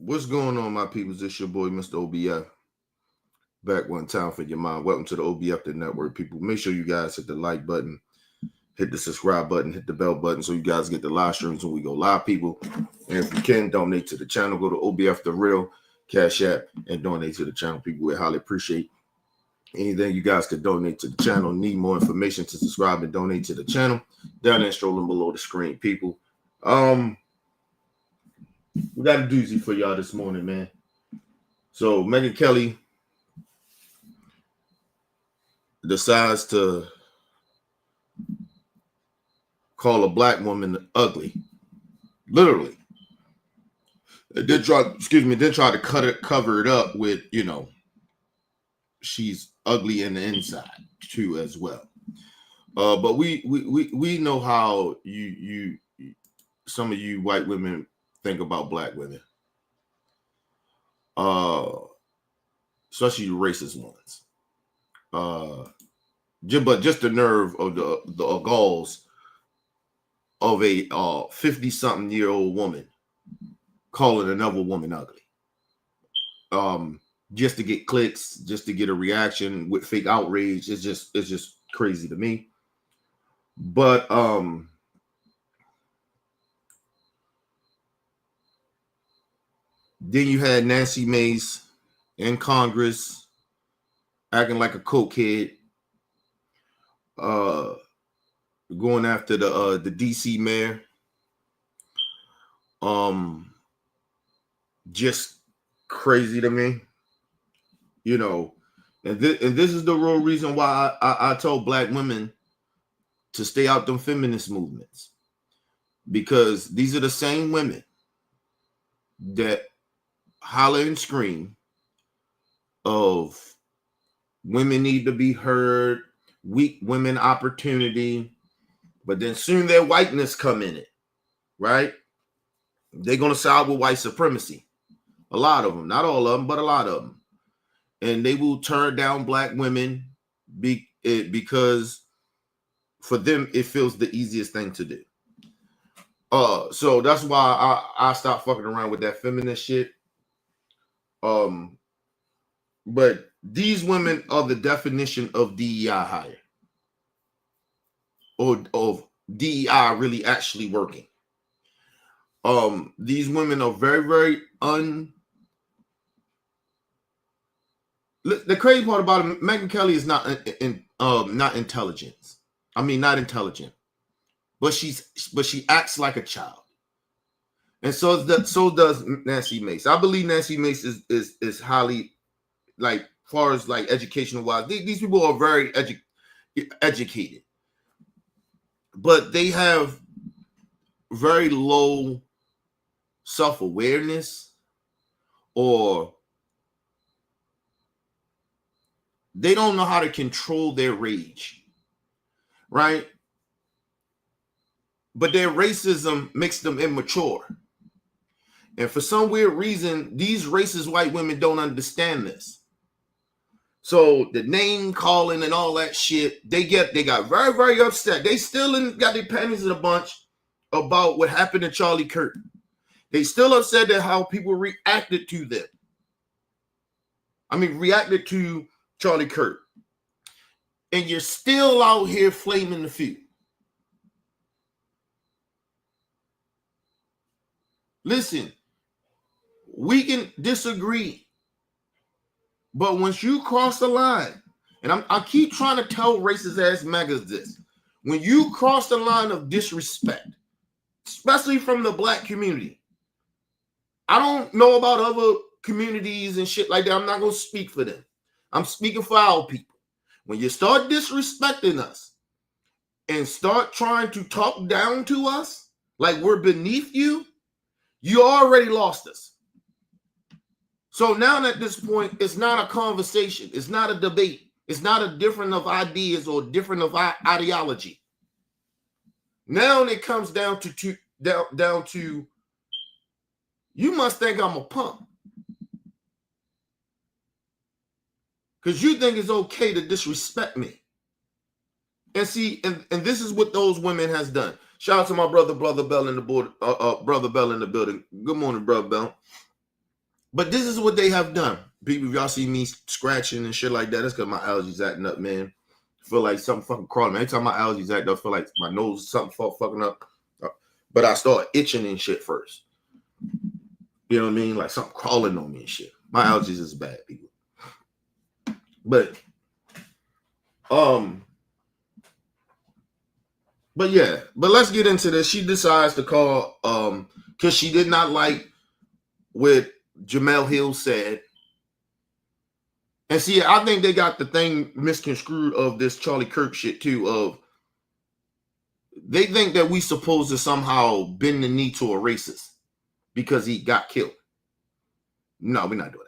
What's going on, my peoples? It's your boy, Mr. OBF. Back one time for your mind. Welcome to the OBF the Network, people. Make sure you guys hit the like button, hit the subscribe button, hit the bell button so you guys get the live streams when we go live, people. And if you can, donate to the channel. Go to OBF the Real, Cash App, and donate to the channel, people. We highly appreciate anything you guys could donate to the channel. Need more information to subscribe and donate to the channel. Down there, strolling below the screen, people. We got a doozy for y'all this morning, man. So Megyn Kelly decides to call a black woman ugly, literally. Then try to cover it up with, she's ugly in the inside too as well. But we know how you some of you white women think about black women, especially the racist ones. But just the nerve of the galls of a 50-something-year-old woman calling another woman ugly, just to get clicks, just to get a reaction with fake outrage. It's just crazy to me. But then you had Nancy Mace in Congress acting like a cokehead, going after the DC mayor. Just crazy to me, and this is the real reason why I told black women to stay out them feminist movements, because these are the same women that holler and scream of women need to be heard, weak women opportunity, but then soon their whiteness come in it, right? They're going to side with white supremacy. A lot of them, not all of them, but a lot of them. And they will turn down black women because for them, it feels the easiest thing to do. So that's why I stopped fucking around with that feminist shit. But these women are the definition of DEI hire, or of DEI really actually working. These women are very, very The crazy part about it, Megyn Kelly is not intelligent. I mean, not intelligent, but she acts like a child, and so does Nancy Mace. I believe Nancy Mace is highly, like, far as like educational wise, these people are very educated, but they have very low self-awareness, or they don't know how to control their rage, right? But their racism makes them immature. And for some weird reason, these racist white women don't understand this. So the name calling and all that shit, they got very, very upset. They still got their panties in a bunch about what happened to Charlie Kirk. They still upset at how people reacted to them. Reacted to Charlie Kirk. And you're still out here flaming the feud. Listen, we can disagree, but once you cross the line, and I keep trying to tell racist ass MAGAs this, when you cross the line of disrespect, especially from the black community, I don't know about other communities and shit like that. I'm not going to speak for them. I'm speaking for our people. When you start disrespecting us and start trying to talk down to us like we're beneath you, you already lost us. So now at this point, it's not a conversation. It's not a debate. It's not a difference of ideas or different of ideology. Now it comes down to you must think I'm a punk, because you think it's okay to disrespect me. And see, and this is what those women has done. Shout out to my brother Bell in the board, brother Bell in the building. Good morning, brother Bell. But this is what they have done. People, if y'all see me scratching and shit like that, that's because my allergies acting up, man. I feel like something fucking crawling. Every time my allergies act up, I feel like my nose, something fucking up. But I start itching and shit first. You know what I mean? Like something crawling on me and shit. My allergies is bad, people. But yeah, but let's get into this. She decides to call because she did not like what Jemele Hill said. And see, I think they got the thing misconstrued of this Charlie Kirk shit too. Of they think that we supposed to somehow bend the knee to a racist because he got killed. No, we're not doing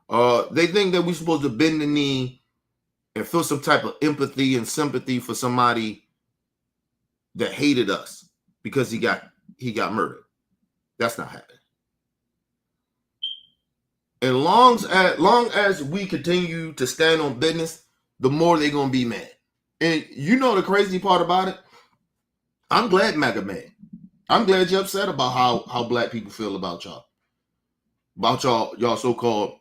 that. They think that we're supposed to bend the knee and feel some type of empathy and sympathy for somebody that hated us because he got murdered. That's not happening. And long as we continue to stand on business, the more they're gonna be mad. And you know the crazy part about it? I'm glad MAGA mad. I'm glad you're upset about how black people feel about y'all. About y'all so-called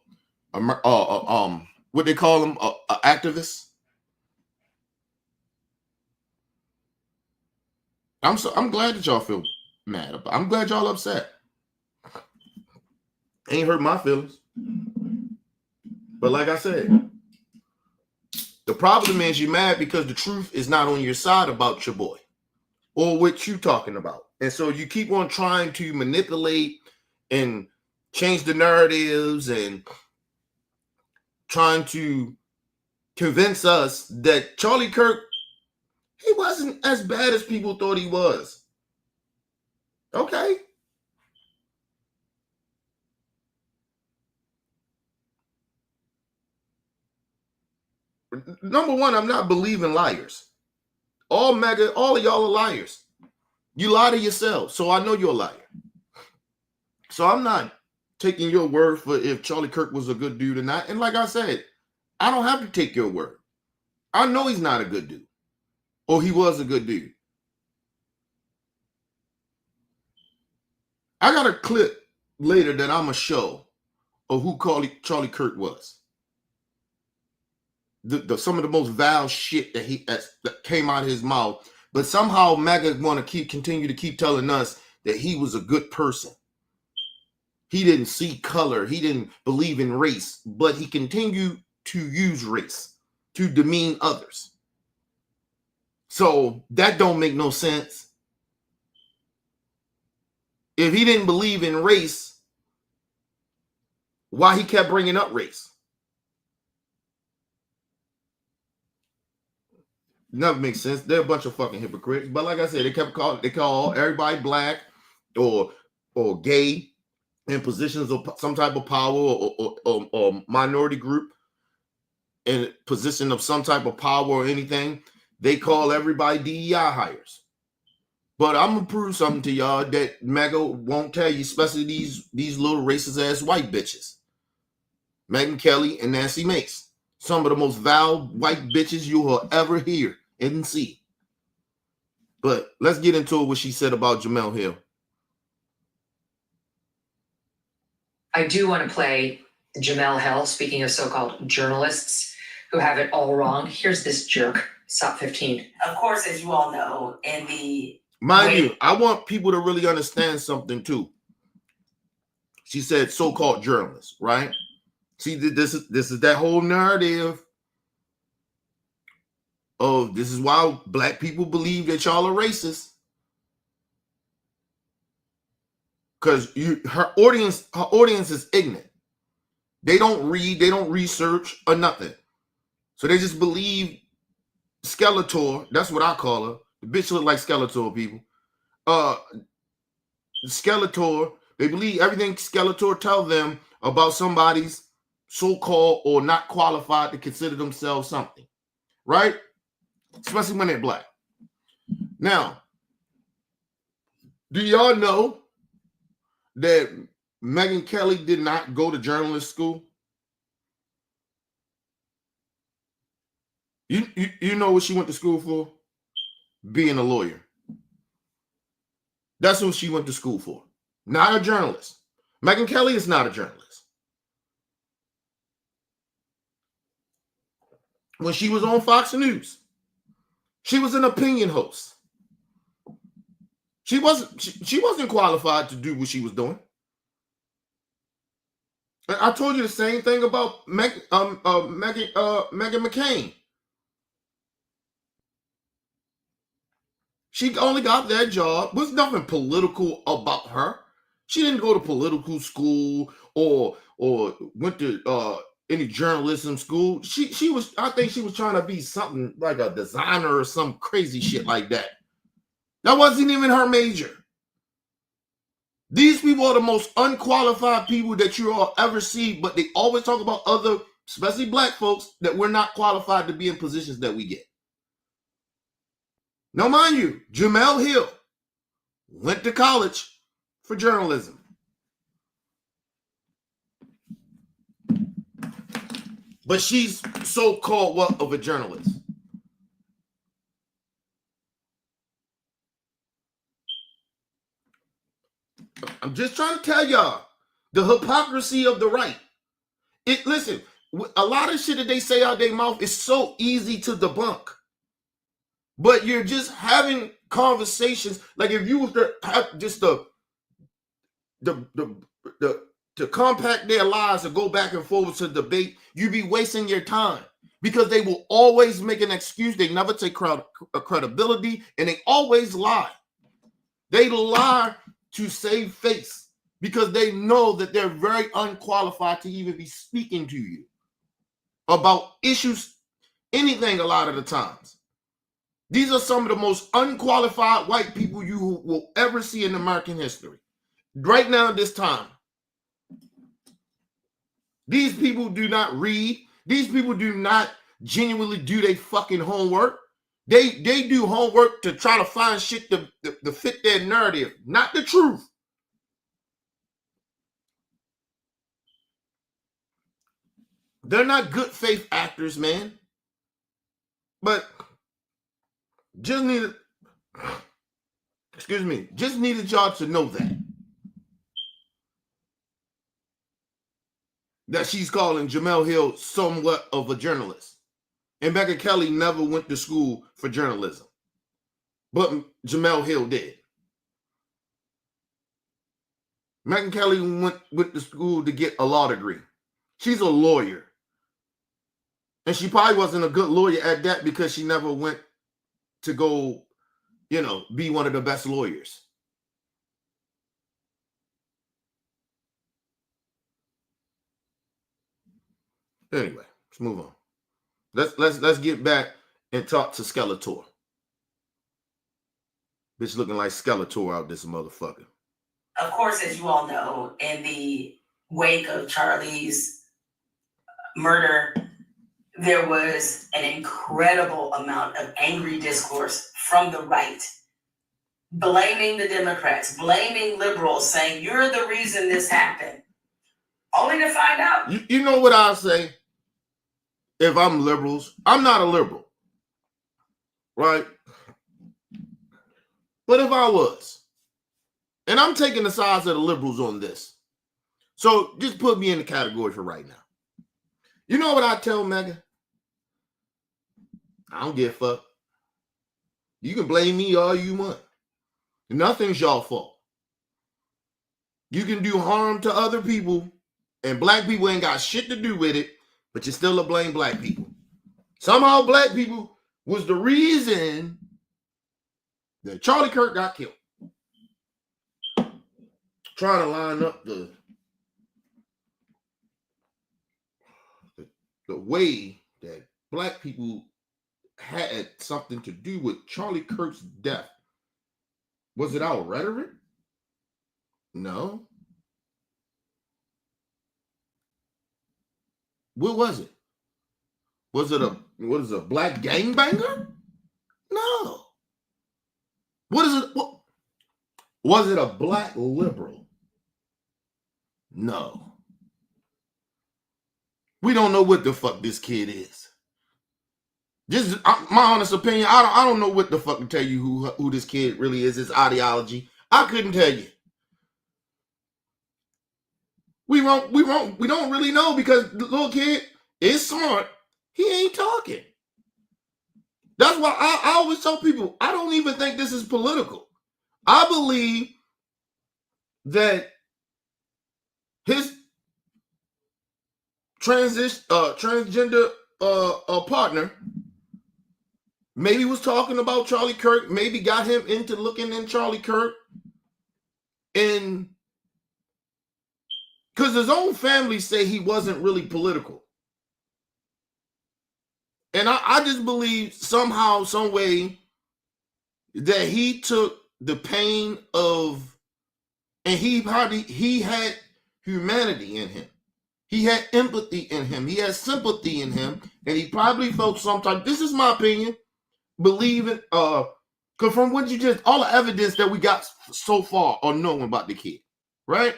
what they call them, activists. I'm glad that y'all feel mad about. I'm glad y'all upset. Ain't hurt my feelings. But like I said, the problem is you're mad because the truth is not on your side about your boy or what you talking about. And so you keep on trying to manipulate and change the narratives and trying to convince us that Charlie Kirk, he wasn't as bad as people thought he was. Okay. Number one, I'm not believing liars. All of y'all are liars. You lie to yourself, so I know you're a liar. So I'm not taking your word for if Charlie Kirk was a good dude or not. And like I said, I don't have to take your word. I know he's not a good dude. Or he was a good dude. I got a clip later that I'm going to show of who Charlie Kirk was. Some of the most vile shit that came out of his mouth. But somehow MAGA want to continue to keep telling us that he was a good person. He didn't see color. He didn't believe in race, but he continued to use race to demean others. So that don't make no sense. If he didn't believe in race, why he kept bringing up race? Never makes sense. They're a bunch of fucking hypocrites. But like I said, they call everybody black or gay in positions of some type of power or minority group in position of some type of power or anything. They call everybody DEI hires. But I'm gonna prove something to y'all that MAGA won't tell you, especially these little racist ass white bitches. Megyn Kelly and Nancy Mace. Some of the most vile white bitches you will ever hear and see. But let's get into what she said about Jemele Hill. I do want to play Jemele Hill, speaking of so-called journalists who have it all wrong. Here's this jerk, SOP 15. Of course, as you all know, in the... Mind you, I want people to really understand something too. She said so-called journalists, right? See, this is that whole narrative of this is why black people believe that y'all are racist. Because her audience is ignorant. They don't read, they don't research or nothing. So they just believe Skeletor. That's what I call her. The bitch look like Skeletor, people. Skeletor, they believe everything Skeletor tell them about somebody's so-called or not qualified to consider themselves something. Right? Especially when they're black. Now, do y'all know that Megyn Kelly did not go to journalist school? You know what she went to school for? Being a lawyer. That's what she went to school for. Not a journalist. Megyn Kelly is not a journalist. When she was on Fox News, she was an opinion host. She wasn't qualified to do what she was doing. And I told you the same thing about Megyn McCain. She only got that job. There's nothing political about her. She didn't go to political school or went to any journalism school. She was, I think she was trying to be something like a designer or some crazy shit like that. That wasn't even her major. These people are the most unqualified people that you all ever see, but they always talk about other, especially black folks, that we're not qualified to be in positions that we get. Now, mind you, Jemele Hill went to college for journalism. But she's so-called what of a journalist? I'm just trying to tell y'all the hypocrisy of the right. Listen, a lot of shit that they say out their mouth is so easy to debunk. But you're just having conversations. Like if you were to have just to compact their lives and go back and forth to debate, you'd be wasting your time because they will always make an excuse. They never take credibility, and they always lie. They lie to save face because they know that they're very unqualified to even be speaking to you about issues, anything a lot of the times. These are some of the most unqualified white people you will ever see in American history. Right now at this time. These people do not read. These people do not genuinely do their fucking homework. They do homework to try to find shit to fit their narrative, not the truth. They're not good faith actors, man. But just needed y'all to know that she's calling Jemele Hill somewhat of a journalist. And Megyn Kelly never went to school for journalism. But Jemele Hill did. Megyn Kelly went to school to get a law degree. She's a lawyer. And she probably wasn't a good lawyer at that because she never went to go, be one of the best lawyers. Anyway, let's move on. Let's get back and talk to Skeletor. Bitch looking like Skeletor out this motherfucker. Of course, as you all know, in the wake of Charlie's murder, there was an incredible amount of angry discourse from the right, blaming the Democrats, blaming liberals, saying, you're the reason this happened. Only to find out. You know what I'll say? If I'm liberals, I'm not a liberal, right? But if I was, and I'm taking the sides of the liberals on this, so just put me in the category for right now. You know what I tell Megyn? I don't give a fuck. You can blame me all you want. Nothing's y'all fault. You can do harm to other people, and black people ain't got shit to do with it, but you still blame black people. Somehow black people was the reason that Charlie Kirk got killed. Trying to line up the way that black people had something to do with Charlie Kirk's death. Was it our rhetoric? No. What was it? Was it a black gangbanger? No. What is it? What? Was it a black liberal? No. We don't know what the fuck this kid is. Just my honest opinion, I don't know what the fuck to tell you who this kid really is, his ideology. I couldn't tell you. We don't really know because the little kid is smart. He ain't talking. That's why I always tell people, I don't even think this is political. I believe that his transgender partner maybe was talking about Charlie Kirk, maybe got him into looking in Charlie Kirk, and because his own family say he wasn't really political. And I just believe somehow, some way, that he took the pain of, and he had humanity in him. He had empathy in him. He had sympathy in him. And he probably felt sometimes, this is my opinion, believing, because from what you just, all the evidence that we got so far on knowing about the kid, right?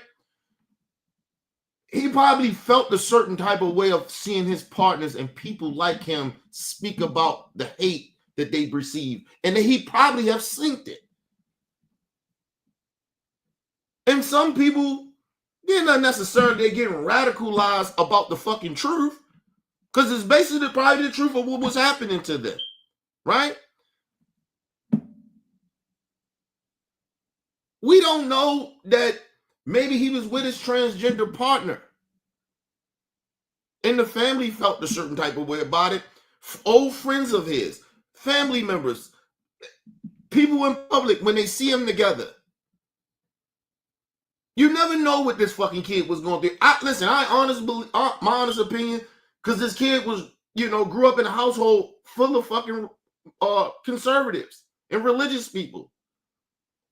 He probably felt a certain type of way of seeing his partners and people like him speak about the hate that they receive. And that he probably have synced it. And some people, they're not necessarily getting radicalized about the fucking truth, because it's basically probably the truth of what was happening to them, right? We don't know that maybe he was with his transgender partner and the family felt a certain type of way about it. Old friends of his, family members, people in public, when they see him together. You never know what this fucking kid was going through. My honest opinion, because this kid was, grew up in a household full of fucking conservatives and religious people.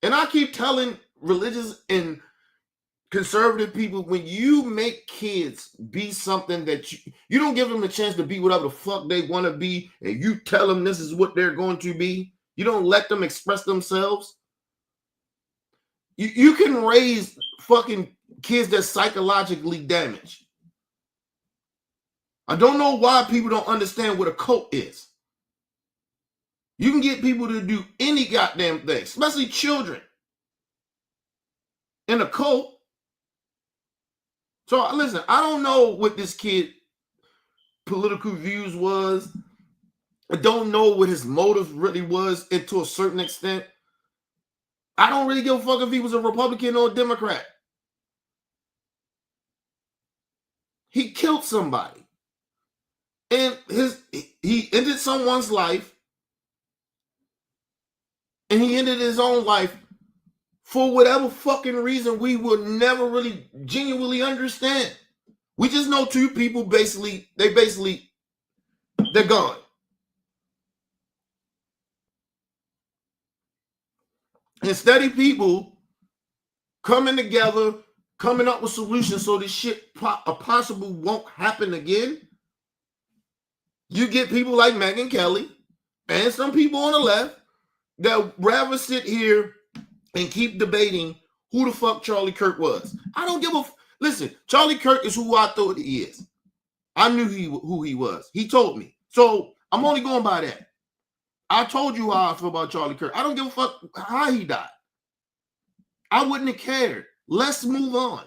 And I keep telling religious and conservative people, when you make kids be something that you don't give them a chance to be whatever the fuck they want to be, and you tell them this is what they're going to be, you don't let them express themselves. You can raise fucking kids that's psychologically damaged. I don't know why people don't understand what a cult is. You can get people to do any goddamn thing, especially children, in a cult. So listen, I don't know what this kid political views was. I don't know what his motive really was, and to a certain extent, I don't really give a fuck if he was a Republican or a Democrat. He killed somebody. And he ended someone's life, and he ended his own life for whatever fucking reason we will never really genuinely understand. We just know two people they're gone. And steady people coming together, coming up with solutions so this shit possible won't happen again. You get people like Megyn Kelly and some people on the left that rather sit here and keep debating who the fuck Charlie Kirk was. I don't give a listen. Charlie Kirk is who I thought he is. I knew who he was. He told me. So I'm only going by that. I told you how I feel about Charlie Kirk. I don't give a fuck how he died. I wouldn't have cared. Let's move on.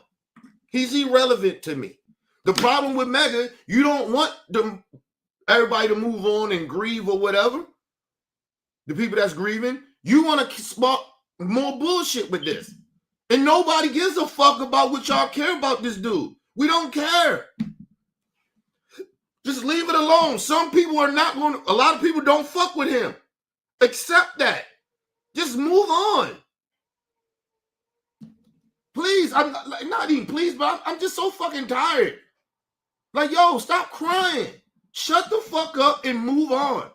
He's irrelevant to me. The problem with Megyn, you don't want everybody to move on and grieve or whatever. The people that's grieving, you want to spark more bullshit with this. And nobody gives a fuck about what y'all care about this dude. We don't care. Just leave it alone. Some people are not going to, a lot of people don't fuck with him. Accept that. Just move on. Please, I'm not even please, but I'm just so fucking tired. Like, yo, stop crying. Shut the fuck up and move on.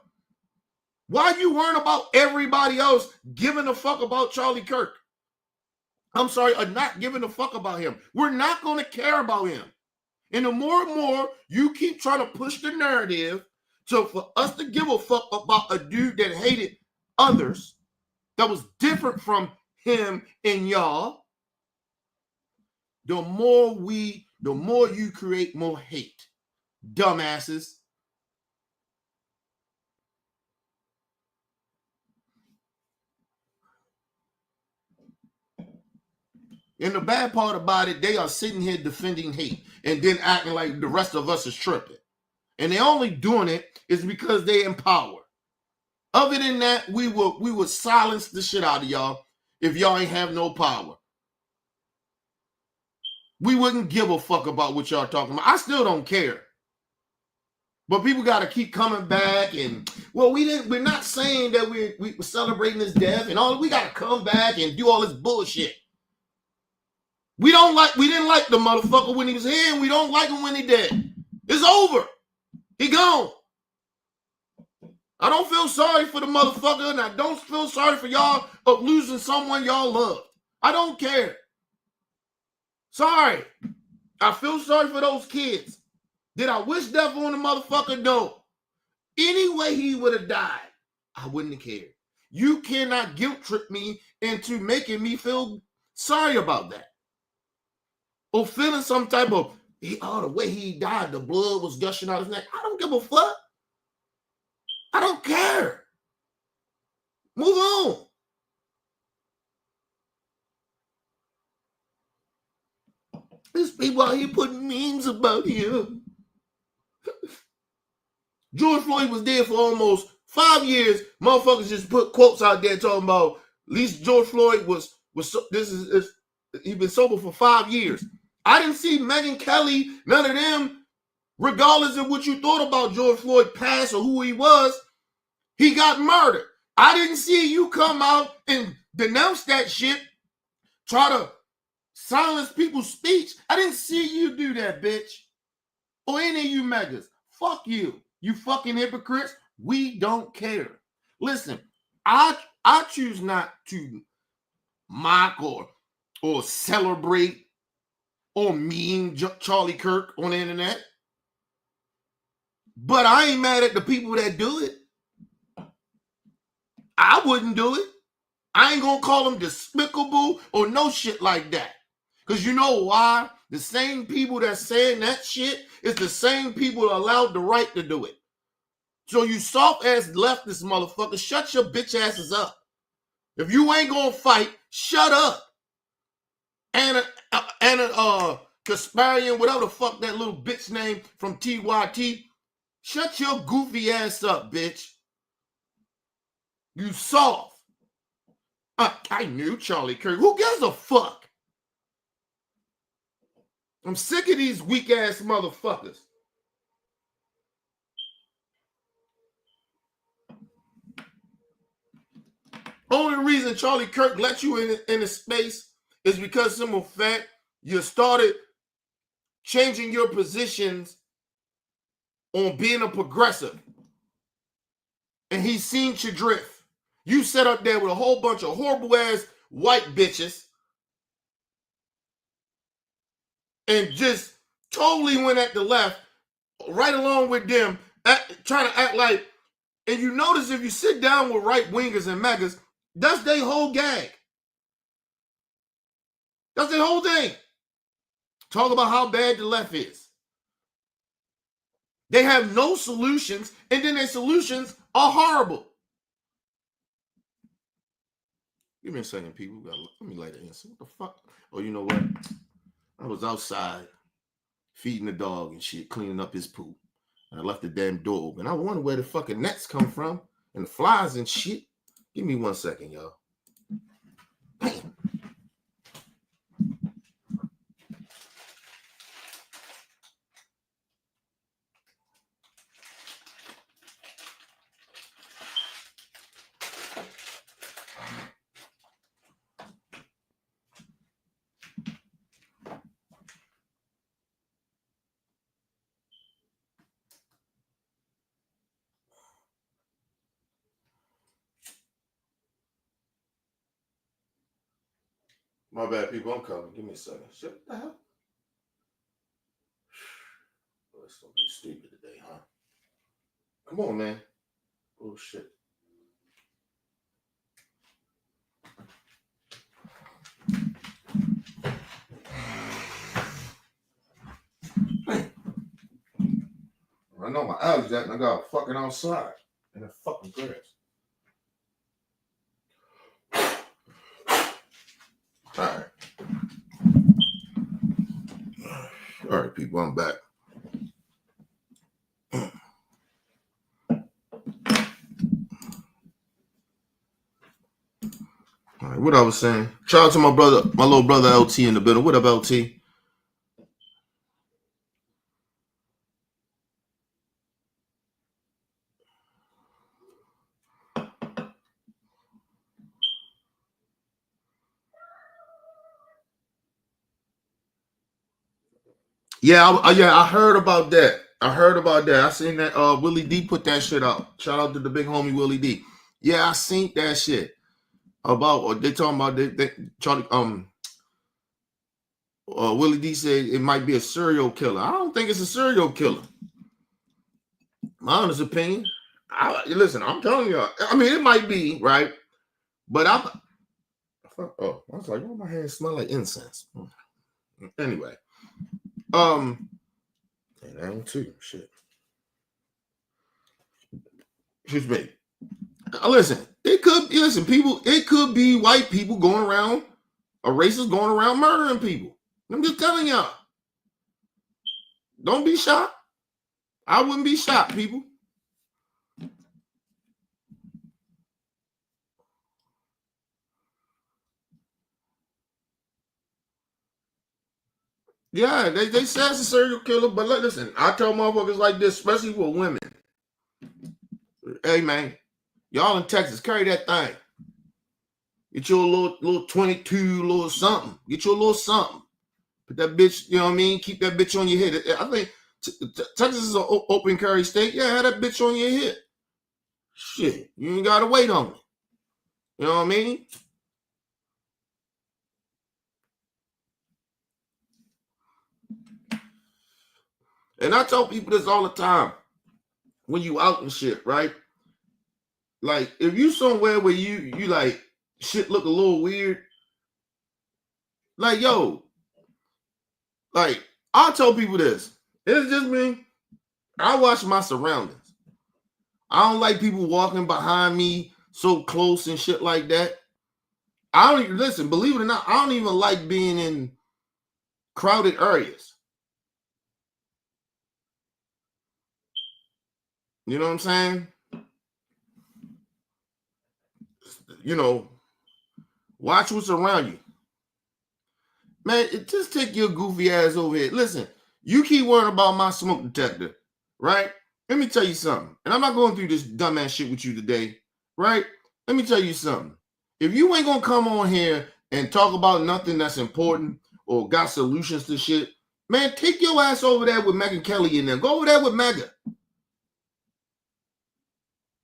Why you worrying about everybody else giving a fuck about Charlie Kirk? I'm sorry, not giving a fuck about him. We're not going to care about him. And the more and more you keep trying to push the narrative for us to give a fuck about a dude that hated others, that was different from him and y'all, the more you create more hate. Dumbasses. And the bad part about it, they are sitting here defending hate and then acting like the rest of us is tripping. And they're only doing it is because they're in power. Other than that, we would silence the shit out of y'all if y'all ain't have no power. We wouldn't give a fuck about what y'all talking about. I still don't care. But people got to keep coming back and, well, we're not saying that we're celebrating his death and all. We got to come back and do all this bullshit. We didn't like the motherfucker when he was here, and we don't like him when he dead. It's over. He gone. I don't feel sorry for the motherfucker, and I don't feel sorry for y'all of losing someone y'all love. I don't care. Sorry. I feel sorry for those kids. Did I wish death on the motherfucker? No. Any way he would have died, I wouldn't have cared. You cannot guilt trip me into making me feel sorry about that. Or feeling some type of, the way he died, the blood was gushing out his neck. I don't give a fuck. I don't care. Move on. There's people out here putting memes about him. George Floyd was dead for almost 5 years. Motherfuckers just put quotes out there talking about at least George Floyd he's been sober for 5 years. I didn't see Megyn Kelly, none of them, regardless of what you thought about George Floyd past or who he was, he got murdered. I didn't see you come out and denounce that shit, try to silence people's speech. I didn't see you do that, bitch. Or any of you megas. Fuck you. You fucking hypocrites. We don't care. Listen, I choose not to mock or celebrate or meme Charlie Kirk on the internet. But I ain't mad at the people that do it. I wouldn't do it. I ain't gonna call them despicable or no shit like that. Because you know why? The same people that's saying that shit is the same people allowed the right to do it. So you soft-ass leftist motherfuckers, shut your bitch asses up. If you ain't gonna fight, shut up. Anna Kasparian, whatever the fuck that little bitch name from TYT, shut your goofy ass up, bitch. You soft. I knew Charlie Kirk. Who gives a fuck? I'm sick of these weak ass motherfuckers. Only reason Charlie Kirk let you in the space is because simple fact you started changing your positions on being a progressive. And he's seen you drift. You sat up there with a whole bunch of horrible ass white bitches and just totally went at the left, right along with them, trying to act like, and you notice if you sit down with right wingers and megas, that's their whole gag. That's their whole thing. Talk about how bad the left is. They have no solutions, and then their solutions are horrible. Give me a second, people. Let me light the answer. What the fuck? Oh, you know what? I was outside feeding the dog and shit, cleaning up his poop. And I left the damn door open. I wonder where the fucking nets come from and the flies and shit. Give me 1 second, y'all. Bam. My bad, people. I'm coming. Give me a second. Shit, what the hell? Let's don't be stupid today, huh? Come on, man. Oh, shit. I know my allergies that and I got fucking outside in the fucking grass. All right. All right, people, I'm back. All right, what I was saying. Shout out to my brother, my little brother LT in the building. What up, LT? Yeah, I heard about that. I seen that Willie D put that shit out. Shout out to the big homie Willie D. Yeah, I seen that shit. About they talking about they Charlie Willie D said it might be a serial killer. I don't think it's a serial killer. My honest opinion. Listen, I'm telling you. I mean, it might be right, but I was like, oh, my hands smell like incense. Anyway, and that too. Shit. Excuse me. Listen, it could be white people going around, a racist going around murdering people. I'm just telling y'all. Don't be shocked. I wouldn't be shocked, people. Yeah, they say it's a serial killer, but listen, I tell motherfuckers like this, especially with women. Hey, man, y'all in Texas, carry that thing. Get your little 22, little something. Get your little something. Put that bitch, you know what I mean? Keep that bitch on your head. I think Texas is an open carry state. Yeah, have that bitch on your head. Shit, you ain't got to wait on it. You know what I mean? And I tell people this all the time. When you out and shit, right? Like, if you somewhere where you like, shit look a little weird, like, yo, like, I'll tell people this. It's just me. I watch my surroundings. I don't like people walking behind me so close and shit like that. I don't even, listen, believe it or not, I don't even like being in crowded areas. You know what I'm saying? You know, watch what's around you. Man, just take your goofy ass over here. Listen, you keep worrying about my smoke detector, right? Let me tell you something. And I'm not going through this dumbass shit with you today, right? Let me tell you something. If you ain't going to come on here and talk about nothing that's important or got solutions to shit, man, take your ass over there with Megyn Kelly in there. Go over there with Megyn.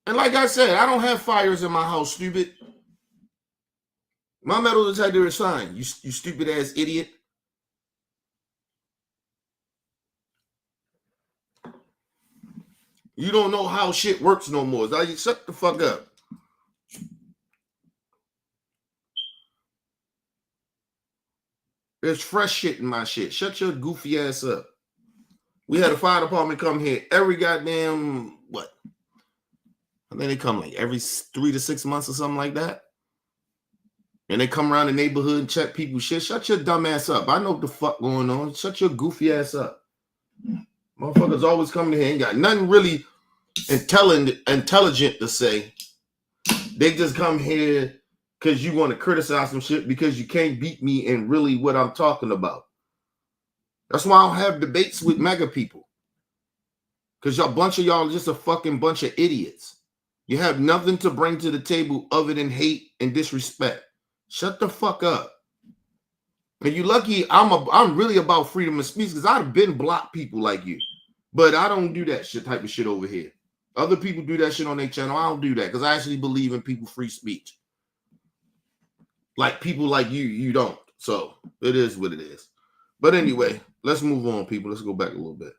And like I said, I don't have fires in my house, stupid. My metal detector is fine. You stupid ass idiot. You don't know how shit works no more. Like, shut the fuck up. There's fresh shit in my shit. Shut your goofy ass up. We had a fire department come here every goddamn, what? I think they come like every 3 to 6 months or something like that. And they come around the neighborhood and check people's shit. Shut your dumb ass up. I know what the fuck going on. Shut your goofy ass up. Motherfuckers always coming here, ain't got nothing really intelligent to say. They just come here because you want to criticize some shit because you can't beat me in really what I'm talking about. That's why I don't have debates with mega people. Because a bunch of y'all are just a fucking bunch of idiots. You have nothing to bring to the table other than hate and disrespect. Shut the fuck up. And you lucky I'm really about freedom of speech because I've been blocked people like you. But I don't do that shit type of shit over here. Other people do that shit on their channel. I don't do that because I actually believe in people free speech. Like people like you don't. So it is what it is. But anyway, let's move on, people. Let's go back a little bit.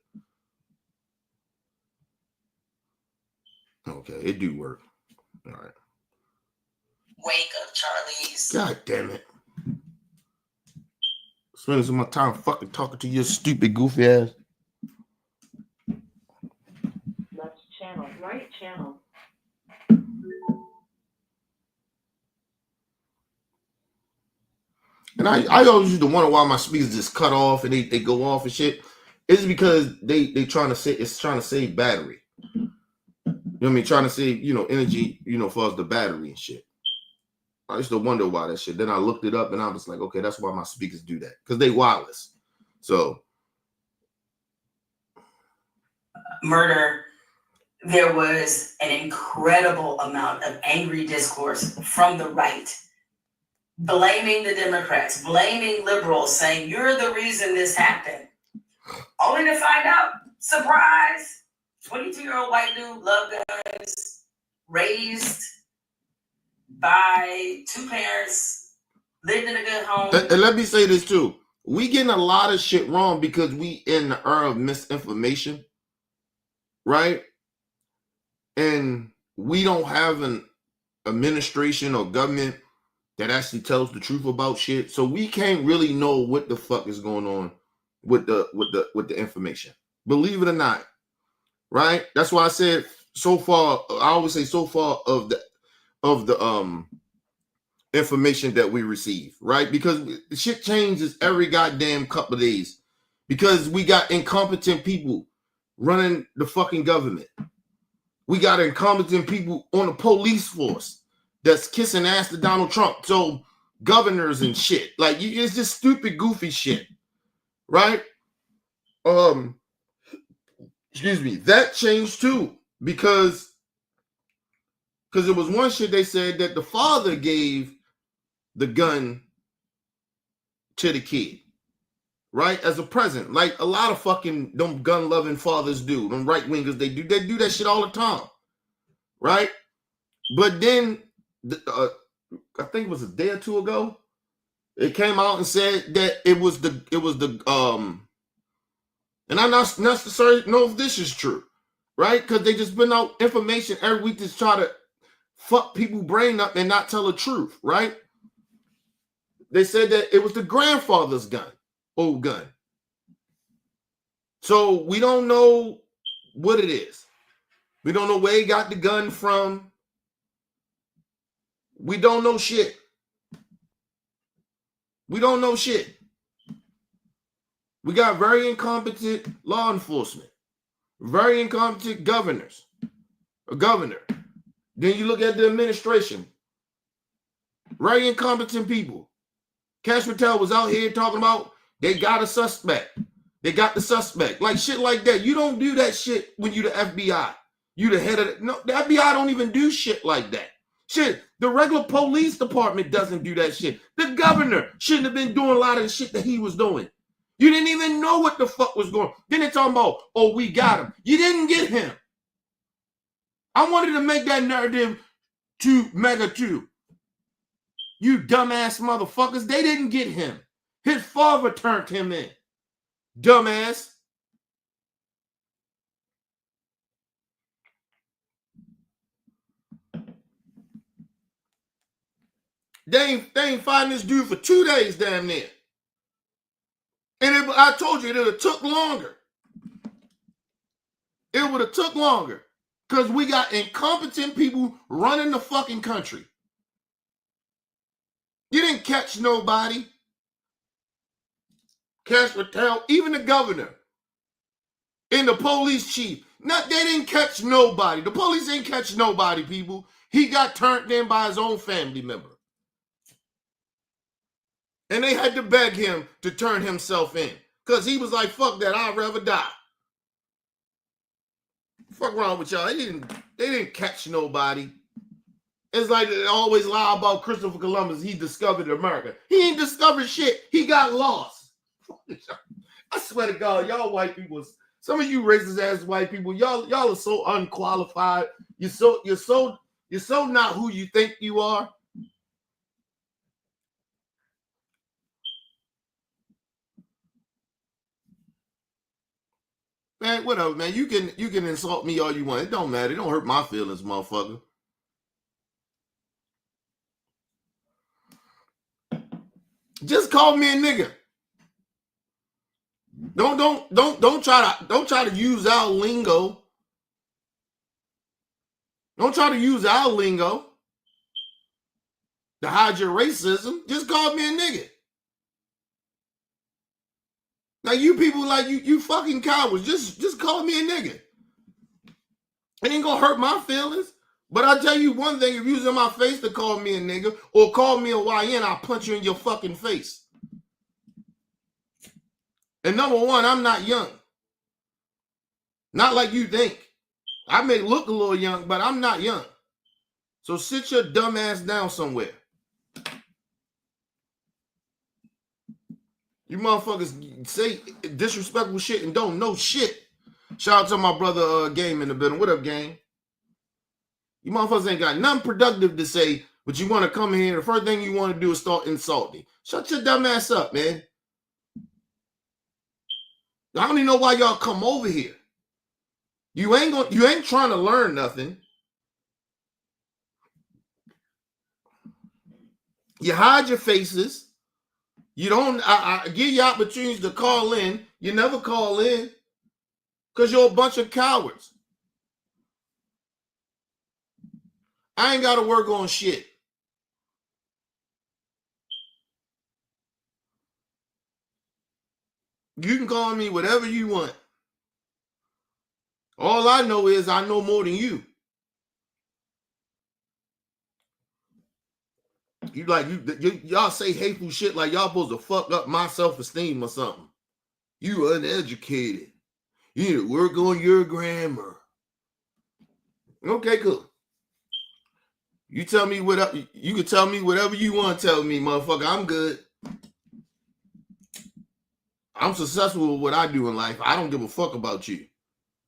Okay, it do work. All right. Wake of Charlie's. God damn it. Spending some more time fucking talking to your stupid goofy ass. Left channel, right channel. And I always used to wonder why my speakers just cut off and they go off and shit. It's because they trying to say it's trying to save battery. You know what I mean? Trying to save, energy, for us the battery and shit. I used to wonder why that shit. Then I looked it up and I was like, okay, that's why my speakers do that. Because they wireless. So murder, there was an incredible amount of angry discourse from the right, blaming the Democrats, blaming liberals, saying, you're the reason this happened. Only to find out, surprise, 22-year-old white dude, love guns, raised by two parents, lived in a good home. And let me say this too. We getting a lot of shit wrong because we in the era of misinformation, right? And we don't have an administration or government that actually tells the truth about shit. So we can't really know what the fuck is going on with the information. Believe it or not, right? That's why I said so far. I always say so far of the information that we receive, right? Because shit changes every goddamn couple of days because we got incompetent people running the fucking government. We got incompetent people on the police force that's kissing ass to Donald Trump. So governors and shit, like it's just stupid, goofy shit, right? Excuse me. That changed too because it was one shit they said that the father gave the gun to the kid, right? As a present, like a lot of fucking them gun-loving fathers do, them right-wingers, they do that shit all the time, right? But then, I think it was a day or two ago, it came out and said that it was the and I'm not necessarily know if this is true, right? Because they just put out information every week to try to fuck people's brain up and not tell the truth, right? They said that it was the grandfather's gun, old gun. So we don't know what it is. We don't know where he got the gun from. We don't know shit. We don't know shit. We got very incompetent law enforcement, very incompetent governors, a governor. Then you look at the administration, very incompetent people. Cash Patel was out here talking about they got a suspect. They got the suspect. Like shit like that. You don't do that shit when you the FBI. You the head of the... No, the FBI don't even do shit like that. Shit, the regular police department doesn't do that shit. The governor shouldn't have been doing a lot of the shit that he was doing. You didn't even know what the fuck was going on. Then they're talking about, oh, we got him. You didn't get him. I wanted to make that narrative to Mega too. You dumbass motherfuckers, they didn't get him. His father turned him in. Dumbass. They ain't find this dude for 2 days damn near. And I told you it would have took longer. It would have took longer. Because we got incompetent people running the fucking country. You didn't catch nobody. Cash Patel, even the governor and the police chief. They didn't catch nobody. The police didn't catch nobody, people. He got turned in by his own family member. And they had to beg him to turn himself in. Because he was like, fuck that, I'd rather die. Fuck wrong with y'all. They didn't catch nobody. It's like they always lie about Christopher Columbus. He discovered America. He ain't discovered shit. He got lost. I swear to God, y'all white people, some of you racist ass white people, y'all are so unqualified. You're so not who you think you are. Man, whatever, man. You can insult me all you want. It don't matter. It don't hurt my feelings, motherfucker. Just call me a nigga. Don't try to use our lingo. Don't try to use our lingo to hide your racism. Just call me a nigga. Like you people, like you fucking cowards. Just call me a nigga. It ain't gonna hurt my feelings. But I tell you one thing: if you was in my face to call me a nigga or call me a YN, I'll punch you in your fucking face. And number one, I'm not young. Not like you think. I may look a little young, but I'm not young. So sit your dumb ass down somewhere. You motherfuckers say disrespectful shit and don't know shit. Shout out to my brother Game in the building. What up, Game? You motherfuckers ain't got nothing productive to say, but you want to come in here. The first thing you want to do is start insulting. Shut your dumb ass up, man. I don't even know why y'all come over here. You ain't trying to learn nothing. You hide your faces. You don't. I give you opportunities to call in. You never call in because you're a bunch of cowards. I ain't got to work on shit. You can call me whatever you want. All I know is I know more than you. Y'all say hateful shit like y'all supposed to fuck up my self-esteem or something. You uneducated. You need to work on your grammar. Okay, cool. You tell me what you can tell me whatever you want to tell me, motherfucker. I'm good. I'm successful with what I do in life. I don't give a fuck about you.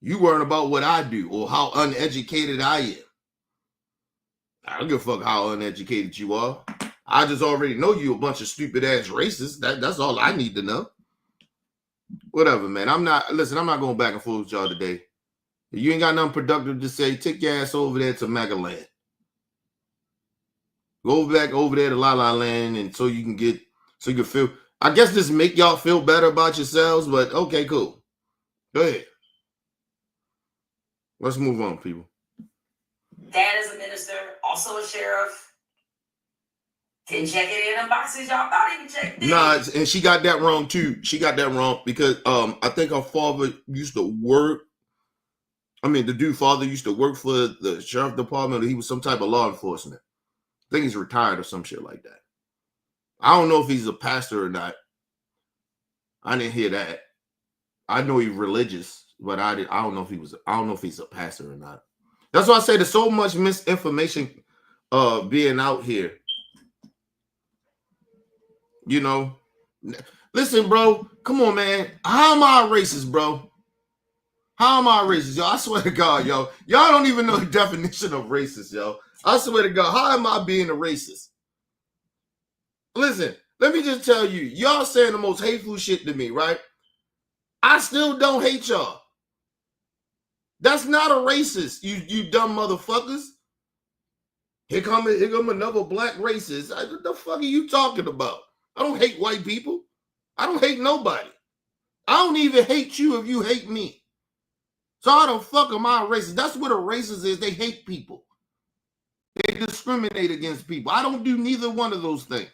You worrying about what I do or how uneducated I am. I don't give a fuck how uneducated you are. I just already know you a bunch of stupid ass racists. That's all I need to know. Whatever, man. I'm not going back and forth with y'all today. If you ain't got nothing productive to say, take your ass over there to Magaland. Go back over there to La La Land and so you can feel. I guess this make y'all feel better about yourselves, but okay, cool. Go ahead. Let's move on, people. Dad is a minister, also a sheriff. Didn't check it in the boxes y'all thought he checked in. Nah, and she got that wrong too. She got that wrong because I think her father used to work. I mean, the dude father used to work for the sheriff department. Or he was some type of law enforcement. I think he's retired or some shit like that. I don't know if he's a pastor or not. I didn't hear that. I know he's religious, but I don't know if he's a pastor or not. That's why I say there's so much misinformation being out here. You know, listen, bro. Come on, man. How am I a racist, bro? How am I a racist, yo? I swear to God, yo. Y'all don't even know the definition of racist, yo. I swear to God, how am I being a racist? Listen, let me just tell you, y'all saying the most hateful shit to me, right? I still don't hate y'all. That's not a racist, you dumb motherfuckers. Here come another black racist. What the fuck are you talking about? I don't hate white people. I don't hate nobody. I don't even hate you if you hate me. So I don't fuck am I a racist. That's what a racist is. They hate people. They discriminate against people. I don't do neither one of those things.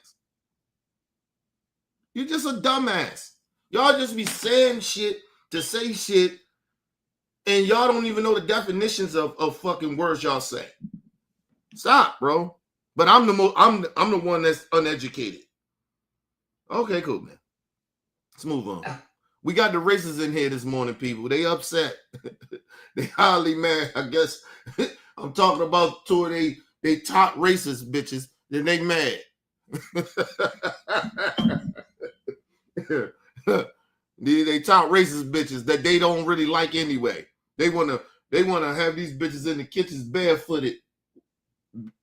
You're just a dumbass. Y'all just be saying shit to say shit, and y'all don't even know the definitions of fucking words y'all say. Stop, bro. But I'm the one that's uneducated. Okay, cool, man. Let's move on. We got the racists in here this morning, people. They upset. They highly mad. I guess I'm talking about two of they top racist bitches. Then they mad. They top racist bitches that they don't really like anyway. They wanna have these bitches in the kitchens barefooted,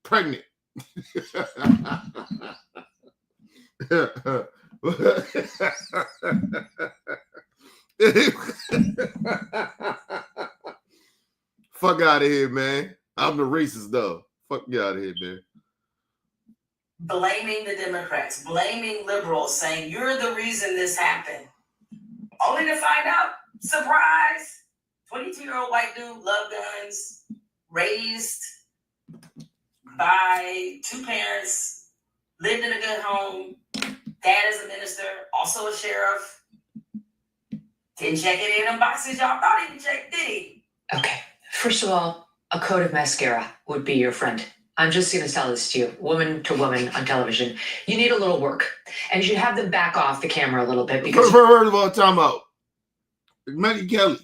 pregnant. Fuck out of here, man. I'm the racist though. Fuck you out of here, man. Blaming the Democrats, blaming liberals, saying you're the reason this happened. Only to find out, surprise, 22-year-old white dude, love guns, raised by two parents, lived in a good home. Dad is a minister, also a sheriff. Didn't check it in them boxes y'all thought he checked, did he? Okay. First of all, a coat of mascara would be your friend. I'm just going to tell this to you, woman to woman on television. You need a little work. And you should have them back off the camera a little bit because... First of all, time out. Megyn Kelly.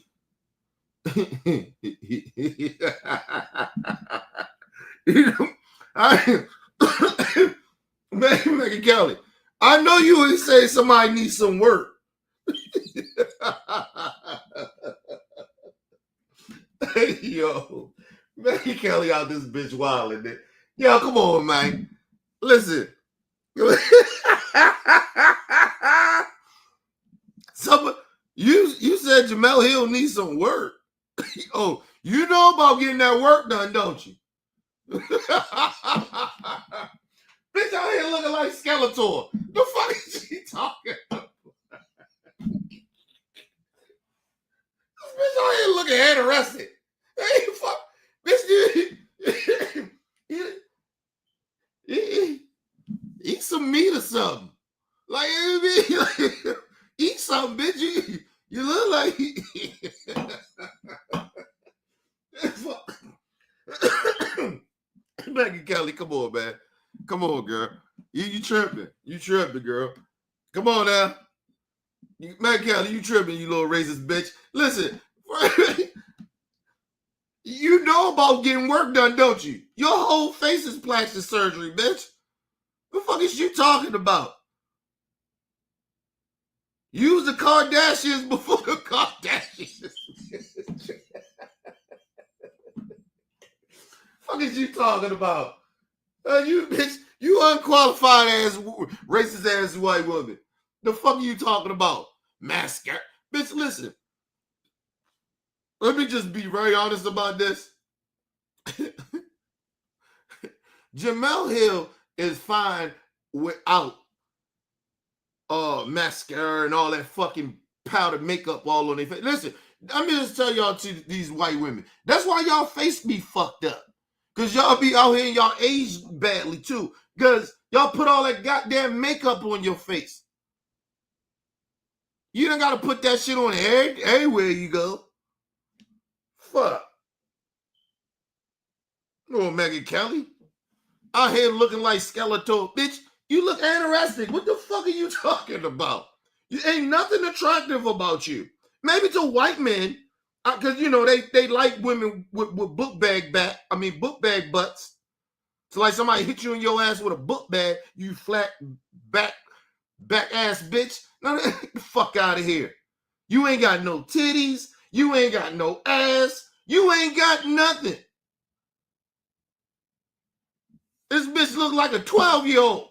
Megyn Kelly, I know you would say somebody needs some work. Yo, Megyn Kelly out this bitch wilding. Yo, come on, man. Listen. You said Jamel Hill needs some work. Oh, you know about getting that work done, don't you? Bitch out here looking like Skeletor. The fuck is she talking about? Bitch out here looking interested. Hey, fuck. Bitch, eat some meat or something. Like, eat something, bitch. You look like... Megyn Kelly, come on, man. Come on, girl. You tripping. You tripping, girl. Come on now. Megyn Kelly, you tripping, you little racist bitch. Listen, you know about getting work done, don't you? Your whole face is plastic surgery, bitch. What the fuck is you talking about? Use the Kardashians before the Kardashians. Fuck is you talking about? You bitch, you unqualified ass, racist ass white woman. The fuck are you talking about? Mascara. Bitch, listen. Let me just be very honest about this. Jamel Hill is fine without mascara and all that fucking powdered makeup all on their face. Listen, let me just tell y'all to these white women. That's why y'all face be fucked up. Because y'all be out here and y'all age badly too. Because y'all put all that goddamn makeup on your face. You don't got to put that shit on everywhere you go. Fuck. Oh, Megyn Kelly. Out here looking like Skeletor. Bitch, you look anorexic. What the fuck are you talking about? You ain't nothing attractive about you. Maybe to white men, because, you know, they like women with book bag butts. It's like somebody hit you in your ass with a book bag, you flat back ass bitch. Now, get the fuck out of here. You ain't got no titties. You ain't got no ass. You ain't got nothing. This bitch look like a 12-year-old.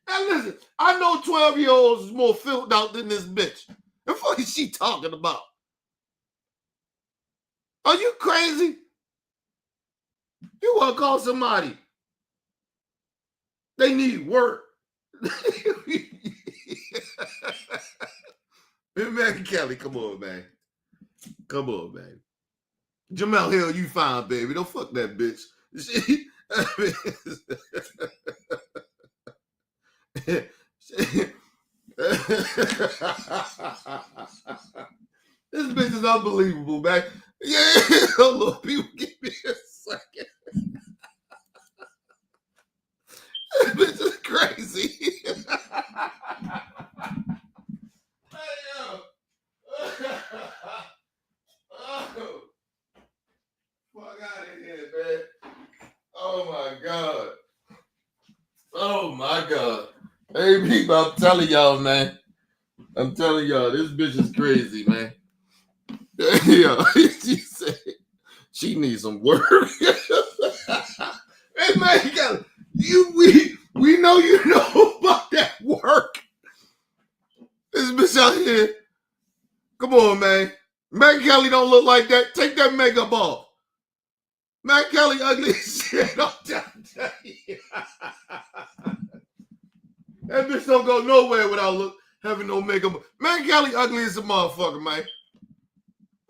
Now listen, I know 12-year-olds is more filled out than this bitch. The fuck is she talking about? Are you crazy? You want to call somebody? They need work. Megyn Kelly, come on, man. Come on, man. Jamel Hill, you fine, baby. Don't fuck that bitch. This bitch is unbelievable, man. Yeah, hold on, people, give me a second. This bitch is crazy. Hey, yo. Oh. Fuck out of here, man. Oh my God. Oh my God. Hey people, I'm telling y'all, man. I'm telling y'all, this bitch is crazy, man. Yo, she said she needs some work. Hey man, we know you know about that work. This bitch out here. Come on, man. Megyn Kelly don't look like that. Take that makeup off. Megyn Kelly ugly as shit. I'm telling you. That bitch don't go nowhere without having no makeup. Megyn Kelly ugly as a motherfucker, man.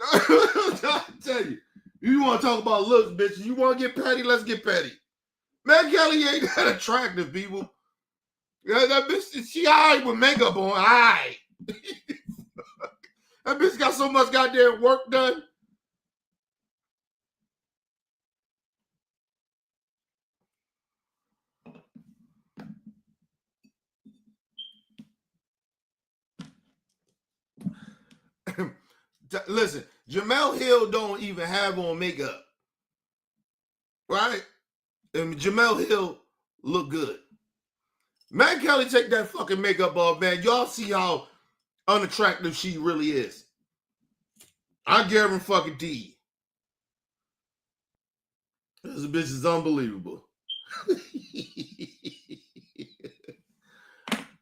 I tell you. You want to talk about looks, bitch. You want to get petty? Let's get petty. Megyn Kelly ain't that attractive, people. Yeah, that bitch, she all right with makeup on. All right. That bitch got so much goddamn work done. Listen, Jamel Hill don't even have on makeup, right? And Jamel Hill look good. Megyn Kelly, take that fucking makeup off, man. Y'all see how unattractive she really is. I guarantee you. This bitch is unbelievable.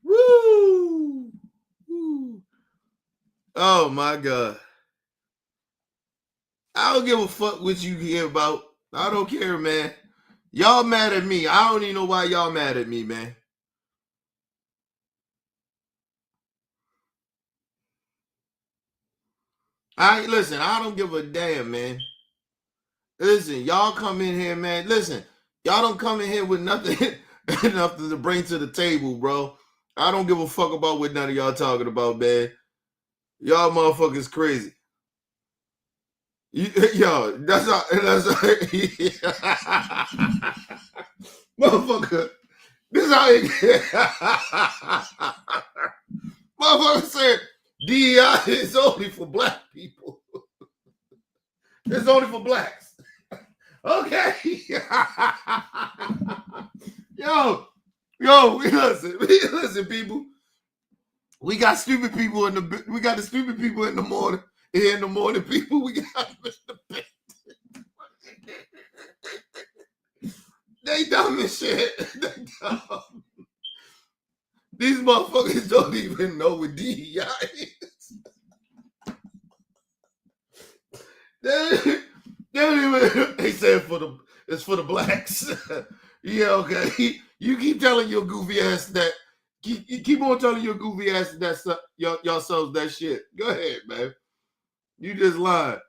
Woo! Woo! Oh my God. I don't give a fuck what you hear about. I don't care, man. Y'all mad at me. I don't even know why y'all mad at me, man. Listen, I don't give a damn, man. Listen, y'all come in here, man. Listen, y'all don't come in here with nothing nothing to bring to the table, bro. I don't give a fuck about what none of y'all talking about, man. Y'all motherfuckers crazy. Yo, that's motherfucker. This how it motherfucker said DEI is only for black people. It's only for blacks. Okay. Yo, listen, people. We got stupid people we got the stupid people in the morning. Here in the morning, people, we got Mr. Pitt. They dumb as shit. They dumb. These motherfuckers don't even know what DEI is. They don't even. They said it's for the blacks. Yeah, okay. You keep telling your goofy ass that. You keep on telling your goofy ass that yourselves that shit. Go ahead, man. You just lied.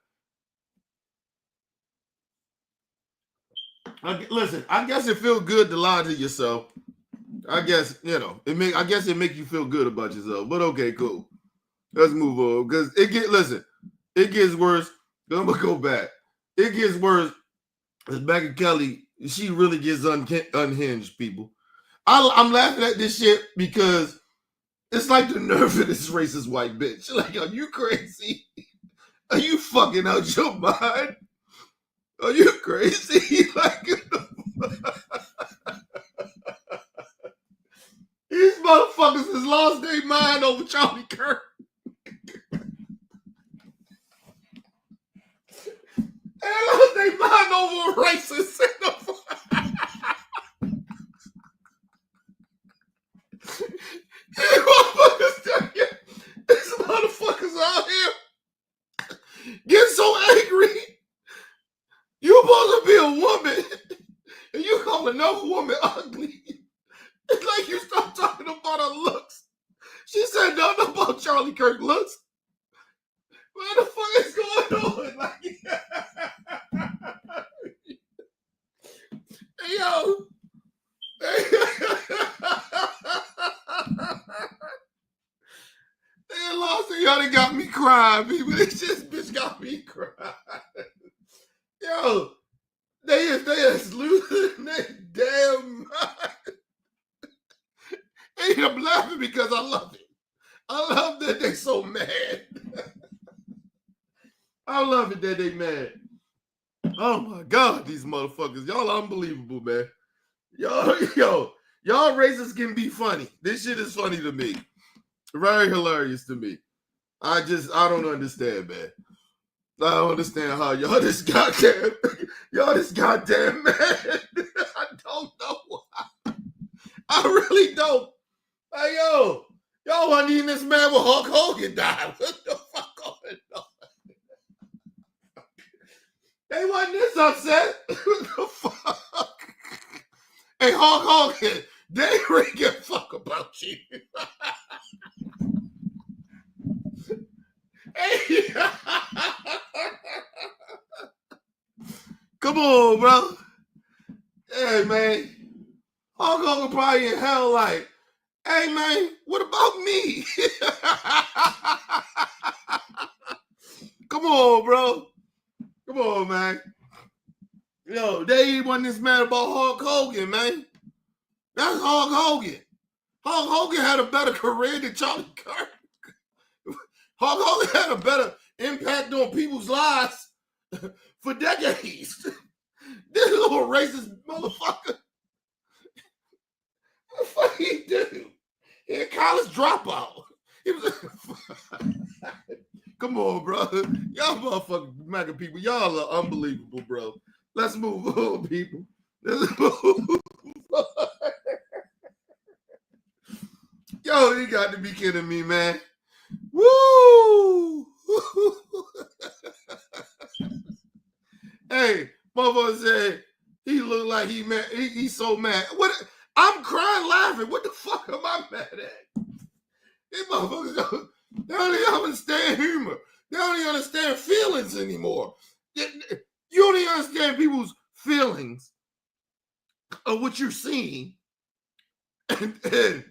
Listen, I guess it feels good to lie to yourself. I guess, I guess it makes you feel good about yourself. But okay, cool. Let's move on. Because it gets worse. I'm gonna go back. It gets worse as Megyn Kelly, she really gets unhinged, people. I'm laughing at this shit because it's like the nerve of this racist white bitch. Like, are you crazy? Are you fucking out your mind? Are you crazy? Like, these motherfuckers has lost their mind over Charlie Kirk. They lost their mind over a racist. These motherfuckers out here get so angry. You supposed to be a woman, and you call another woman ugly. It's like you start talking about her looks. She said nothing about Charlie Kirk looks. What the fuck is going on? Like, hey, yo. They lost it. Y'all got me crying, people. This bitch got me crying. Yo, they is losing their damn mind. Hey, I'm laughing because I love it. I love that they so mad. I love it that they mad. Oh my God, these motherfuckers. Y'all unbelievable, man. Y'all racists can be funny. This shit is funny to me. Very hilarious to me. I don't understand, man. I don't understand how y'all this goddamn mad. I don't know why. I really don't. Hey, yo, y'all wasn't even this mad when Hulk Hogan died. What the fuck going on? They wasn't this upset. What the fuck? Hey, Hulk Hogan, they really give a fuck about you. Hey. Come on, bro. Hey, man. Hulk Hogan probably in hell like, Hey, man, what about me? Come on, bro. Come on, man. Yo, they wasn't this mad about Hulk Hogan, man. That's Hulk Hogan. Hulk Hogan had a better career than Charlie Kirk. Hulk Hogan had a better impact on people's lives for decades. This little racist motherfucker. What the fuck he do? He a college dropout. He was Come on, bro. Y'all motherfucking MAGA people. Y'all are unbelievable, bro. Let's move on, people. Let's move. Yo, you got to be kidding me, man. Woo! Hey, motherfucker said he looked like he mad. He's so mad. What? I'm crying, laughing. What the fuck am I mad at? These motherfuckers they don't even understand humor. They don't even understand feelings anymore. You don't even understand people's feelings of what you're seeing. And then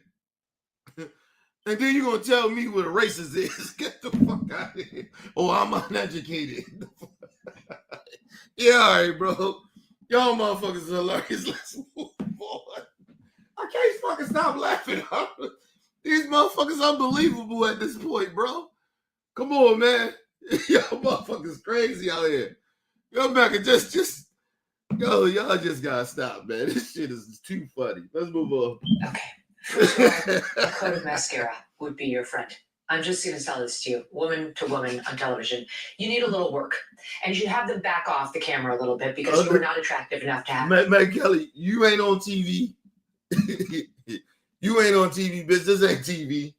you're going to tell me what a racist is. Get the fuck out of here. Oh, I'm uneducated. Yeah, all right, bro. Y'all motherfuckers are hilarious. Let's move on. I can't fucking stop laughing. These motherfuckers unbelievable at this point, bro. Come on, man. Y'all motherfuckers crazy out here. Yo, back and just, yo, y'all just gotta stop, man. This shit is too funny. Let's move on. Okay. First of all, a coat of mascara would be your friend. I'm just going to tell this to you, woman to woman on television. You need a little work. And you should have them back off the camera a little bit because you are not attractive enough to have. Meg Kelly, you ain't on TV. You ain't on TV, bitch. This ain't TV.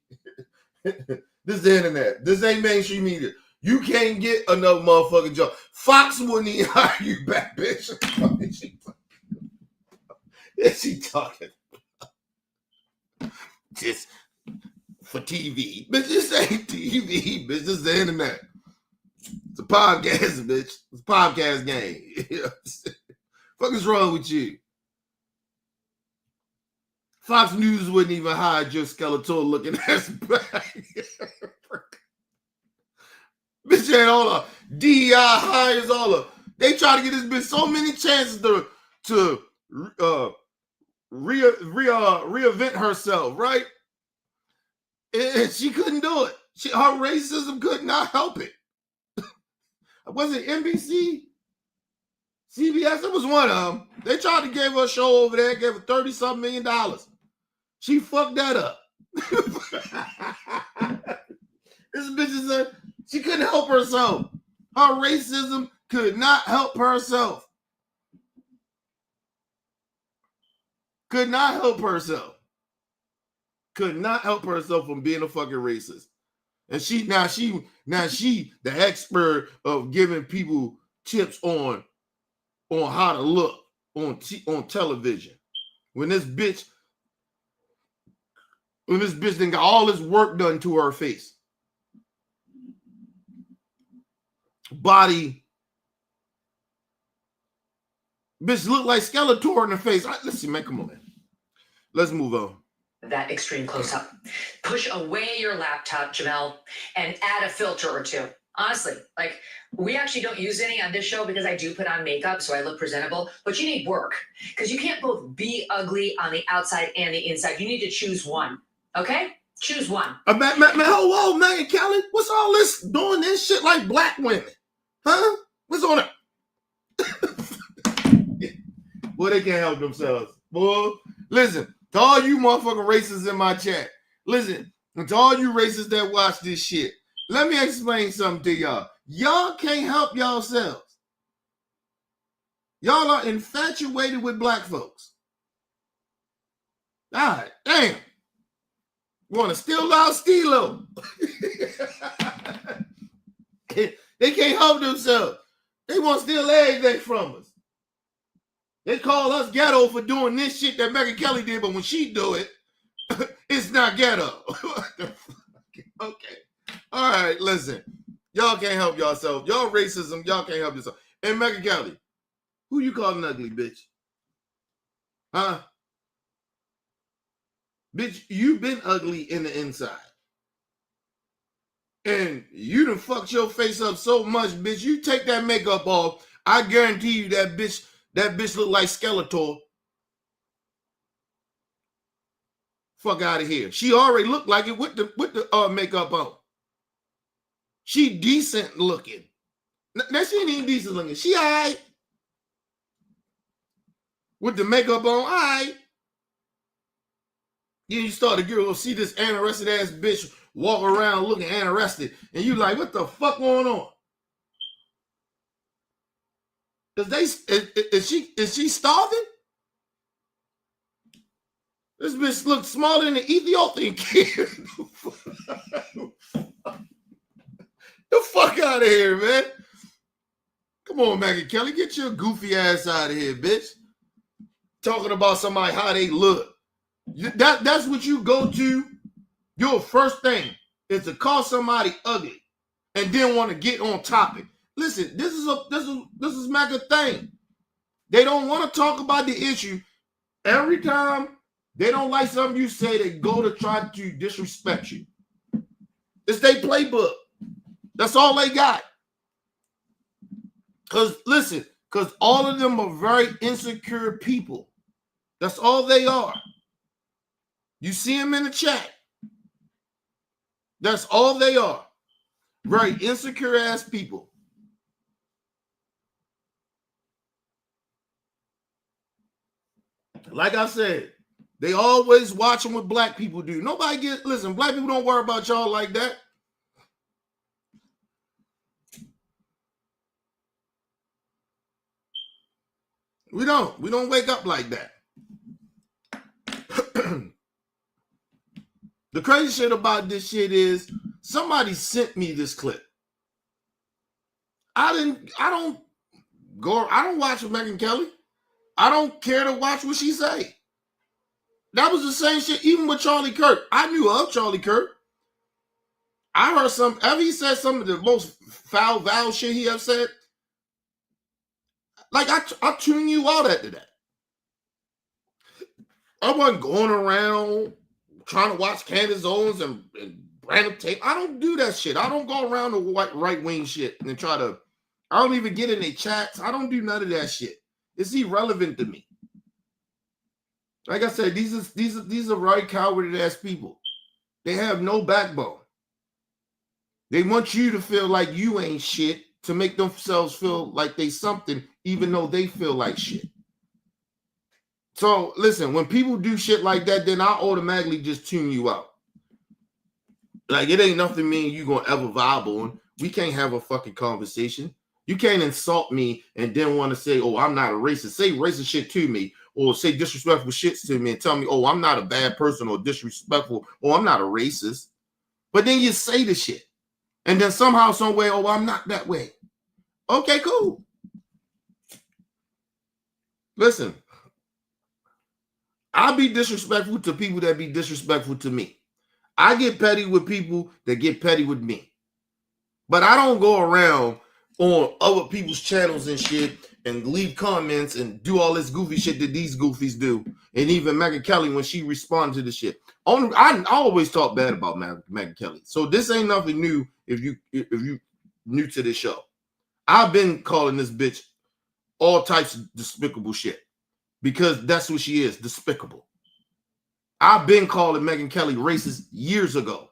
This is the internet. This ain't mainstream media. You can't get another motherfucking job. Fox wouldn't even hire you back, bitch. Is she talking? Just for TV. Bitch, this ain't TV, bitch. This is the internet. It's a podcast, bitch. It's a podcast game. Fuck is wrong with you? Fox News wouldn't even hire Joe Skeletor looking ass back. Bitch ain't all the DEI hires all the. They try to get this bitch so many chances to reinvent herself, right? And she couldn't do it. Her racism could not help it. Was it NBC? CBS? It was one of them. They tried to give her a show over there, gave her $30-something million. She fucked that up. This bitch is she couldn't help herself. Her racism could not help herself. Could not help herself. Could not help herself from being a fucking racist. And she the expert of giving people tips on how to look on television. When this bitch done got all this work done to her face. Body. Bitch look like Skeletor in the face. Listen, man, come on, man. Let's move on. That extreme close-up. Push away your laptop, Jamel, and add a filter or two. Honestly, like, we actually don't use any on this show because I do put on makeup so I look presentable, but you need work because you can't both be ugly on the outside and the inside. You need to choose one, okay? Choose one. Man, whoa, Megyn Kelly, what's all this doing this shit like black women? Huh? What's on it? Boy, they can't help themselves. Boy, listen, to all you motherfucking racists in my chat, listen, and to all you racists that watch this shit, let me explain something to y'all. Y'all can't help yourselves. Y'all are infatuated with black folks. God damn. You want to steal our Stilo? They can't help themselves. They want to steal everything from us. They call us ghetto for doing this shit that Megyn Kelly did, but when she do it, it's not ghetto. Okay. All right, listen. Y'all can't help yourself. Y'all racism, y'all can't help yourself. And Megyn Kelly, who you calling ugly, bitch? Huh? Bitch, you've been ugly in the inside. And you done fucked your face up so much, bitch. You take that makeup off, I guarantee you that bitch look like Skeletor. Fuck out of here. She already looked like it with the makeup on. She decent looking. Now she ain't even decent looking. She all right. With the makeup on, all right. Then you start to go see this anorested ass bitch walk around looking anorested, and you like, what the fuck going on? Is she starving? This bitch looks smaller than the Ethiopian kid. The fuck out of here, man. Come on, Megyn Kelly, get your goofy ass out of here, bitch. Talking about somebody how they look. That's what you go to. Your first thing is to call somebody ugly and then want to get on topic. Listen, this is Meg's thing. They don't want to talk about the issue. Every time they don't like something you say, they go to try to disrespect you. It's their playbook. That's all they got. Because all of them are very insecure people. That's all they are. You see them in the chat. That's all they are. Very insecure ass people. Like I said, they always watching what black people do. Listen, black people don't worry about y'all like that. We don't wake up like that. The crazy shit about this shit is somebody sent me this clip. I don't watch Megyn Kelly. I don't care to watch what she say. That was the same shit even with Charlie Kirk. I knew of Charlie Kirk. I heard he said some of the most foul shit he ever said. Like, I tune you out after that. I wasn't going around trying to watch Candace Owens and Brandon Tate. I don't do that shit. I don't go around the right-wing shit and I don't even get in their chats. I don't do none of that shit. It's irrelevant to me. Like I said, these are very cowardly ass people. They have no backbone. They want you to feel like you ain't shit to make themselves feel like they something, even though they feel like shit. So listen, when people do shit like that, then I automatically just tune you out. Like, it ain't nothing me and you gonna ever vibe on. We can't have a fucking conversation. You can't insult me and then want to say, oh, I'm not a racist. Say racist shit to me, or say disrespectful shit to me and tell me, oh, I'm not a bad person or disrespectful, or I'm not a racist. But then you say the shit. And then somehow, some way, oh, I'm not that way. Okay, cool. Listen, I'll be disrespectful to people that be disrespectful to me. I get petty with people that get petty with me. But I don't go around on other people's channels and shit and leave comments and do all this goofy shit that these goofies do. And even Megyn Kelly, when she responded to the shit. I always talk bad about Megyn Kelly. So this ain't nothing new if you new to this show. I've been calling this bitch all types of despicable shit because that's what she is, despicable. I've been calling Megyn Kelly racist years ago.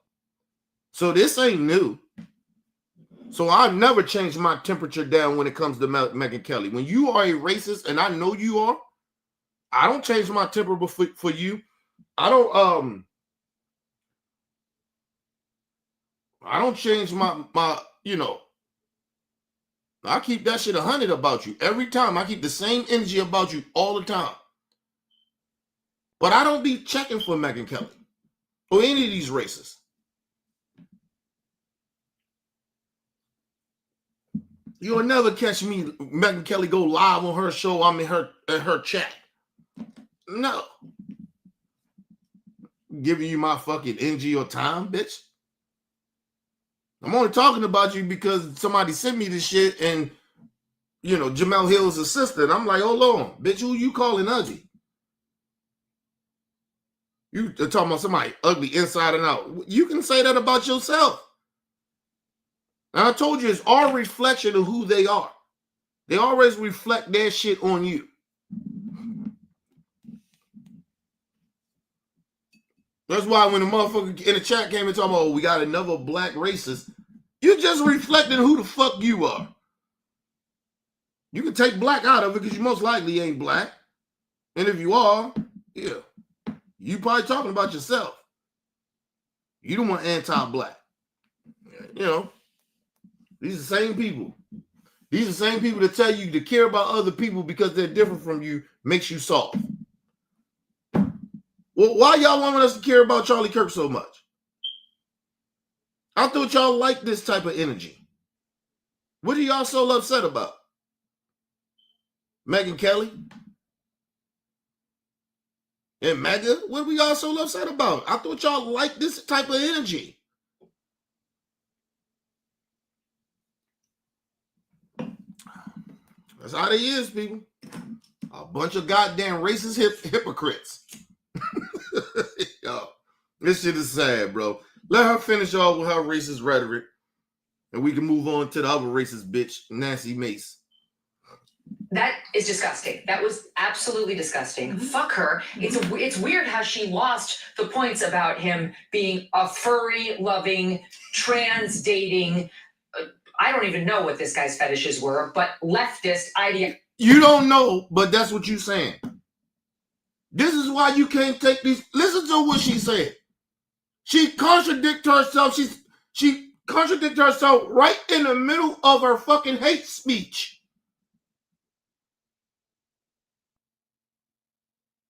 So this ain't new. So I've never changed my temperature down when it comes to Megyn Kelly. When you are a racist, and I know you are, I don't change my temper for you. I don't change my I keep that shit 100 about you. Every time I keep the same energy about you all the time. But I don't be checking for Megyn Kelly or any of these racists. You'll never catch me, Megyn Kelly, go live on her show. I'm in her chat. No. Giving you my fucking energy or time, bitch. I'm only talking about you because somebody sent me this shit and, Jamel Hill's assistant. I'm like, hold on, bitch, who you calling ugly? You talking about somebody ugly inside and out. You can say that about yourself. And I told you it's our reflection of who they are. They always reflect their shit on you. That's why when the motherfucker in the chat came and talking about, oh, we got another black racist, you're just reflecting who the fuck you are. You can take black out of it because you most likely ain't black. And if you are, yeah, you probably talking about yourself. You don't want anti-black. You know, these are the same people. These are the same people that tell you to care about other people because they're different from you makes you soft. Well, why y'all want us to care about Charlie Kirk so much? I thought y'all liked this type of energy. What are y'all so upset about? Megyn Kelly? And Mega? What were y'all so upset about? I thought y'all liked this type of energy. That's how they is, people. A bunch of goddamn racist hypocrites. Yo, this shit is sad, bro. Let her finish off with her racist rhetoric, and we can move on to the other racist bitch, Nancy Mace. That is disgusting. That was absolutely disgusting. Fuck her. It's weird how she lost the points about him being a furry, loving, trans dating. I don't even know what this guy's fetishes were, but leftist idea. You don't know, but that's what you're saying. This is why you can't take these. Listen to what she said. She contradicted herself. She contradicted herself right in the middle of her fucking hate speech.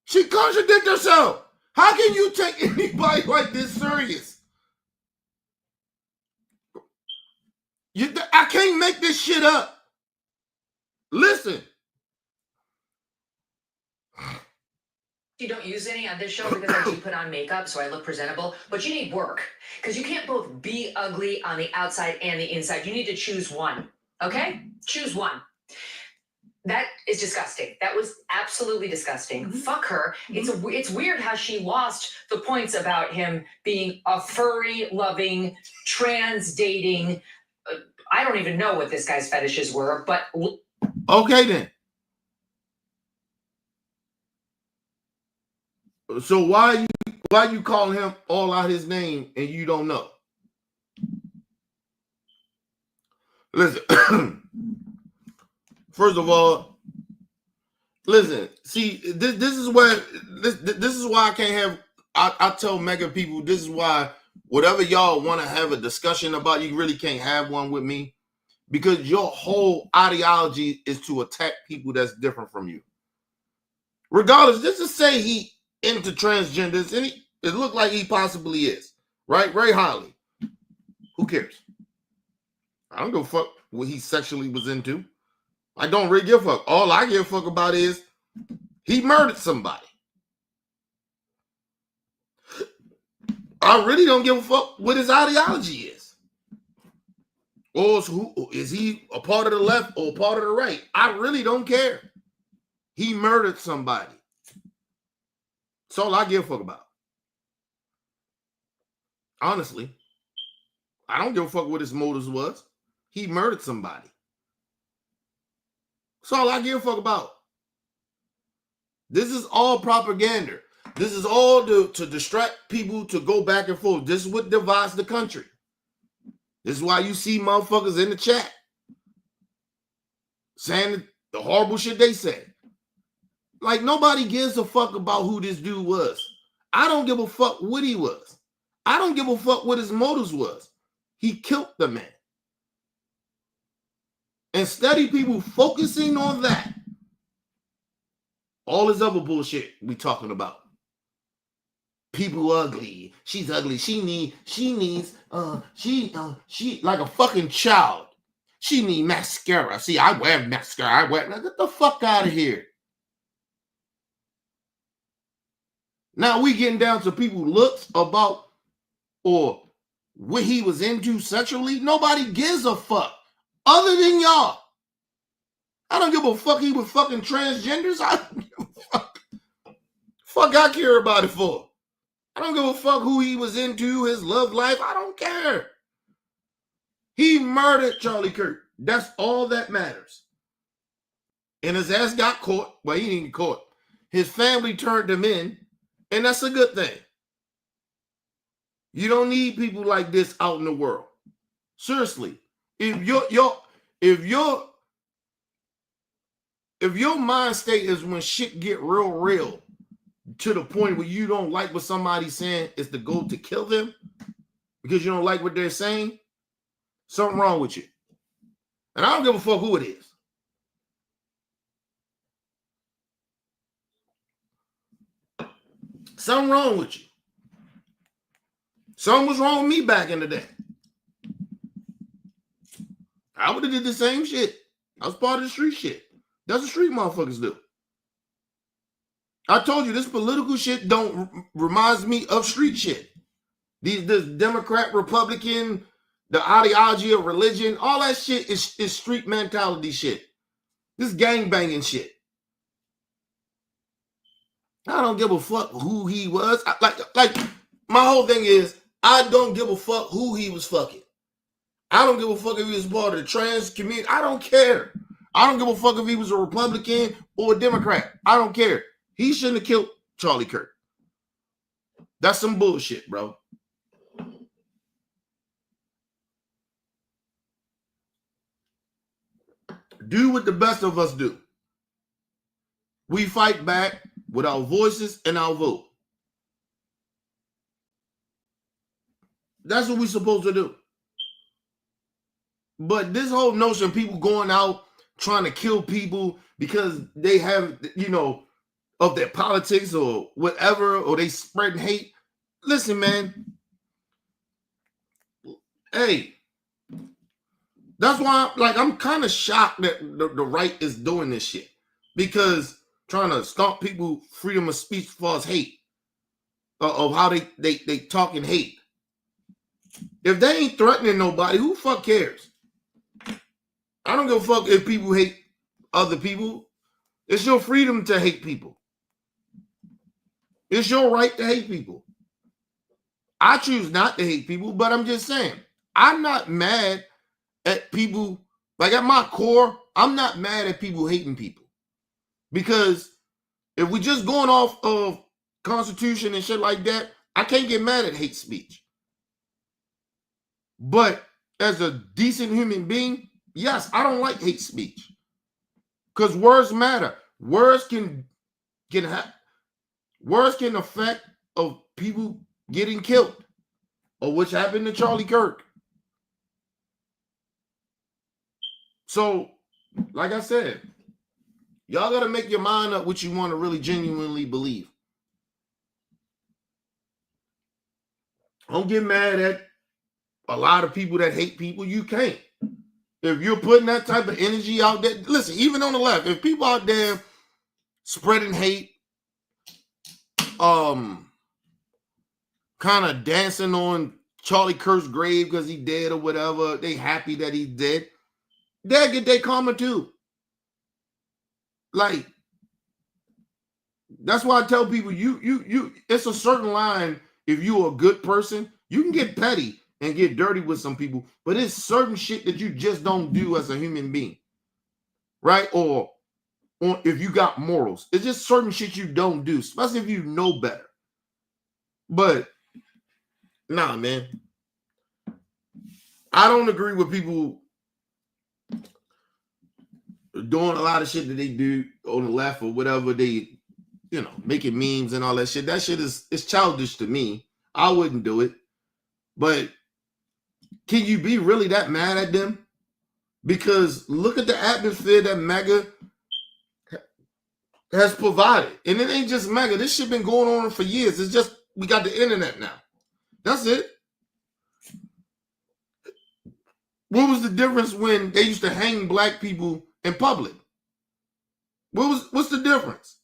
She contradicted herself. How can you take anybody like this serious? I can't make this shit up. Listen. You don't use any on this show because I do put on makeup so I look presentable, but you need work because you can't both be ugly on the outside and the inside. You need to choose one, okay? Choose one. That is disgusting. That was absolutely disgusting. Fuck her. It's weird how she lost the points about him being a furry, loving, trans dating. I don't even know what this guy's fetishes were, but okay then. So why you calling him all out his name and you don't know? Listen. First of all, listen. See, this is where this is why I can't have. I tell mega people this is why whatever y'all want to have a discussion about, you really can't have one with me because your whole ideology is to attack people that's different from you. Regardless, just to say he into transgenders, and it looked like he possibly is, right? Very highly. Who cares? I don't give a fuck what he sexually was into. I don't really give a fuck. All I give a fuck about is he murdered somebody. I really don't give a fuck what his ideology is. Or is he a part of the left or a part of the right? I really don't care. He murdered somebody. That's all I give a fuck about. Honestly, I don't give a fuck what his motives was. He murdered somebody. That's all I give a fuck about. This is all propaganda. This is all to distract people to go back and forth. This is what divides the country. This is why you see motherfuckers in the chat saying the horrible shit they say. Like, nobody gives a fuck about who this dude was. I don't give a fuck what he was. I don't give a fuck what his motives was. He killed the man. Instead of people focusing on that, all this other bullshit we talking about. People ugly. She's ugly. She needs like a fucking child. She need mascara. See, I wear mascara. Get the fuck out of here. Now we getting down to people looks about or what he was into sexually. Nobody gives a fuck other than y'all. I don't give a fuck he was fucking transgenders. I don't give a fuck. Fuck I care about it for. I don't give a fuck who he was into, his love life. I don't care. He murdered Charlie Kirk. That's all that matters. And his ass got caught. Well, he didn't get caught. His family turned him in, and that's a good thing. You don't need people like this out in the world. Seriously. If your mind state is when shit get real to the point where you don't like what somebody's saying, is the goal to kill them because you don't like what they're saying, something wrong with you. And I don't give a fuck who it is. Something wrong with you. Something was wrong with me back in the day. I would have did the same shit. I was part of the street shit. That's what street motherfuckers do. I told you this political shit reminds me of street shit. This Democrat, Republican, the ideology of religion, all that shit is street mentality shit. This gang-banging shit. I don't give a fuck who he was. Like my whole thing is, I don't give a fuck who he was fucking. I don't give a fuck if he was part of the trans community. I don't care. I don't give a fuck if he was a Republican or a Democrat. I don't care. He shouldn't have killed Charlie Kirk. That's some bullshit, bro. Do what the best of us do. We fight back with our voices and our vote. That's what we're supposed to do. But this whole notion of people going out trying to kill people because they have, of their politics or whatever, or they spreading hate. Listen, man. Hey, that's why I'm kind of shocked that the right is doing this shit, because trying to stomp people freedom of speech as far as hate, of how they talk and hate. If they ain't threatening nobody, who fuck cares? I don't give a fuck if people hate other people. It's your freedom to hate people. It's your right to hate people. I choose not to hate people, but I'm just saying, I'm not mad at people. Like, at my core, I'm not mad at people hating people. Because if we just going off of Constitution and shit like that, I can't get mad at hate speech. But as a decent human being, yes, I don't like hate speech. Because words matter. Words can affect of people getting killed, or which happened to Charlie Kirk. So, like I said, y'all got to make your mind up what you want to really genuinely believe. Don't get mad at a lot of people that hate people. You can't. If you're putting that type of energy out there, listen, even on the left, if people out there spreading hate, kind of dancing on Charlie Kirk's grave because he dead or whatever, they happy that he's dead, they'll get their karma too. Like, that's why I tell people, you it's a certain line. If you're a good person, you can get petty and get dirty with some people, but it's certain shit that you just don't do as a human being, right? Or if you got morals, it's just certain shit you don't do, especially if you know better. But nah, man, I don't agree with people doing a lot of shit that they do on the left or whatever. They, making memes and all that shit. That shit is childish to me. I wouldn't do it. But can you be really that mad at them? Because look at the atmosphere that Mega has provided. And it ain't just Mega. This shit been going on for years. It's just we got the internet now. That's it. What was the difference when they used to hang black people in public? What's the difference?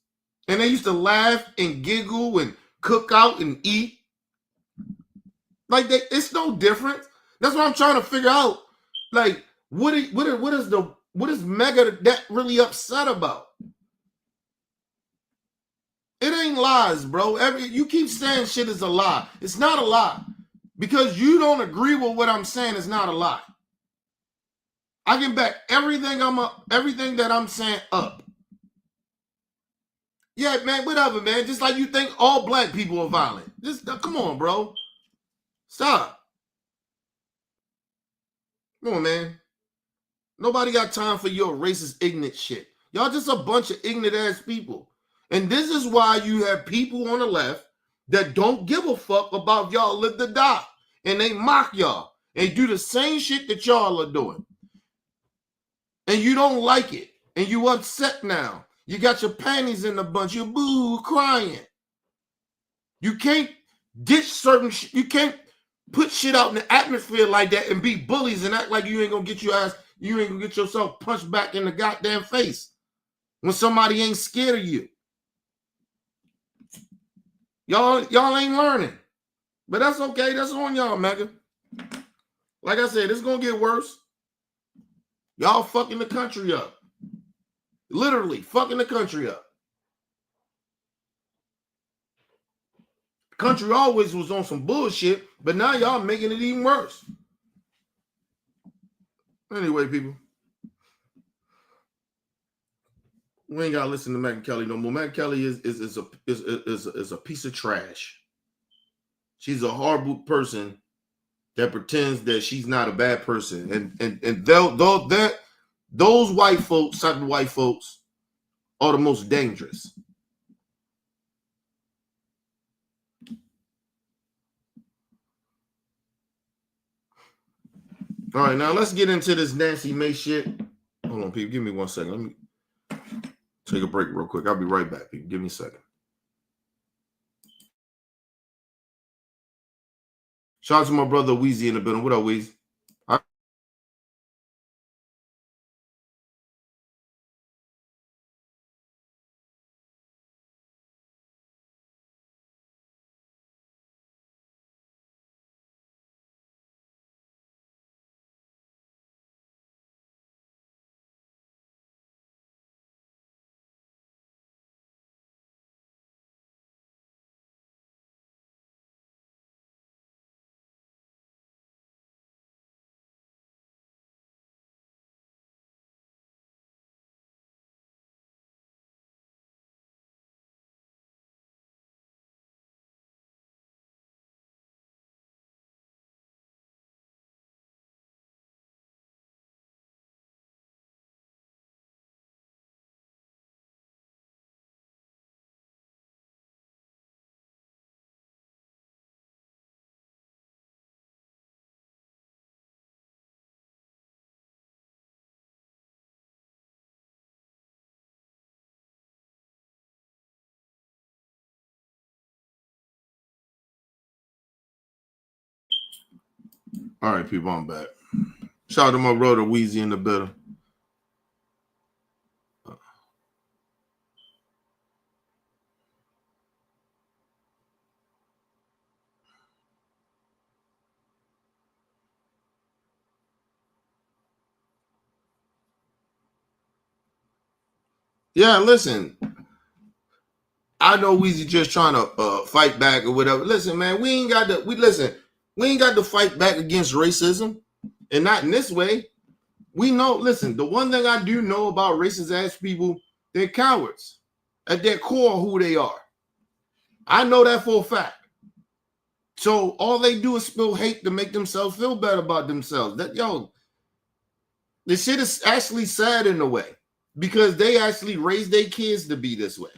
And they used to laugh and giggle and cook out and eat. Like, it's no different. That's what I'm trying to figure out. Like, what is Mega that really upset about? It ain't lies, bro. You keep saying shit is a lie. It's not a lie. Because you don't agree with what I'm saying is not a lie. I can back everything that I'm saying up. Yeah, man, whatever, man. Just like you think all black people are violent. Just come on, bro. Stop. Come on, man. Nobody got time for your racist, ignorant shit. Y'all just a bunch of ignorant ass people. And this is why you have people on the left that don't give a fuck about y'all live to die. And they mock y'all. And do the same shit that y'all are doing. And you don't like it. And you upset now. You got your panties in a bunch. You boo crying. You can't ditch certain shit. You can't put shit out in the atmosphere like that and be bullies and act like you ain't gonna get your ass, you ain't gonna get yourself punched back in the goddamn face when somebody ain't scared of you. Y'all ain't learning. But that's okay. That's on y'all, Megyn. Like I said, it's gonna get worse. Y'all fucking the country up. Literally fucking the country up. Country always was on some bullshit, but now y'all making it even worse. Anyway, people, we ain't gotta listen to Megyn Kelly no more. Megyn Kelly is a piece of trash. She's a horrible person that pretends that she's not a bad person, and those white folks, type of white folks, are the most dangerous. All right, now let's get into this Nancy Mace shit. Hold on, people. Give me 1 second. Let me take a break real quick. I'll be right back, people. Give me a second. Shout out to my brother Weezy in the building. What up, Weezy? All right, people, I'm back. Shout out to my brother Weezy in the building. Yeah, listen. I know Weezy just trying to fight back or whatever. Listen, man, we ain't got to fight back against racism, and not in this way. We know, listen, the one thing I do know about racist ass people, they're cowards. At their core, who they are. I know that for a fact. So all they do is spill hate to make themselves feel better about themselves. This shit is actually sad in a way because they actually raise their kids to be this way.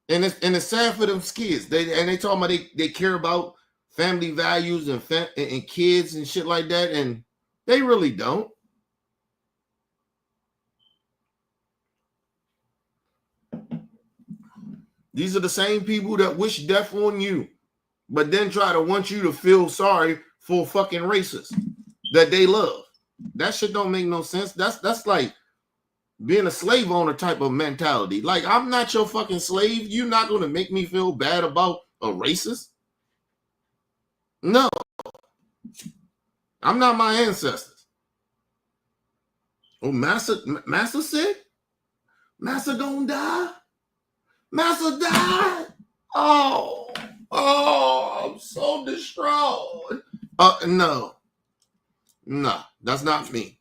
And it's sad for them kids. They talking about they care about family values and kids and shit like that, and they really don't. These are the same people that wish death on you, but then try to want you to feel sorry for fucking racists that they love. That shit don't make no sense. That's like being a slave owner type of mentality. Like, I'm not your fucking slave. You're not going to make me feel bad about a racist. No. I'm not my ancestors. Oh, Massa said? Massa gonna die? Massa died. I'm so distraught. No, that's not me.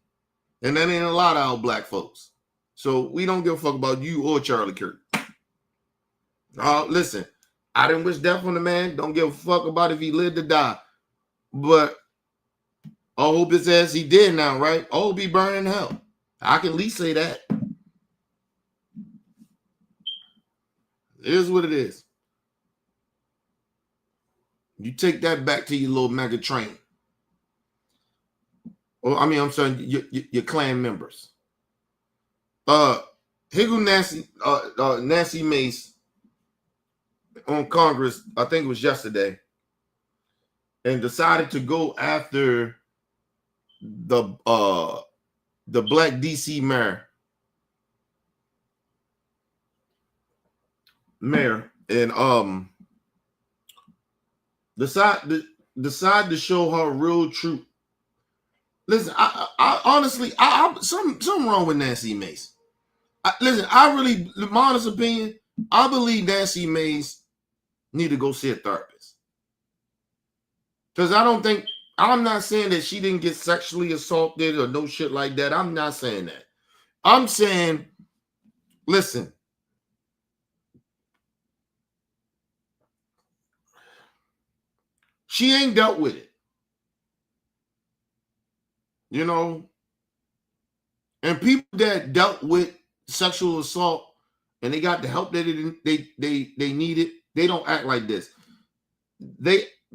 And that ain't a lot of our black folks. So we don't give a fuck about you or Charlie Kirk. Listen, I didn't wish death on the man. Don't give a fuck about if he lived or died. But I hope his ass he dead now, right? I hope he burning in hell. I can at least say that. It is what it is. You take that back to your little mega train. Or I'm sorry, your clan members. Higgle Nancy Mace on Congress, I think it was yesterday, and decided to go after the black DC mayor, and decide to show her real truth. Listen, I honestly, something wrong with Nancy Mace. I really, my honest opinion, I believe Nancy Mace need to go see a therapist. Because I'm not saying that she didn't get sexually assaulted or no shit like that. I'm not saying that. I'm saying, listen, she ain't dealt with it. You know? And people that dealt with sexual assault and they got the help that they needed, they don't act like this.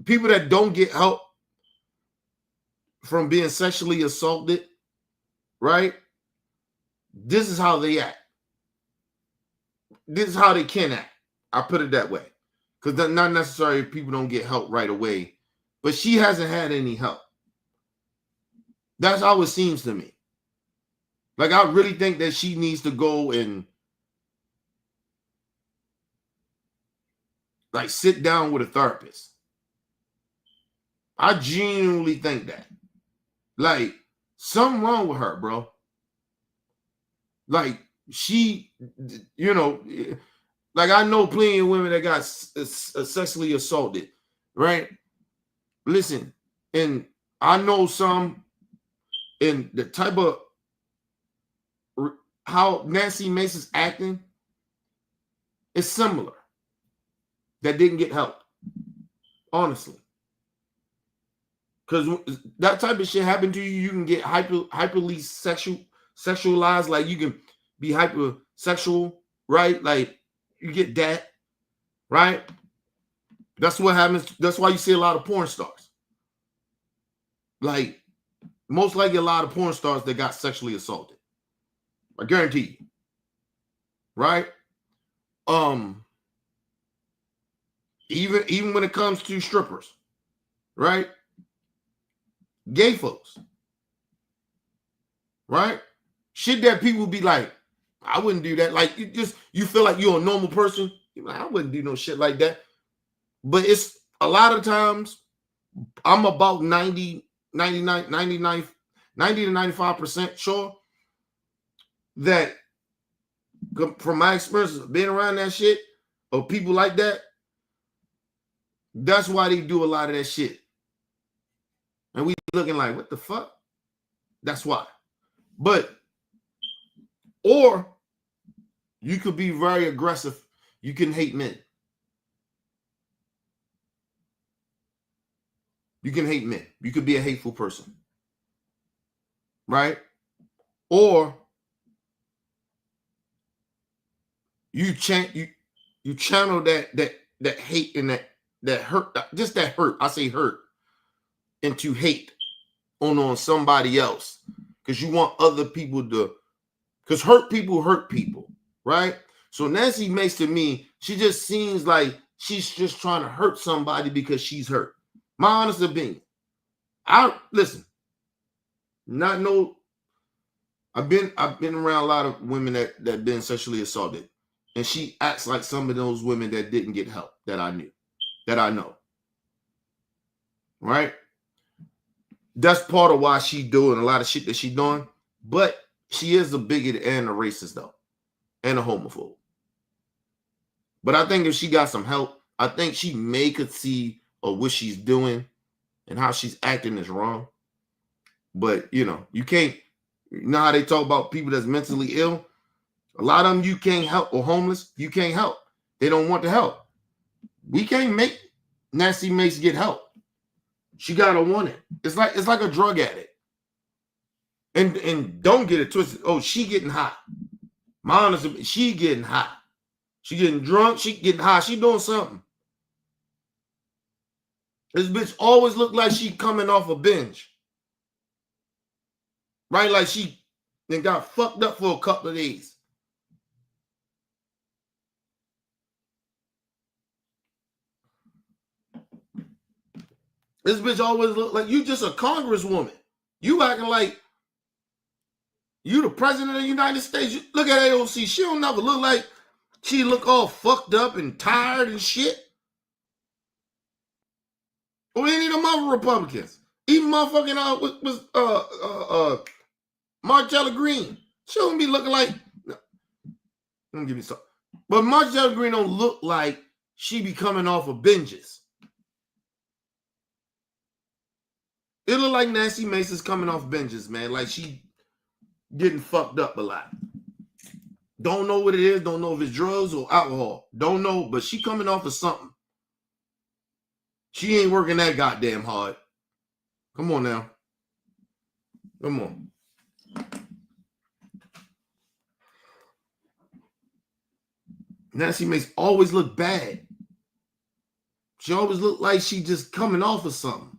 People that don't get help from being sexually assaulted, right? This is how they act. This is how they can act. I put it that way. Because not necessarily people don't get help right away, but she hasn't had any help. That's how it seems to me. Like, I really think that she needs to go and like sit down with a therapist. I genuinely think that. Like, something wrong with her, bro. Like, she, you know, like I know plenty of women that got sexually assaulted, right? Listen, and I know some, and the type of how Nancy Mace is acting is similar. That didn't get help, honestly. Because that type of shit happened to you, you can get hyperly sexualized, like you can be hypersexual, right? Like you get that, right? That's what happens. That's why you see a lot of porn stars. Like, most likely a lot of porn stars that got sexually assaulted. I guarantee you. Right? Even when it comes to strippers, right? Gay folks, right? Shit that people be like, I wouldn't do that. Like, you feel like you're a normal person. You're like, I wouldn't do no shit like that. But it's a lot of times, I'm about 90 to 95% sure that from my experience of being around that shit or people like that, that's why they do a lot of that shit. And we looking like, what the fuck? That's why. But, or you could be very aggressive. You can hate men. You can hate men. You could be a hateful person. Right? Or you channel that hate and that hurt, just that hurt. I say hurt into hate on somebody else because you want other people to, because hurt people, right? So Nancy Mace, to me, she just seems like she's just trying to hurt somebody because she's hurt. My honest opinion. Listen. Not no. I've been around a lot of women that been sexually assaulted, and she acts like some of those women that didn't get help that I know. Right? That's part of why she doing a lot of shit that she doing, but she is a bigot and a racist though, and a homophobe. But I think if she got some help, I think she may could see what she's doing and how she's acting is wrong. But, you can't, how they talk about people that's mentally ill? A lot of them you can't help, or homeless, you can't help. They don't want the help. We can't make Nasty Mace get help. She gotta want it. It's like a drug addict. And don't get it twisted. Oh, she getting hot. My honest, she getting hot. She getting drunk. She getting high. She doing something. This bitch always look like she coming off a binge. Right? Like she then got fucked up for a couple of days. This bitch always look like you just a congresswoman. You acting like you the president of the United States. Look at AOC. She don't never look like she look all fucked up and tired and shit. Or any of them other Republicans. Even motherfucking Marcella Green. She don't be looking like. Don't give me some. But Marcella Green don't look like she be coming off of binges. It look like Nasty Mace is coming off binges, man. Like she getting fucked up a lot. Don't know what it is. Don't know if it's drugs or alcohol. Don't know, but she coming off of something. She ain't working that goddamn hard. Come on now. Come on. Nasty Mace always look bad. She always look like she just coming off of something.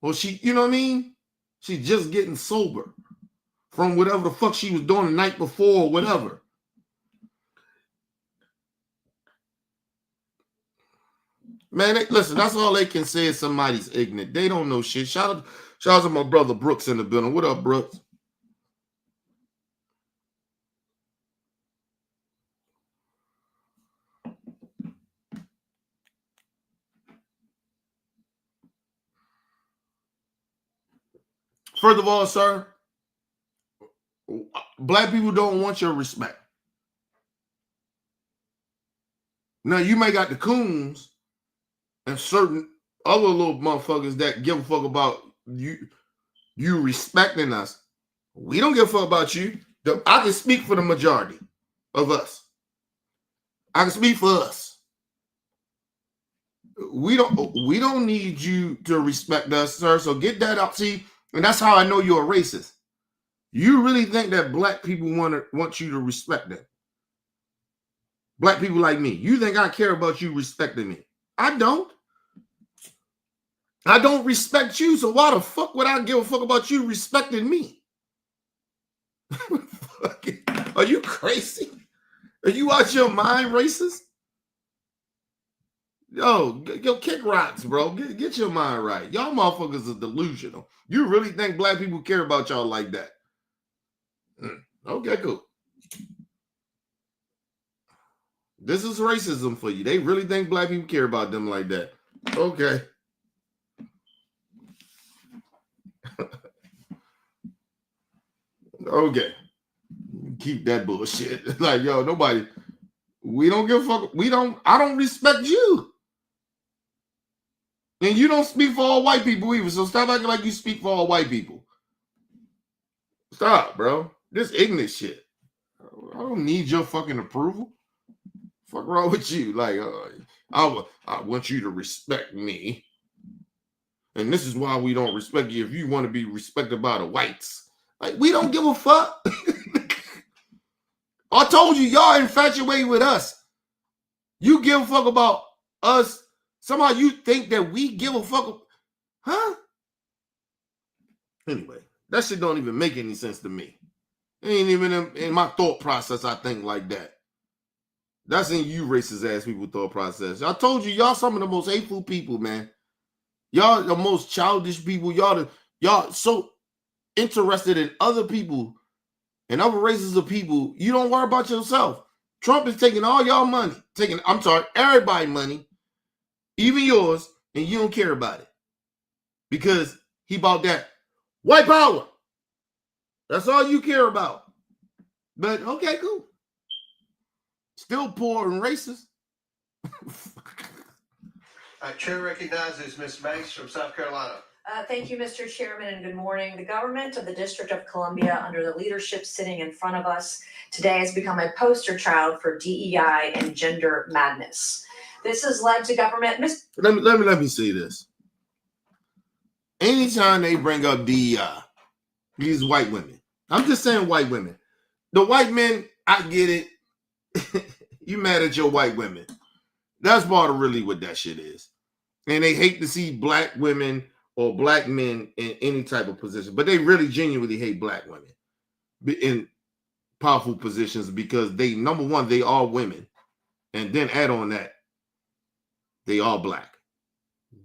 Or she, you know what I mean? She just getting sober from whatever the fuck she was doing the night before or whatever. Man, listen, that's all they can say is somebody's ignorant. They don't know shit. Shout out to my brother Brooks in the building. What up, Brooks? First of all, sir, black people don't want your respect. Now, you may got the coons and certain other little motherfuckers that give a fuck about you respecting us. We don't give a fuck about you. I can speak for the majority of us. I can speak for us. We don't need you to respect us, sir. So get that out. See, and that's how I know you're a racist. You really think that black people want you to respect them? Black people like me. You think I care about you respecting me? I don't. I don't respect you, so why the fuck would I give a fuck about you respecting me? Are you crazy? Are you out your mind, racist? Yo, kick rocks, bro. Get your mind right. Y'all motherfuckers are delusional. You really think black people care about y'all like that? Okay, cool. This is racism for you. They really think black people care about them like that. Okay. Okay. Keep that bullshit. Like, yo, nobody. We don't give a fuck. I don't respect you. And you don't speak for all white people either. So stop acting like you speak for all white people. Stop, bro. This ignorant shit. I don't need your fucking approval. Fuck wrong with you? Like, I want you to respect me. And this is why we don't respect you. If you want to be respected by the whites. Like, we don't give a fuck. I told you, y'all infatuated with us. You give a fuck about us. Somehow you think that we give a fuck. Huh? Anyway, that shit don't even make any sense to me. It ain't even in my thought process, I think like that. That's in you racist ass people thought process. I told you, y'all some of the most hateful people, man. Y'all the most childish people. Y'all so interested in other people and other races of people. You don't worry about yourself. Trump is taking all y'all money. Everybody's money, even yours, and you don't care about it. Because he bought that white power. That's all you care about. But okay, cool. Still poor and racist. Chair recognizes Ms. Mace from South Carolina. Thank you, Mr. Chairman, and good morning. The government of the District of Columbia, under the leadership sitting in front of us today, has become a poster child for DEI and gender madness. This has led to government Let me say this. Anytime they bring up DEI, these white women. I'm just saying white women. The white men, I get it. You mad at your white women. That's part of really what that shit is. And they hate to see black women or black men in any type of position. But they really genuinely hate black women in powerful positions because they, number one, they are women. And then add on that, they are black.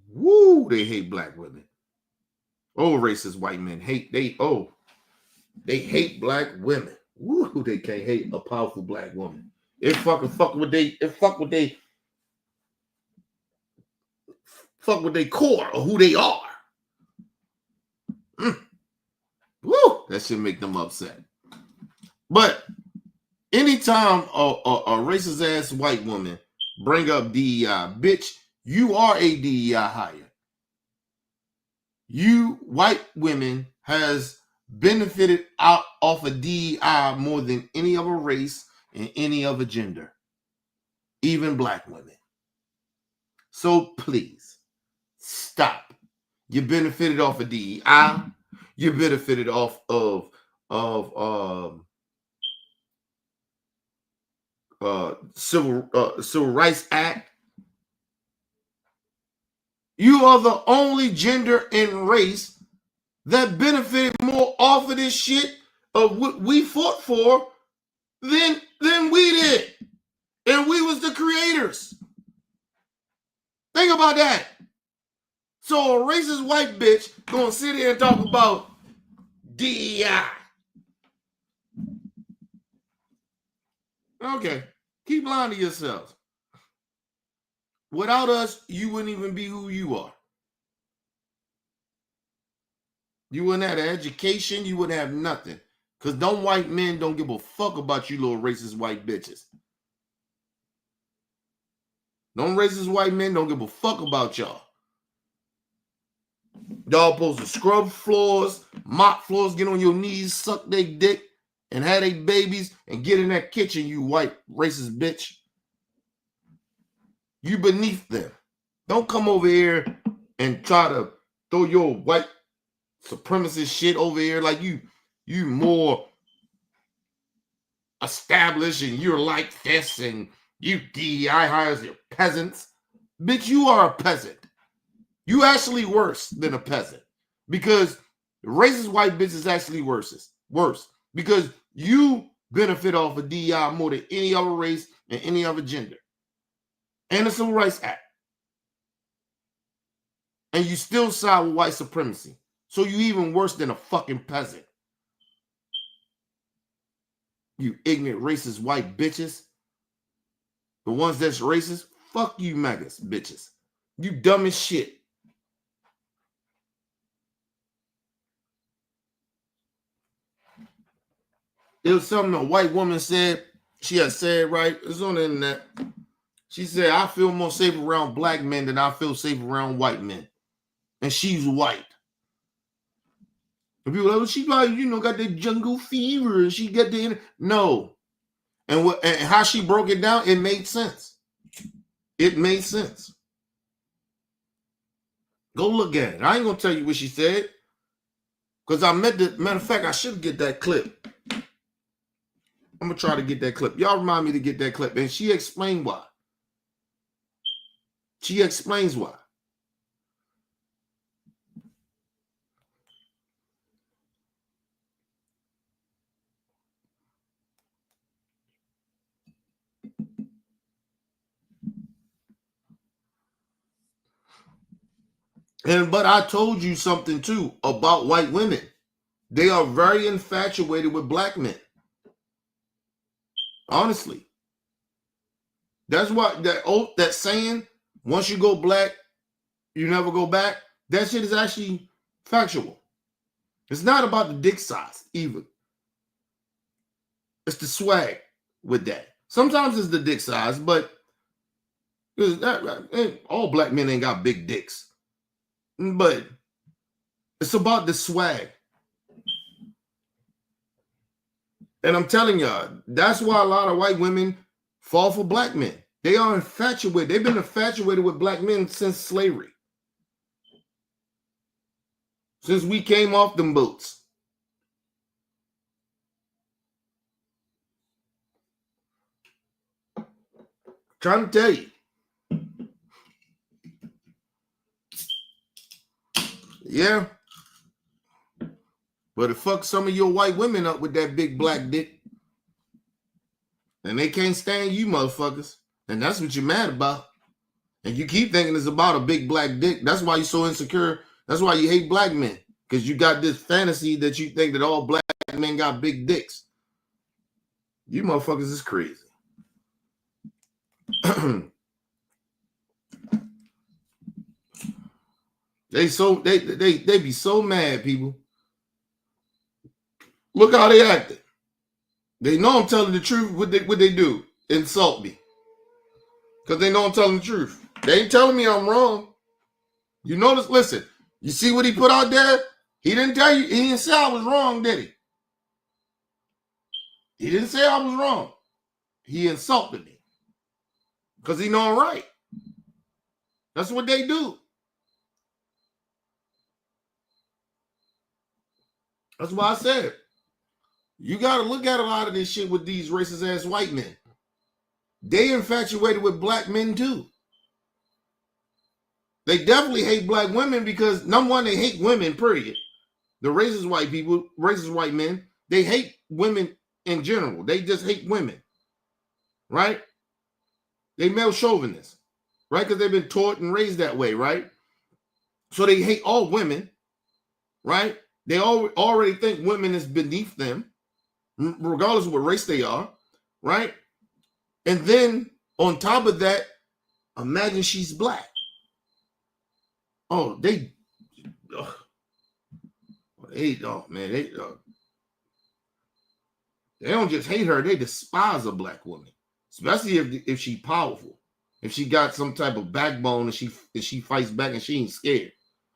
Woo, they hate black women. Oh, racist white men hate, they hate black women. Woo, they can't hate a powerful black woman. It fuck with they core or who they are. Woo, that should make them upset. But anytime a racist ass white woman bring up DEI, bitch, you are a DEI hire. You white women has benefited out off of DEI more than any other race and any other gender, even black women. So please stop. You benefited off of DEI. You benefited off of Civil Rights Act. You are the only gender and race that benefited more off of this shit of what we fought for than we did. And we was the creators. Think about that. So a racist white bitch gonna sit here and talk about DEI. Okay, keep lying to yourselves. Without us, you wouldn't even be who you are. You wouldn't have an education, you wouldn't have nothing. Because them white men don't give a fuck about you little racist white bitches. Them racist white men don't give a fuck about y'all. Y'all supposed to scrub floors, mop floors, get on your knees, suck their dick, and have their babies, and get in that kitchen, you white racist bitch. You beneath them. Don't come over here and try to throw your white supremacist shit over here like you more established and you're like this and you DEI hires your peasants. Bitch, you are a peasant. You actually worse than a peasant because racist white bitch is actually worse because you benefit off of DEI more than any other race and any other gender and the Civil Rights Act. And you still side with white supremacy. So you even worse than a fucking peasant. You ignorant racist white bitches. The ones that's racist, fuck you MAGAs, bitches. You dumb as shit. It was something a white woman said. She had said, right? It's on the internet. She said, I feel more safe around black men than I feel safe around white men. And she's white. And people are like, well, she probably, got the jungle fever. And she got the... No. And how she broke it down, it made sense. It made sense. Go look at it. I ain't going to tell you what she said. Because matter of fact, I should get that clip. I'm going to try to get that clip. Y'all remind me to get that clip. And she explained why. She explains why. But I told you something too about white women. They are very infatuated with black men. Honestly. That's why that saying, once you go black, you never go back. That shit is actually factual. It's not about the dick size either. It's the swag with that. Sometimes it's the dick size, but All black men ain't got big dicks, but it's about the swag. And I'm telling y'all, that's why a lot of white women fall for black men. They are infatuated. They've been infatuated with black men since slavery. Since we came off them boats. Trying to tell you. Yeah. But it fucks some of your white women up with that big black dick. And they can't stand you motherfuckers. And that's what you're mad about. And you keep thinking it's about a big black dick. That's why you're so insecure. That's why you hate black men. Because you got this fantasy that you think that all black men got big dicks. You motherfuckers is crazy. They be so mad, people. Look how they acted. They know I'm telling the truth. What they do? Insult me. Because they know I'm telling the truth. They ain't telling me I'm wrong. You notice, listen, you see what he put out there? He didn't tell you, he didn't say I was wrong, did he? He didn't say I was wrong. He insulted me. Because he know I'm right. That's what they do. That's why I said, you got to look at a lot of this shit with these racist ass white men. They infatuated with black men too. They definitely hate black women because, number one, they hate women, period. The racist white people, racist white men, they hate women in general. They just hate women, right? They male chauvinists, right? Because they've been taught and raised that way, right? So they hate all women, right? They already think women is beneath them, regardless of what race they are, right? And then on top of that, imagine she's black. Oh, they don't just hate her, they despise a black woman, especially if she powerful, if she got some type of backbone and she fights back and she ain't scared.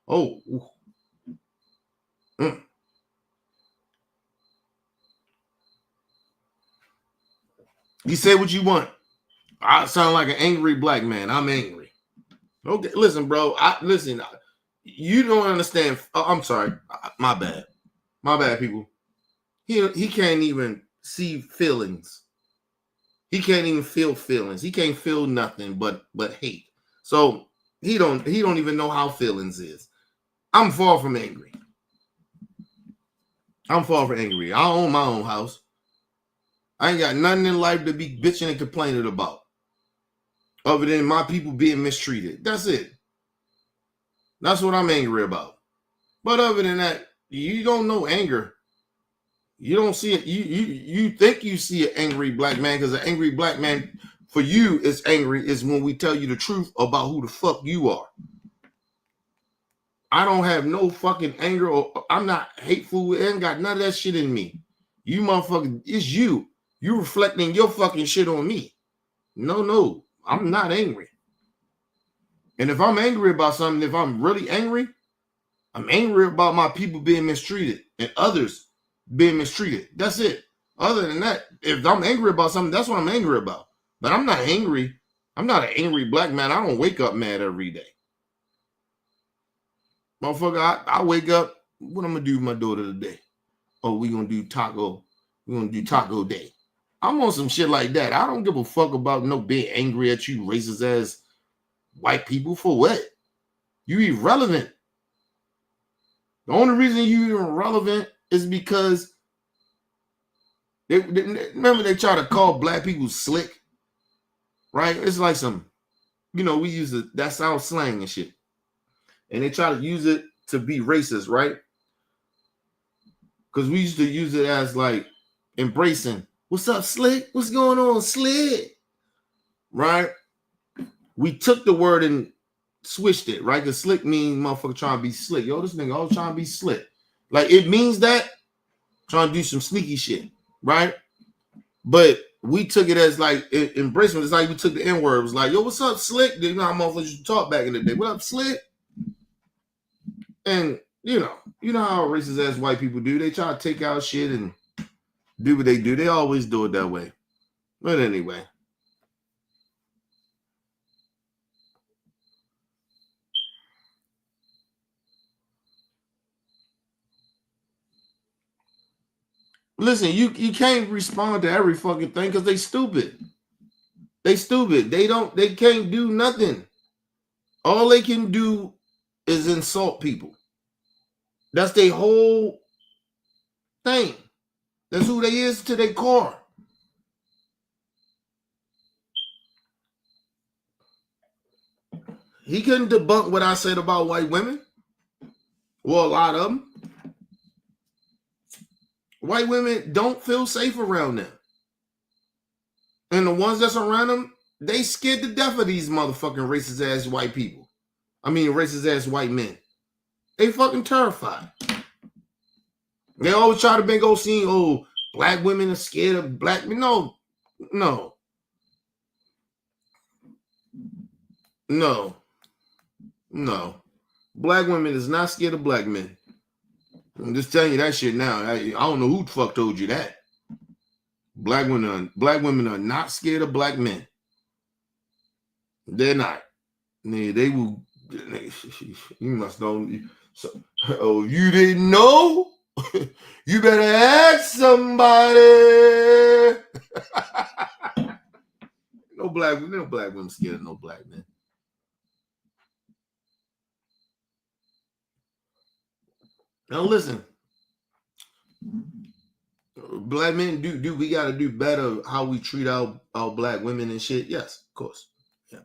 Oh, You say what you want. I sound like an angry black man. I'm angry. Okay, listen, bro. Listen. You don't understand. I'm sorry. My bad. My bad, people. He can't even see feelings. He can't even feel feelings. He can't feel nothing but hate. So he don't even know how feelings is. I'm far from angry. I'm far from angry. I own my own house. I ain't got nothing in life to be bitching and complaining about, other than my people being mistreated. That's it. That's what I'm angry about. But other than that, you don't know anger. You don't see it. You think you see an angry black man, because an angry black man for you is angry is when we tell you the truth about who the fuck you are. I don't have no fucking anger, or I'm not hateful. It ain't got none of that shit in me. You motherfucker, it's you. You reflecting your fucking shit on me. No, I'm not angry. And if I'm angry about something, if I'm really angry, I'm angry about my people being mistreated and others being mistreated. That's it. Other than that, if I'm angry about something, that's what I'm angry about. But I'm not angry. I'm not an angry black man. I don't wake up mad every day. Motherfucker, I wake up, what I'm going to do with my daughter today? Oh, we're going to do taco. We're going to do taco day. I'm on some shit like that. I don't give a fuck about no being angry at you racist ass white people. For what? You irrelevant. The only reason you're irrelevant is because remember they try to call black people slick, right? It's like some, we use that sound slang and shit. And they try to use it to be racist, right? Because we used to use it as like embracing. What's up, slick? What's going on, slick? Right? We took the word and switched it, right? Because slick means motherfucker trying to be slick. Yo, this nigga always trying to be slick. Like, it means that trying to do some sneaky shit, right? But we took it as like embracement. It's like we took the N-word. It was like, yo, what's up, Slick? You know how motherfuckers used to talk back in the day. What up, Slick? And you know how racist ass white people do. They try to take out shit and do what they do. They always do it that way. But anyway. Listen, you can't respond to every fucking thing because they stupid. They stupid. They can't do nothing. All they can do is insult people. That's their whole thing. That's who they is to their core. He couldn't debunk what I said about white women. Well, a lot of them. White women don't feel safe around them. And the ones that's around them, they scared to death of these motherfucking racist ass white people. I mean, racist ass white men. They fucking terrified. They always try to make old scene, oh, black women are scared of black men. No. Black women is not scared of black men. I'm just telling you that shit now. I don't know who the fuck told you that. Black women are not scared of black men. They're not. They will. You must know. So, oh, you didn't know? You better ask somebody. No black women scared of no black men. Now listen, black men do we gotta do better how we treat our black women and shit. Yes, of course. Yeah.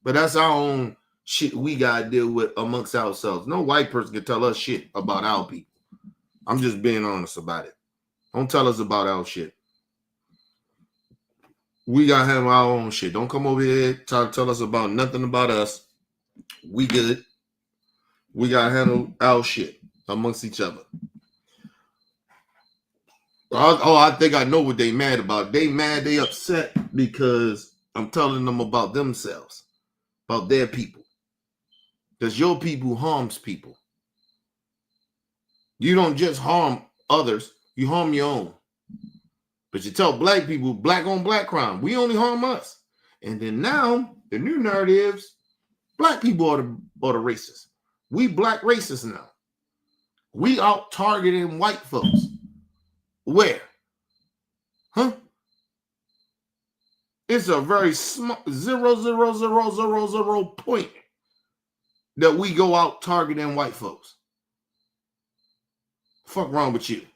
But that's our own shit we gotta deal with amongst ourselves. No white person can tell us shit about our people. I'm just being honest about it. Don't tell us about our shit. We gotta have our own shit. Don't come over here try to tell us about nothing about us. We good. We gotta handle our shit amongst each other. I think I know what they mad about. They upset because I'm telling them about themselves, about their people. Because your people harms people. You don't just harm others, you harm your own. But you tell black people, black on black crime, we only harm us. And then now, the new narratives, black people are the racists. We black racists now. We out targeting white folks. Where? Huh? It's a very small 0.00000 point that we go out targeting white folks. Fuck wrong with you?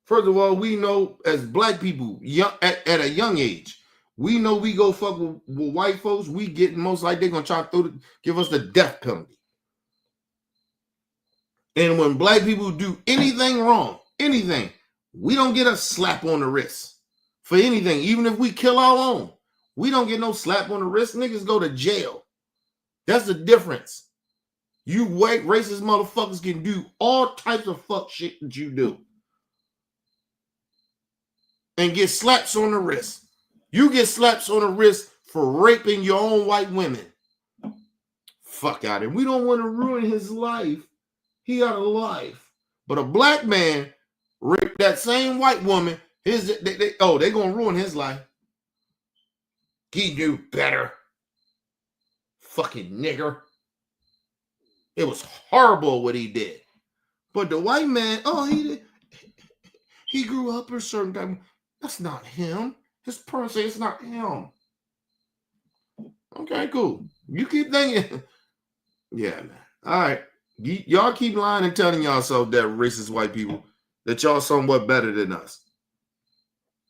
First of all, we know as black people at a young age, we know we go fuck with white folks. We get most like they're gonna try to give us the death penalty. And when black people do anything wrong, anything, we don't get a slap on the wrist for anything. Even if we kill our own, we don't get no slap on the wrist. Niggas go to jail. That's the difference. You white racist motherfuckers can do all types of fuck shit that you do and get slaps on the wrist. You get slaps on the wrist for raping your own white women. Fuck out of it. We don't want to ruin his life. He got a life. But a black man raped that same white woman. They gonna ruin his life. He knew better. Fucking nigger. It was horrible what he did. But the white man, he grew up a certain time. That's not him. His parents say it's not him. Okay, cool. You keep thinking. Yeah, man. All right. Y'all keep lying and telling yourself that racist white people, that y'all somewhat better than us.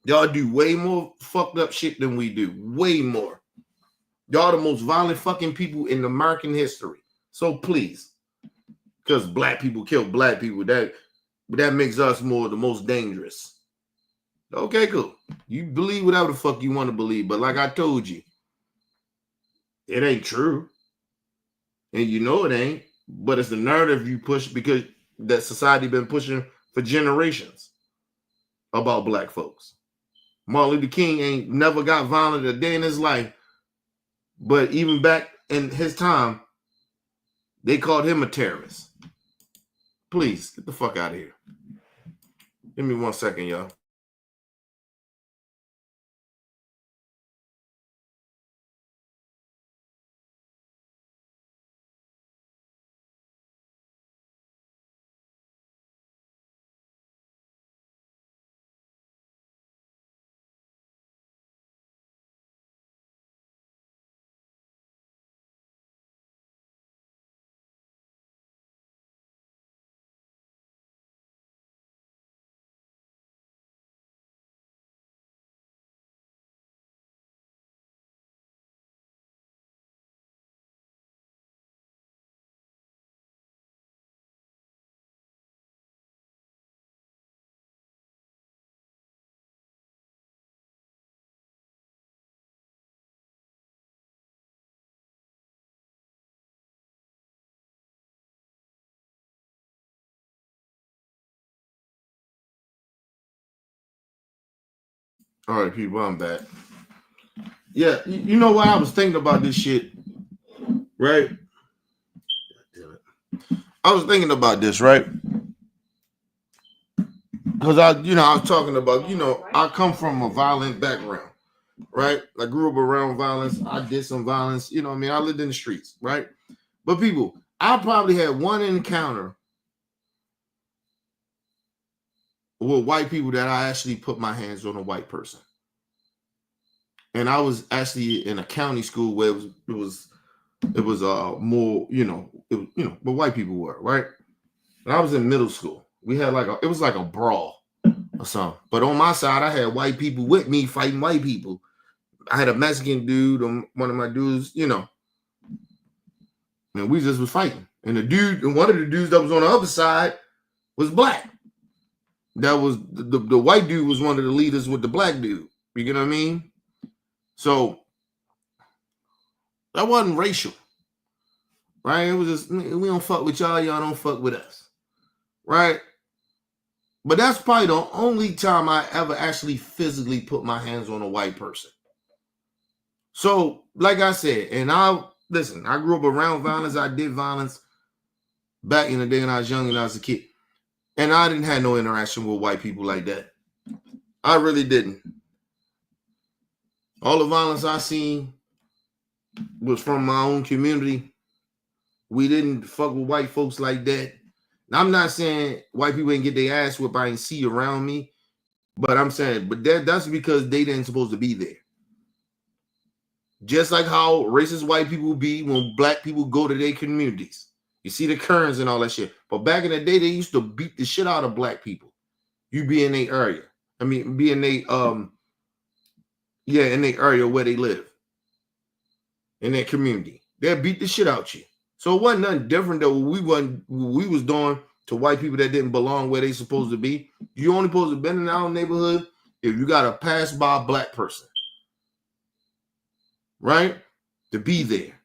Y'all do way more fucked up shit than we do. Way more. Y'all the most violent fucking people in American history. So please, because black people kill black people, that makes us more the most dangerous. Okay, cool. You believe whatever the fuck you want to believe, but like I told you, it ain't true. And you know it ain't, but it's the narrative you push because that society been pushing for generations. about black folks. Martin Luther King ain't never got violent a day in his life, but even back in his time, they called him a terrorist. Please, get the fuck out of here. Give me 1 second, y'all. All right, people, I'm back. Yeah, you know what? I was thinking about this shit, right? I was thinking about this, right? Because I was talking about, I come from a violent background, right? I grew up around violence. I did some violence. You know what I mean? I lived in the streets, right? But people, I probably had one encounter with white people that I actually put my hands on a white person. And I was actually in a county school where it was more, but white people were, right? And I was in middle school. We had it was like a brawl or something. But on my side, I had white people with me fighting white people. I had a Mexican dude, one of my dudes, and we just was fighting. And one of the dudes that was on the other side was black. That was the white dude was one of the leaders with the black dude. You get what I mean? So that wasn't racial, right? It was just, we don't fuck with y'all, y'all don't fuck with us, right? But that's probably the only time I ever actually physically put my hands on a white person. So, like I said, and I grew up around violence. I did violence back in the day when I was young and I was a kid. And I didn't have no interaction with white people like that. I really didn't. All the violence I seen was from my own community. We didn't fuck with white folks like that. Now, I'm not saying white people ain't get their ass whipped. I ain't see around me. But I'm saying, that's because they didn't supposed to be there. Just like how racist white people be when black people go to their communities. You see the Kerns and all that shit. But back in the day, they used to beat the shit out of black people. You be in their area. I mean, be in their in their area where they live. In their community. They'll beat the shit out you. So it wasn't nothing different than what we was doing to white people that didn't belong where they supposed to be. You only supposed to be in our neighborhood if you got to pass by a black person. Right? To be there.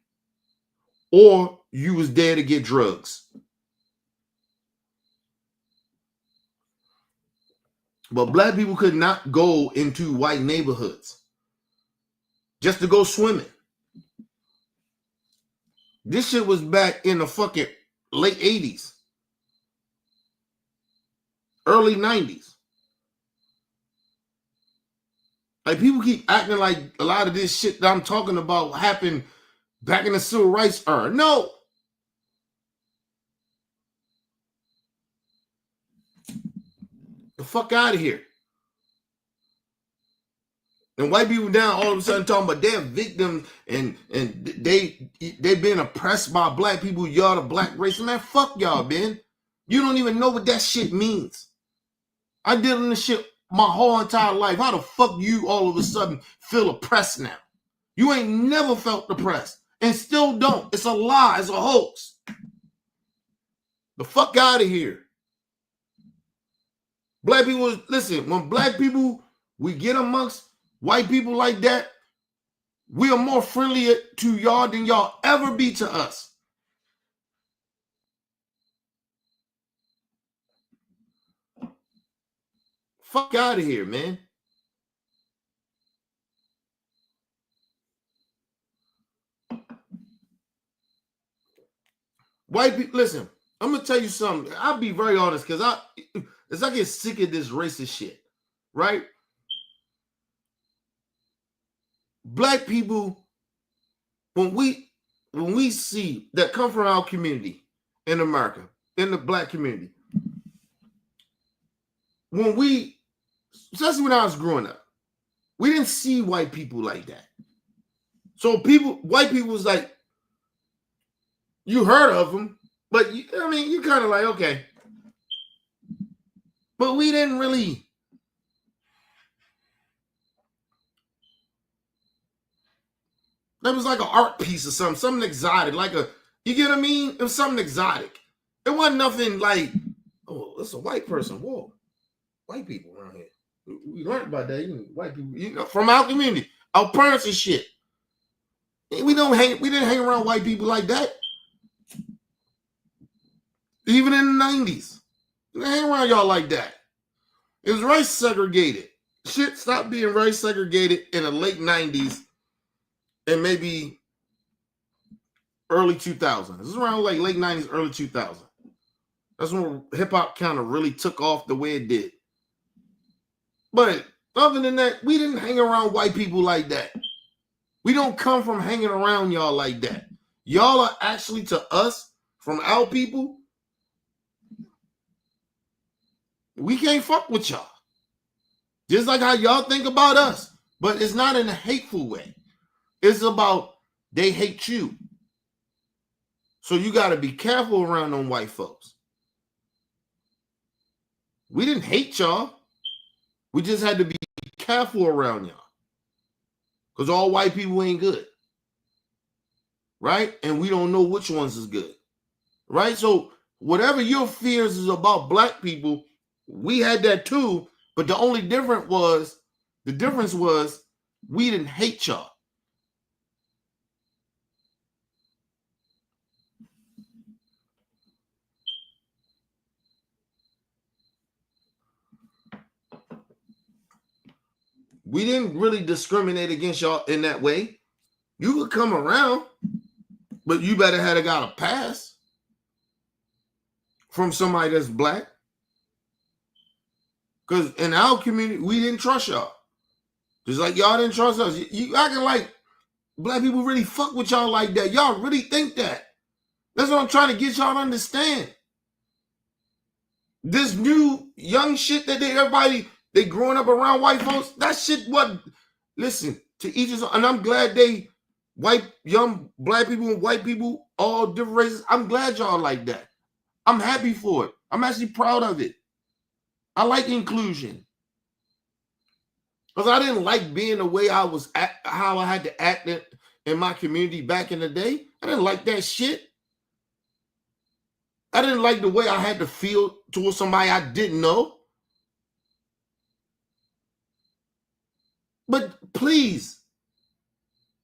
Or you was there to get drugs. But black people could not go into white neighborhoods just to go swimming. This shit was back in the fucking late 80s. Early 90s. Like, people keep acting like a lot of this shit that I'm talking about happened back in the civil rights era. No. The fuck out of here. And white people down all of a sudden talking about they're victims and they been oppressed by black people. Y'all the black race. Man, fuck y'all, man. You don't even know what that shit means. I did in this shit my whole entire life. How the fuck you all of a sudden feel oppressed now? You ain't never felt oppressed and still don't. It's a lie. It's a hoax. The fuck out of here. Black people, listen, when black people, we get amongst white people like that, we are more friendly to y'all than y'all ever be to us. Fuck out of here, man. White people, listen, I'm gonna tell you something. I'll be very honest, because as I get sick of this racist shit, right? Black people, when we see that come from our community in America, in the black community, especially when I was growing up, we didn't see white people like that. So white people was like, you heard of them, but you kind of like, okay. But we didn't really. That was like an art piece or something exotic, you get what I mean? It was something exotic. It wasn't nothing like, oh, that's a white person. Whoa, white people around here. We learned about that. White people, from our community, our parents and shit. We didn't hang around white people like that. Even in the 90s. We didn't hang around y'all like that. It was race segregated. Shit stopped being race segregated in the late 90s and maybe early 2000s. This is around like late 90s, early 2000s. That's when hip hop kind of really took off the way it did. But other than that, we didn't hang around white people like that. We don't come from hanging around y'all like that. Y'all are actually, to us, from our people, we can't fuck with y'all. Just like how y'all think about us. But it's not in a hateful way. It's about they hate you. So you got to be careful around them white folks. We didn't hate y'all. We just had to be careful around y'all. Because all white people ain't good. Right? And we don't know which ones is good. Right? So whatever your fears is about black people, we had that too. But the difference was we didn't hate y'all. We didn't really discriminate against y'all in that way. You could come around, but you better have got a pass from somebody that's black. Because in our community, we didn't trust y'all. Just like y'all didn't trust us. You acting like black people really fuck with y'all like that. Y'all really think that. That's what I'm trying to get y'all to understand. This new young shit that they growing up around white folks, that shit listen, to each his own. And I'm glad young black people and white people, all different races, I'm glad y'all like that. I'm happy for it. I'm actually proud of it. I like inclusion. Because I didn't like being the way I was, how I had to act in my community back in the day. I didn't like that shit. I didn't like the way I had to feel towards somebody I didn't know. But please,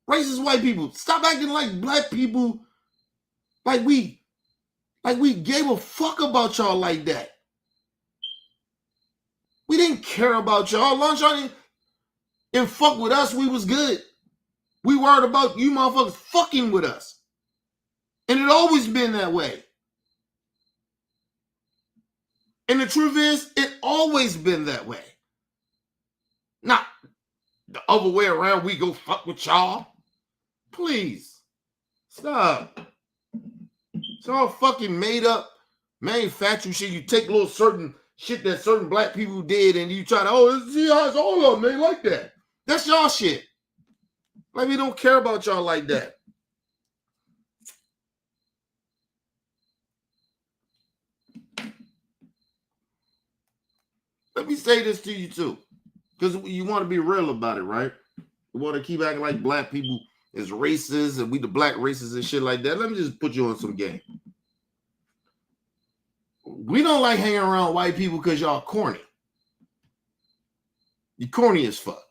racist white people, stop acting like black people, like we gave a fuck about y'all like that. We didn't care about y'all. Long as y'all didn't fuck with us, we was good. We worried about you motherfuckers fucking with us. And it always been that way. And the truth is, it always been that way. Not the other way around, we go fuck with y'all. Please. Stop. It's all fucking made up, manufactured shit. You take little certain shit that certain black people did and you try to, see how it's all of them, they like that. That's y'all shit. Like, we don't care about y'all like that. Let me say this to you too, because you want to be real about it, right? You want to keep acting like black people is racist and we the black racists and shit like that. Let me just put you on some game. We don't like hanging around white people because y'all corny. You corny as fuck.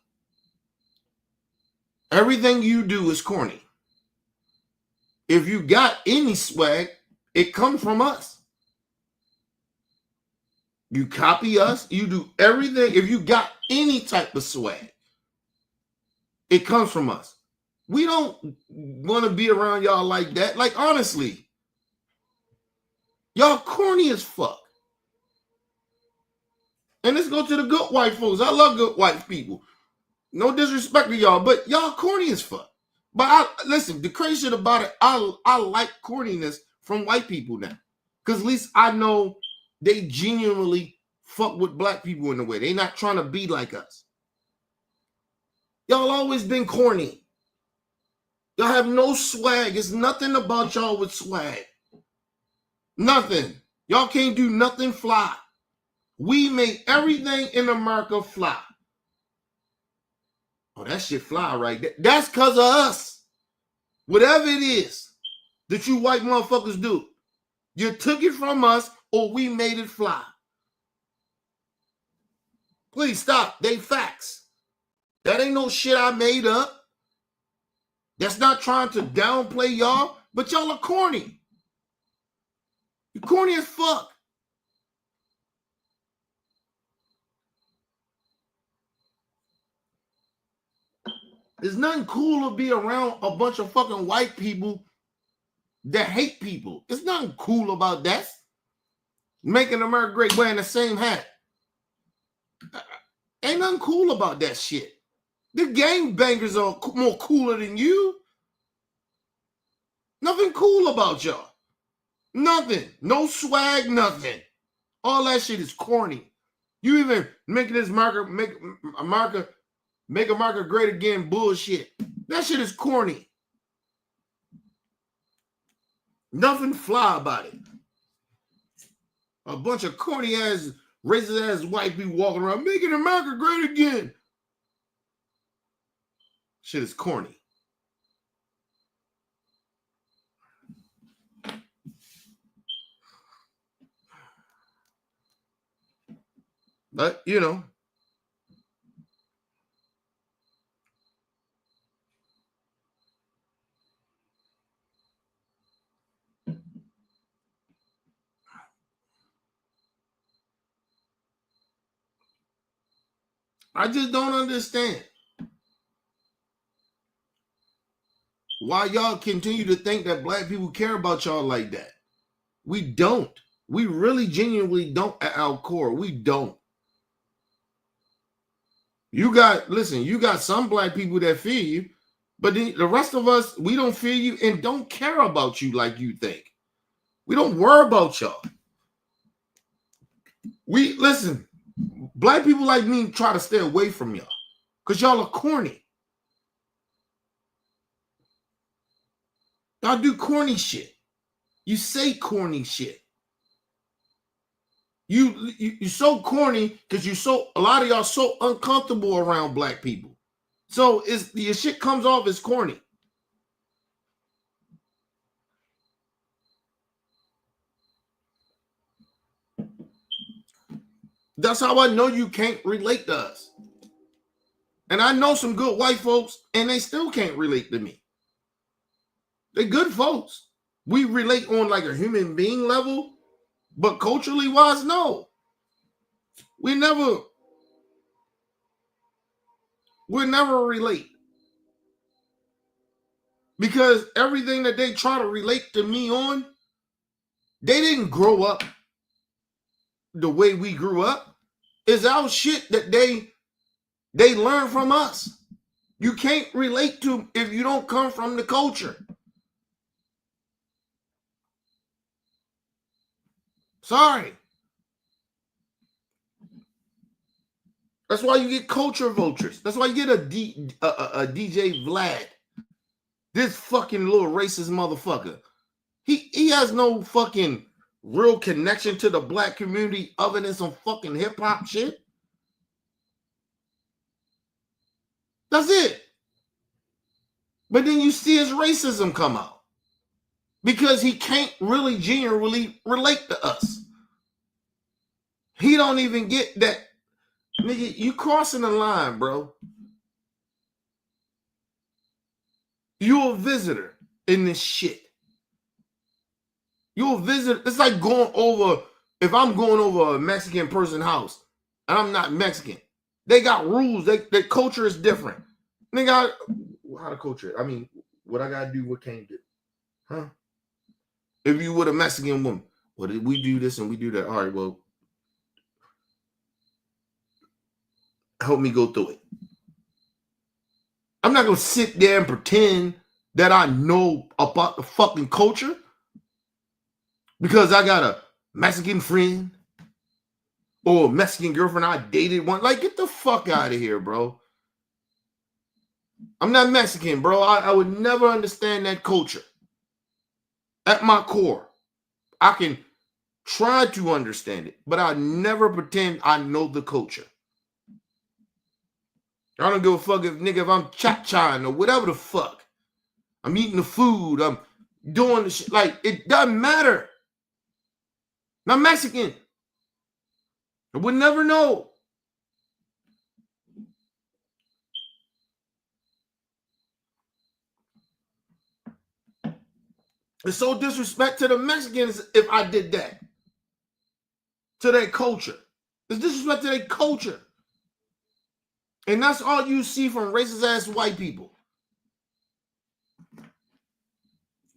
Everything you do is corny. If you got any swag, it comes from us. You copy us. You do everything. If you got any type of swag, it comes from us. We don't want to be around y'all like that. Like, honestly, y'all corny as fuck. And let's go to the good white folks. I love good white people. No disrespect to y'all, but y'all corny as fuck. But listen, the crazy shit about it, I like corniness from white people now. Because at least I know they genuinely fuck with black people in a way. They not trying to be like us. Y'all always been corny. Y'all have no swag. It's nothing about y'all with swag. Nothing. Y'all can't do nothing fly. We make everything in America fly. Oh, that shit fly right there. That's because of us. Whatever it is that you white motherfuckers do, you took it from us or we made it fly. Please stop. They facts. That ain't no shit I made up. That's not trying to downplay y'all, but y'all are corny. You're corny as fuck. There's nothing cool to be around a bunch of fucking white people that hate people. There's nothing cool about that. Making America great wearing the same hat. Ain't nothing cool about that shit. The gangbangers are more cooler than you. Nothing cool about y'all. Nothing. No swag, nothing. All that shit is corny. You even making this make America great again bullshit. That shit is corny. Nothing fly about it. A bunch of corny ass, racist ass white people walking around making America great again. Shit is corny. But, you know. I just don't understand why y'all continue to think that black people care about y'all like that. We don't. We really genuinely don't at our core. We don't. You got some black people that feel you, but the rest of us, we don't feel you and don't care about you like you think. We don't worry about y'all. Listen, black people like me try to stay away from y'all because y'all are corny. Y'all do corny shit. You say corny shit. You're so corny because a lot of y'all so uncomfortable around black people. So your shit comes off as corny. That's how I know you can't relate to us. And I know some good white folks, and they still can't relate to me. They're good folks. We relate on like a human being level, but culturally wise, no. We'll never relate. Because everything that they try to relate to me on, they didn't grow up the way we grew up. It's our shit that they learn from us. You can't relate to if you don't come from the culture. Sorry. That's why you get culture vultures. That's why you get a DJ Vlad. This fucking little racist motherfucker. He has no fucking real connection to the black community other than some fucking hip hop shit. That's it. But then you see his racism come out because he can't really genuinely relate to us. He don't even get that. Nigga, you crossing the line, bro. You a visitor in this shit. You a visitor. It's like going over if I'm going over a Mexican person's house and I'm not Mexican, they got rules. Their culture is different. They got how to culture. I mean, what I gotta do, what can't you do, huh? If you with a Mexican woman, well, we do this and we do that. All right, well, help me go through it. I'm not gonna sit there and pretend that I know about the fucking culture because I got a Mexican friend or a Mexican girlfriend I dated one. Like, get the fuck out of here, bro. I'm not Mexican, bro. I would never understand that culture. At my core, I can try to understand it, but I never pretend I know the culture. I don't give a fuck if I'm cha-chaing or whatever the fuck. I'm eating the food. I'm doing the shit. Like, it doesn't matter. I'm Mexican. I would never know. It's so disrespect to the Mexicans if I did that. To their culture. It's disrespect to their culture. And that's all you see from racist ass white people.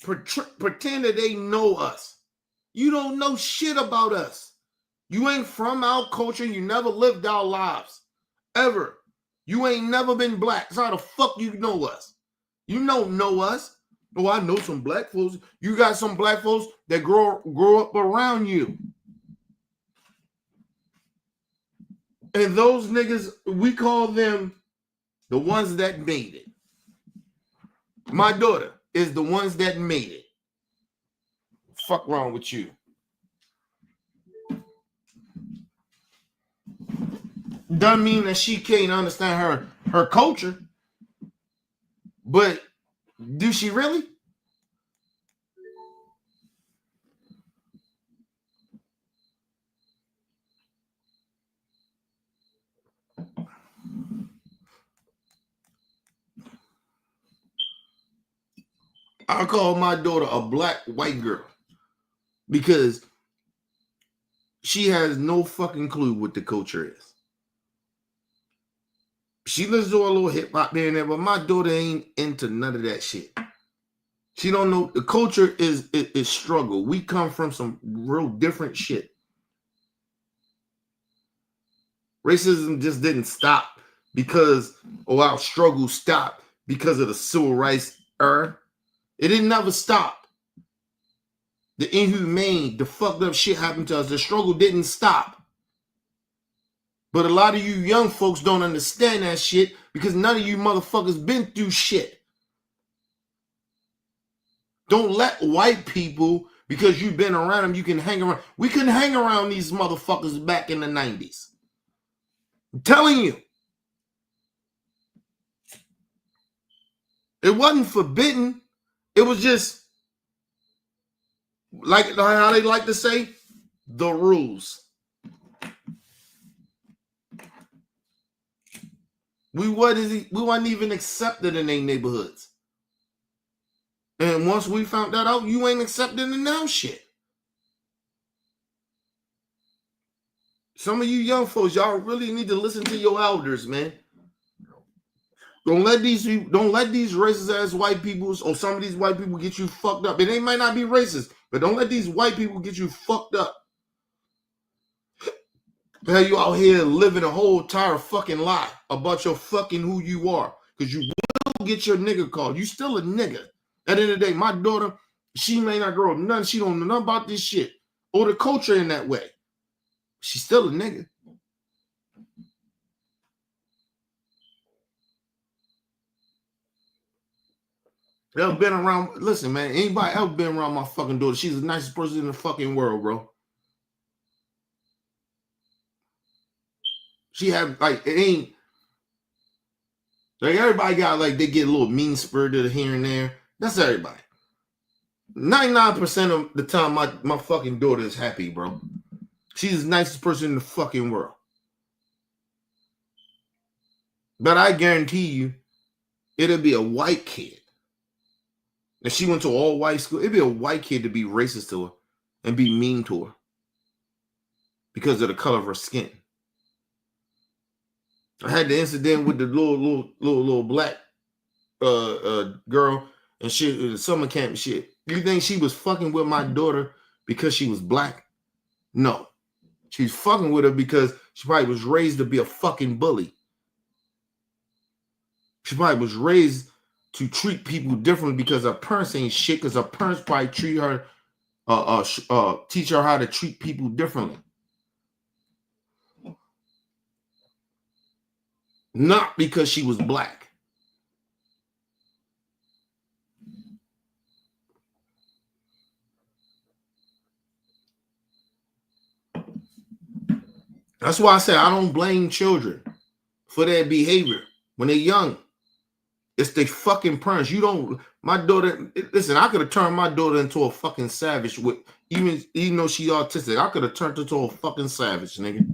Pretend that they know us. You don't know shit about us. You ain't from our culture. You never lived our lives. Ever. You ain't never been black. So how the fuck you know us? You don't know us. Oh, I know some black folks. You got some black folks that grow up around you. And those niggas, we call them the ones that made it. My daughter is the ones that made it. Fuck wrong with you? Doesn't mean that she can't understand her culture. But do she really? I call my daughter a black white girl because she has no fucking clue what the culture is. She listens to a little hip hop there and there, but my daughter ain't into none of that shit. She don't know the culture is struggle. We come from some real different shit. Racism just didn't stop because our struggle stopped because of the civil rights era. It didn't never stop. The inhumane, the fucked up shit happened to us. The struggle didn't stop. But a lot of you young folks don't understand that shit because none of you motherfuckers been through shit. Don't let white people, because you've been around them, you can hang around. We couldn't hang around these motherfuckers back in the 90s. I'm telling you. It wasn't forbidden. It was just, like how they like to say, the rules. We wasn't even accepted in their neighborhoods. And once we found that out, you ain't accepted in now shit. Some of you young folks, y'all really need to listen to your elders, man. Don't let these racist ass white people or some of these white people get you fucked up. And they might not be racist, but don't let these white people get you fucked up. Hell, you out here living a whole entire fucking lie about your fucking who you are. Because you will get your nigga called. You still a nigga. At the end of the day, my daughter, she may not grow up none. She don't know nothing about this shit or the culture in that way. She's still a nigga. Ever been around? Listen, man. Anybody ever been around my fucking daughter? She's the nicest person in the fucking world, bro. She have like it ain't like everybody got like they get a little mean spirited here and there. That's everybody. 99% of the time, my fucking daughter is happy, bro. She's the nicest person in the fucking world. But I guarantee you, it'll be a white kid. If she went to all white school, it'd be a white kid to be racist to her and be mean to her. because of the color of her skin. I had the incident with the little black girl and shit, summer camp and shit. You think she was fucking with my daughter because she was black? No. She's fucking with her because she probably was raised to be a fucking bully. She probably was raised to treat people differently because her parents ain't shit, because her parents probably treat her, teach her how to treat people differently. Not because she was black. That's why I say I don't blame children for their behavior when they're young. It's their fucking parents. You don't. My daughter. Listen, I could have turned my daughter into a fucking savage with even though she's autistic. I could have turned her into a fucking savage, nigga.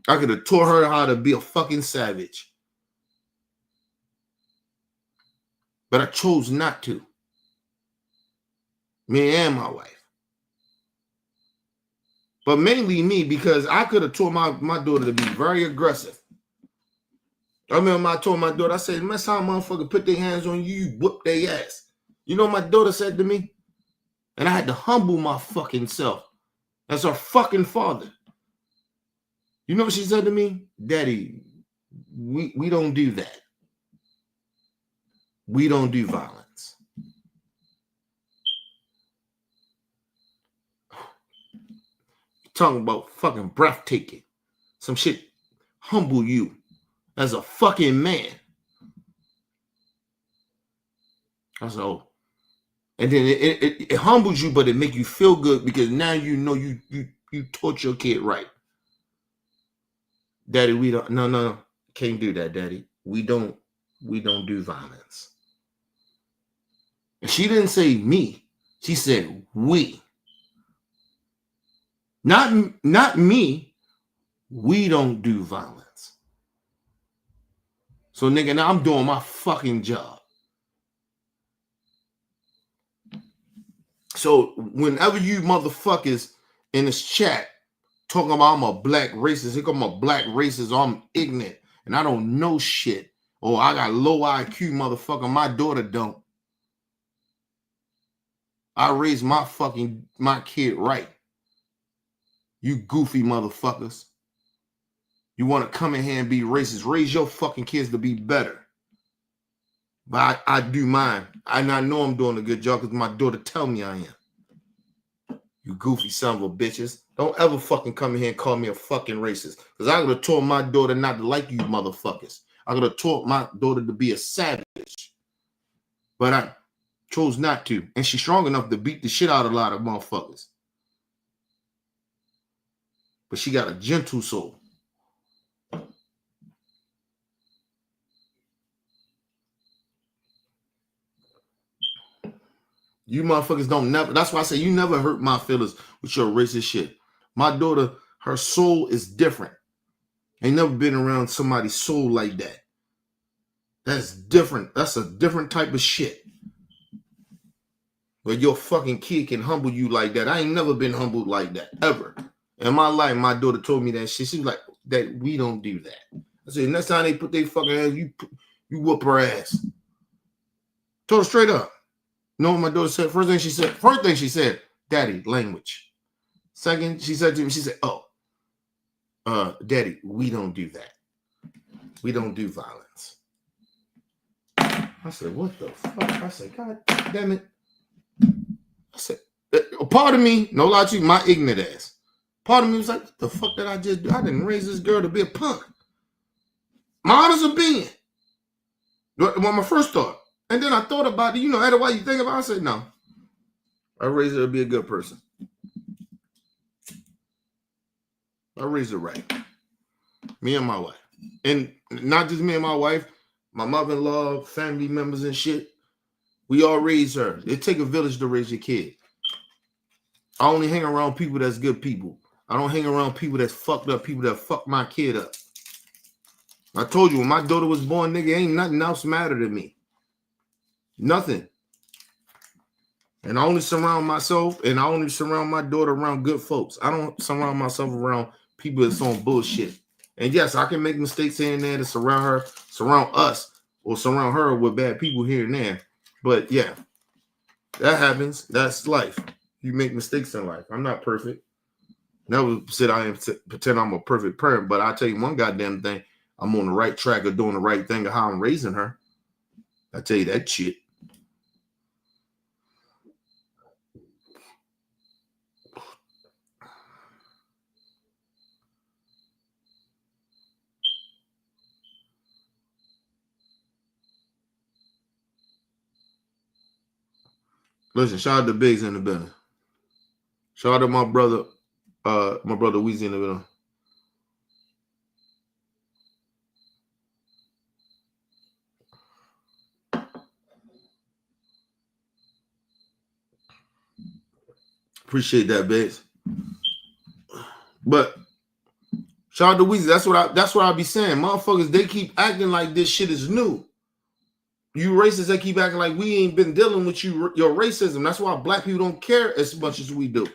I could have taught her how to be a fucking savage, but I chose not to. Me and my wife. But mainly me, because I could have taught my daughter to be very aggressive. I remember I told my daughter, I said, next time motherfucker put their hands on you, you whoop their ass. You know what my daughter said to me? And I had to humble my fucking self as her fucking father. You know what she said to me? Daddy, we don't do that. We don't do violence. Talking about fucking breathtaking. Some shit humble you as a fucking man. I said, oh. And then it humbles you, but it make you feel good because now you know you taught your kid right. Daddy, we don't, no, can't do that, Daddy. We don't do violence. And she didn't say me. She said we. Not me. We don't do violence. So nigga, now I'm doing my fucking job. So whenever you motherfuckers in this chat talking about I'm a black racist, here come a black racist, or I'm ignorant and I don't know shit, or I got low IQ, motherfucker, my daughter don't. I raised my kid right. You goofy motherfuckers. You want to come in here and be racist. Raise your fucking kids to be better. But I do mine. I know I'm doing a good job because my daughter tell me I am. You goofy son of a bitches. Don't ever fucking come in here and call me a fucking racist. Because I could have taught my daughter not to like you motherfuckers. I could have taught my daughter to be a savage. But I chose not to. And she's strong enough to beat the shit out of a lot of motherfuckers. But she got a gentle soul. You motherfuckers don't never. That's why I say you never hurt my feelings with your racist shit. My daughter, her soul is different. Ain't never been around somebody's soul like that. That's different. That's a different type of shit. Where your fucking kid can humble you like that. I ain't never been humbled like that, ever. In my life, my daughter told me that shit. She was like, that we don't do that. I said, next time they put their fucking hands, you whoop her ass. Told her straight up. You know what my daughter said? First thing she said, Daddy, language. Second, she said to me, she said, Daddy, we don't do that. We don't do violence. I said, what the fuck? I said, God damn it. I said, a part of me, no lie to you, my ignorant ass. Part of me was like, what the fuck did I just do? I didn't raise this girl to be a punk. My honest opinion. When my first thought. And then I thought about it, after a while you think about it, I said, no. I raised her to be a good person. I raised her right. Me and my wife. And not just me and my wife, my mother-in-law, family members and shit. We all raised her. It take a village to raise your kid. I only hang around people that's good people. I don't hang around people that's fucked up, people that fuck my kid up. I told you, when my daughter was born, nigga, ain't nothing else matter to me. Nothing. And I only surround myself and I only surround my daughter around good folks. I don't surround myself around people that's on bullshit. And yes, I can make mistakes here and there to surround us, or surround her with bad people here and there. But yeah, that happens. That's life. You make mistakes in life. I'm not perfect. Never said I am pretend I'm a perfect parent, but I'll tell you one goddamn thing. I'm on the right track of doing the right thing of how I'm raising her. I tell you that shit. Listen, shout out to Biggs in the building. Shout out to my brother Weezy in the building. Appreciate that, Biggs. But shout out to Weezy. That's what I be saying. Motherfuckers, they keep acting like this shit is new. You racists, they keep acting like we ain't been dealing with your racism. That's why black people don't care as much as we do.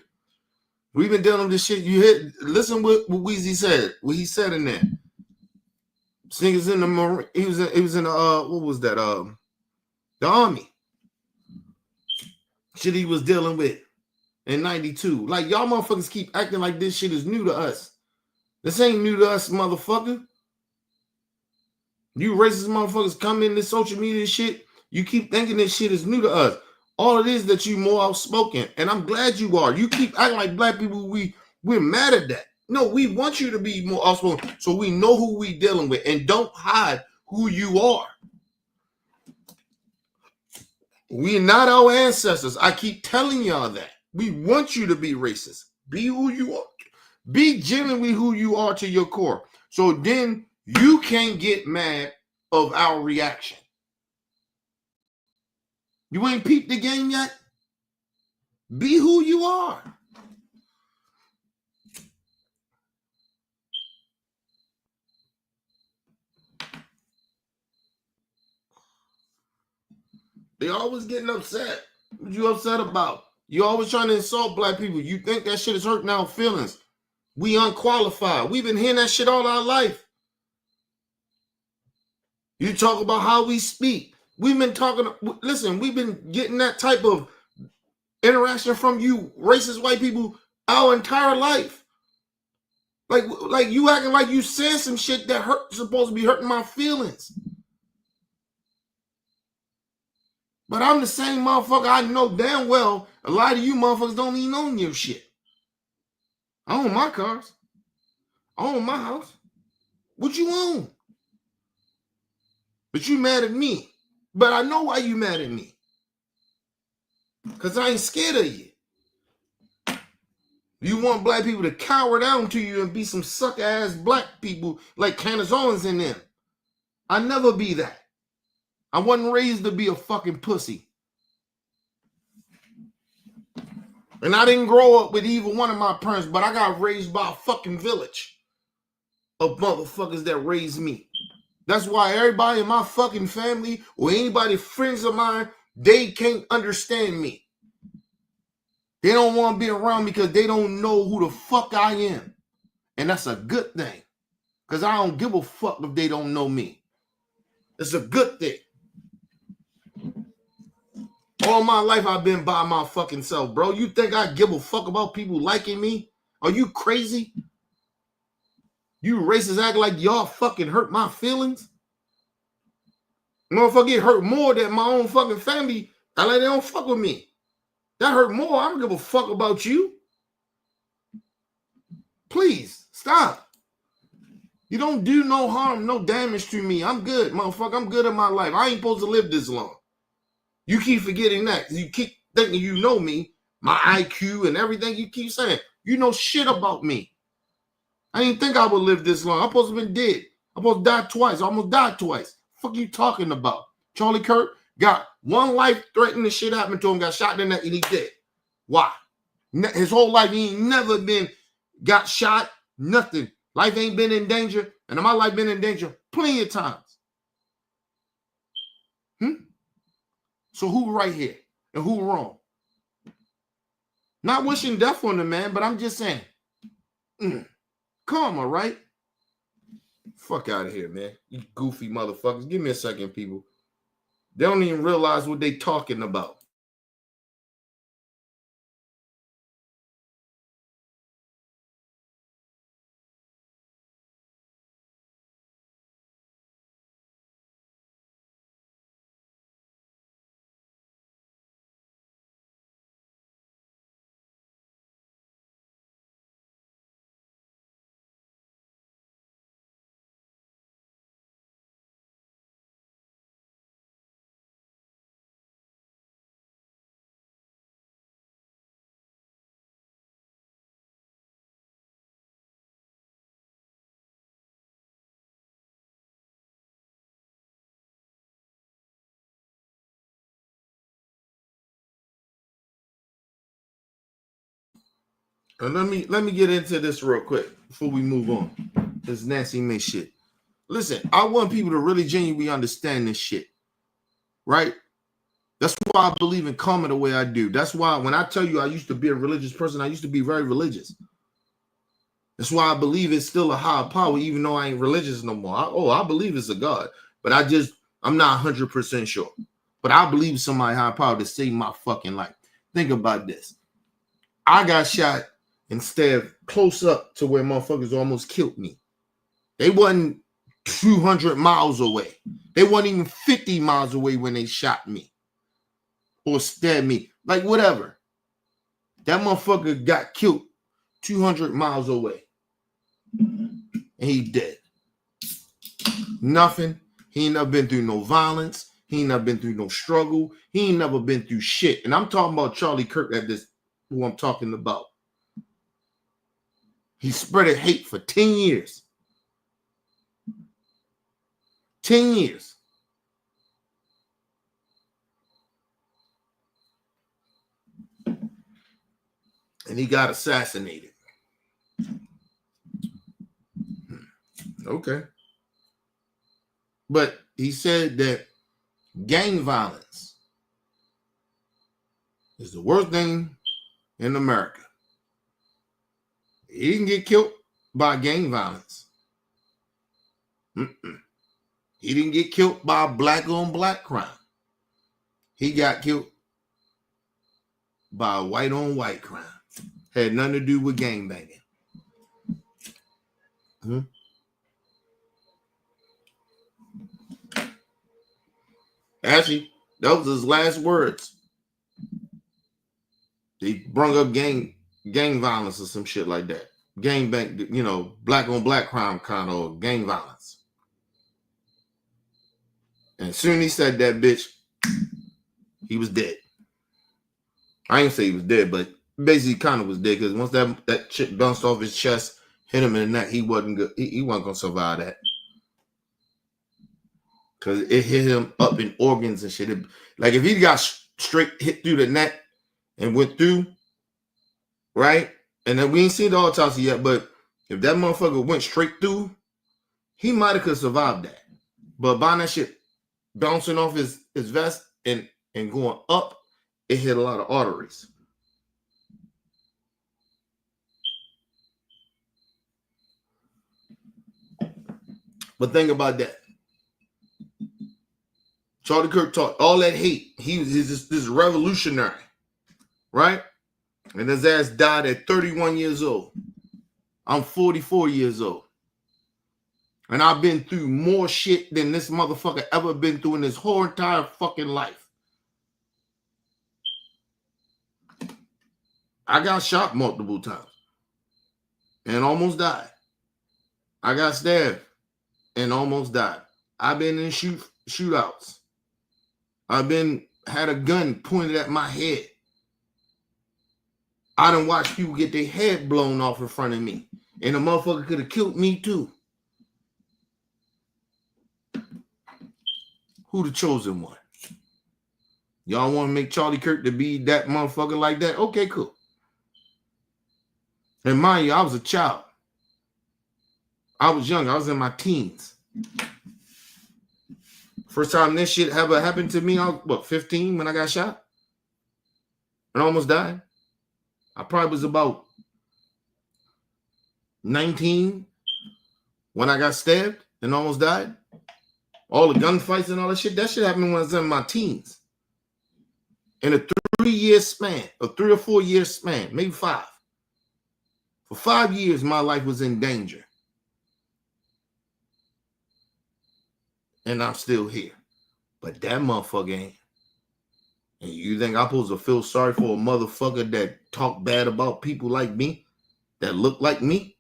We've been dealing with this shit. Listen what Weezy said. What he said in there. This nigga's in the Marine. He was in the what was that? The Army. Shit he was dealing with in 92. Like y'all motherfuckers keep acting like this shit is new to us. This ain't new to us, motherfucker. You racist motherfuckers come in this social media shit. You keep thinking this shit is new to us. All it is that you more outspoken, and I'm glad you are. You keep acting like black people. We're mad at that. No, we want you to be more outspoken so we know who we dealing with, and don't hide who you are. We're not our ancestors. I keep telling y'all that. We want you to be racist. Be who you are. Be genuinely who you are to your core. So then you can't get mad of our reaction. You ain't peeped the game yet? Be who you are. They always getting upset. What you upset about? You always trying to insult black people. You think that shit is hurting our feelings. We unqualified. We've been hearing that shit all our life. You talk about how we speak. We've been talking, listen, we've been getting that type of interaction from you racist white people our entire life. Like you acting like you said some shit that supposed to be hurting my feelings. But I'm the same motherfucker. I know damn well a lot of you motherfuckers don't even own your shit. I own my cars. I own my house. What you own? But you mad at me. But I know why you mad at me. Because I ain't scared of you. You want black people to cower down to you and be some suck-ass black people like Candace Owens in them. I never be that. I wasn't raised to be a fucking pussy. And I didn't grow up with either one of my parents, but I got raised by a fucking village of motherfuckers that raised me. That's why everybody in my fucking family or anybody friends of mine, they can't understand me. They don't want to be around me because they don't know who the fuck I am. And that's a good thing. Because I don't give a fuck if they don't know me. It's a good thing. All my life I've been by my fucking self, bro. You think I give a fuck about people liking me? Are you crazy? You racists act like y'all fucking hurt my feelings? Motherfucker get hurt more than my own fucking family. I like they don't fuck with me. That hurt more. I don't give a fuck about you. Please, stop. You don't do no harm, no damage to me. I'm good, motherfucker. I'm good in my life. I ain't supposed to live this long. You keep forgetting that. You keep thinking you know me, my IQ and everything you keep saying. You know shit about me. I didn't think I would live this long. I'm supposed to have been dead. I'm supposed to die twice. I almost died twice. What the fuck you talking about? Charlie Kirk got one life-threatening shit happened to him, got shot in the neck, and he dead. Why? His whole life, he ain't never been got shot, nothing. Life ain't been in danger, and my life been in danger plenty of times. So who right here and who wrong? Not wishing death on the man, but I'm just saying, karma, right? Fuck out of here, man. You goofy motherfuckers. Give me a second, people. They don't even realize what they talking about. And let me get into this real quick before we move on. This Nancy Mace shit. Listen, I want people to really genuinely understand this shit, right? That's why I believe in karma the way I do. That's why when I tell you I used to be a religious person, I used to be very religious. That's why I believe it's still a higher power, even though I ain't religious no more. I believe it's a God, but I'm not 100% sure. But I believe somebody higher power to save my fucking life. Think about this. I got shot and stabbed close up to where motherfuckers almost killed me. They wasn't 200 miles away. They wasn't even 50 miles away when they shot me or stabbed me. Like, whatever. That motherfucker got killed 200 miles away. And he dead. Nothing. He ain't never been through no violence. He ain't never been through no struggle. He ain't never been through shit. And I'm talking about Charlie Kirk who I'm talking about. He spread hate for 10 years. 10 years. And he got assassinated. Okay. But he said that gang violence is the worst thing in America. He didn't get killed by gang violence. He didn't get killed by black on black crime. He got killed by white on white crime. Had nothing to do with gang banging. Actually, that was his last words. He brung up gang violence or some shit like that. Gang bang, black on black crime kind of gang violence. And soon he said that, bitch, he was dead. I ain't say he was dead, but basically kind of was dead because once that shit bounced off his chest, hit him in the neck, he wasn't good. He wasn't gonna survive that. Because it hit him up in organs and shit. Like if he got straight hit through the neck and went through, right? And then we ain't seen the autopsy yet, but if that motherfucker went straight through, he might have could survive that. But by that shit bouncing off his vest and going up, it hit a lot of arteries. But think about that. Charlie Kirk taught all that hate. He's this revolutionary, right? And his ass died at 31 years old. I'm 44 years old. And I've been through more shit than this motherfucker ever been through in his whole entire fucking life. I got shot multiple times and almost died. I got stabbed and almost died. I've been in shootouts. I've had a gun pointed at my head. I done watched people get their head blown off in front of me. And the motherfucker could have killed me too. Who the chosen one? Y'all want to make Charlie Kirk to be that motherfucker like that? Okay, cool. And mind you, I was a child. I was young. I was in my teens. First time this shit ever happened to me, I was, 15 when I got shot? And almost died? I probably was about 19 when I got stabbed and almost died. All the gunfights and all that shit happened when I was in my teens. In a 3-year span, a 3 or 4 year span, maybe 5. For 5 years, my life was in danger. And I'm still here. But that motherfucker ain't. And you think I'm supposed to feel sorry for a motherfucker that talk bad about people like me, that look like me,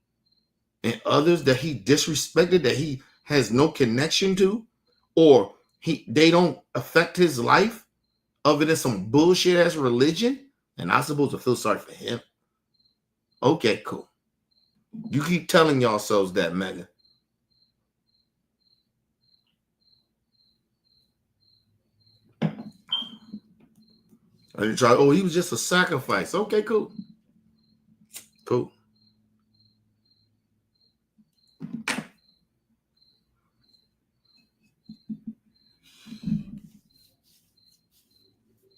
and others that he disrespected, that he has no connection to, or they don't affect his life other than some bullshit ass religion? And I'm supposed to feel sorry for him? Okay, cool. You keep telling yourselves that, Megyn. And you try, he was just a sacrifice. Okay, cool. Cool.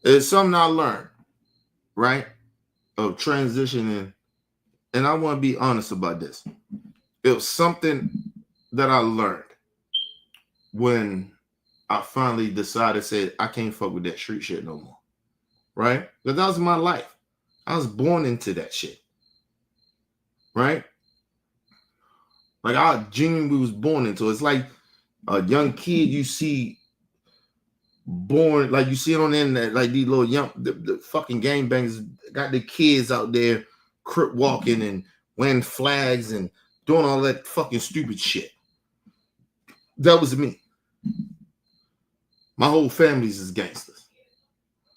It's something I learned, right? Of transitioning. And I want to be honest about this. It was something that I learned when I finally decided, said, I can't fuck with that street shit no more. Right? Because that was my life. I was born into that shit. Right? Like I genuinely was born into it. It's like a young kid you see born, like you see it on the internet, like these little young, the fucking gangbangers got the kids out there crip walking and wearing flags and doing all that fucking stupid shit. That was me. My whole family's is gangsters.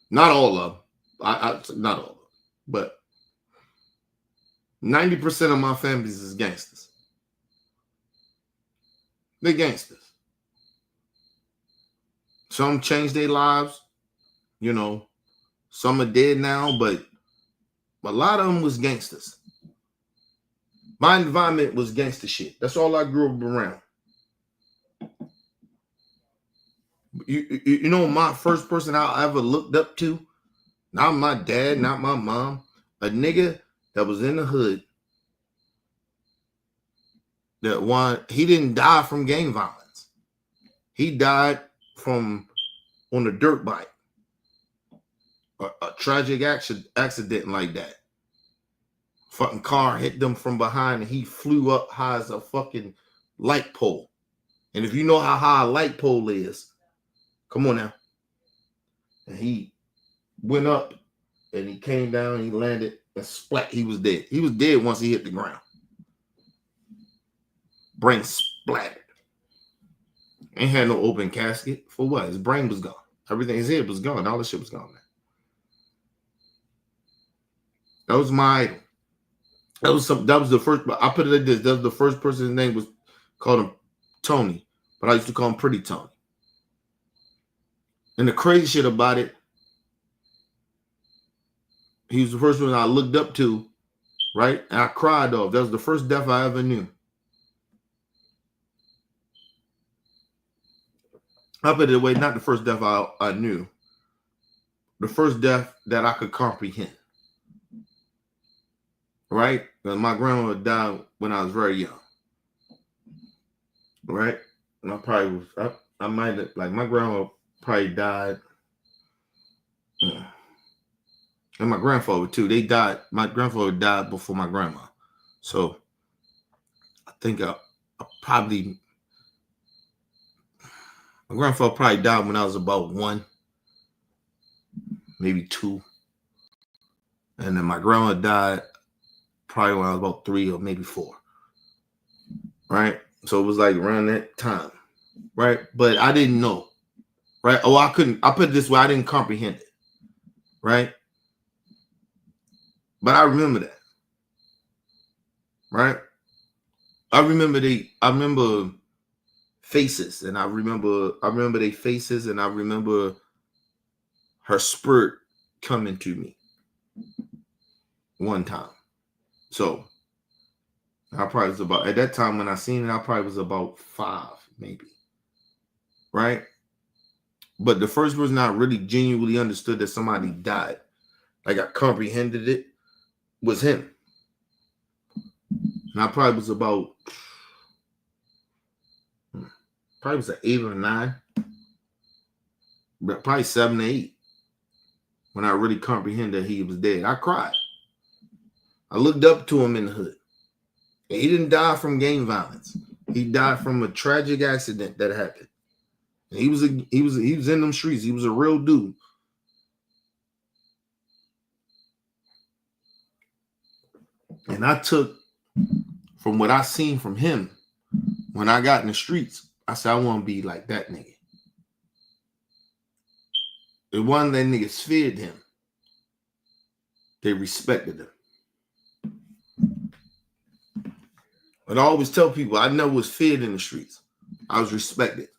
Not all of them. Not all of them. But 90% of my family's is gangsters. They're gangsters. Some changed their lives. You know, some are dead now, but a lot of them was gangsters. My environment was gangster shit. That's all I grew up around. You know, my first person I ever looked up to, not my dad, not my mom, a nigga that was in the hood. He didn't die from gang violence. He died from on a dirt bike. A tragic accident like that. Fucking car hit them from behind and he flew up high as a fucking light pole. And if you know how high a light pole is, come on now. And he went up and he came down and he landed and splat. He was dead. He was dead once he hit the ground. Brain splattered. Ain't had no open casket. For what? His brain was gone. Everything, his head was gone. All the shit was gone, man. That was my idol. That was the first, I put it like this. That was the first person, his name was, called him Tony. But I used to call him Pretty Tony. And the crazy shit about it, he was the first one I looked up to, right? And I cried off. That was the first death I ever knew. I put it away, not the first death I knew. The first death that I could comprehend. Right? Because my grandmother died when I was very young. Right? And I probably was, I might have, like my grandma probably died. And my grandfather too. They died. My grandfather died before my grandma. So I think I probably, my grandfather probably died when I was about 1, maybe 2. And then my grandma died probably when I was about 3 or maybe 4. Right? So it was like around that time. Right? But I didn't know. Right? I put it this way, I didn't comprehend it. Right? But I remember that. Right? I remember faces, and I remember their faces, and I remember her spirit coming to me one time. So I probably was about, at that time when I seen it, I probably was about 5, maybe. Right? But the first person I really genuinely understood that somebody died, like I comprehended it, was him. And I probably was about, probably was an 8 or 9, but probably 7 or 8 when I really comprehended that he was dead. I cried. I looked up to him in the hood. And he didn't die from gang violence. He died from a tragic accident that happened. And he was in them streets. He was a real dude. And I took from what I seen from him when I got in the streets, I said, I want to be like that nigga. The one that niggas feared him. They respected him. But I always tell people I never was feared in the streets. I was respected.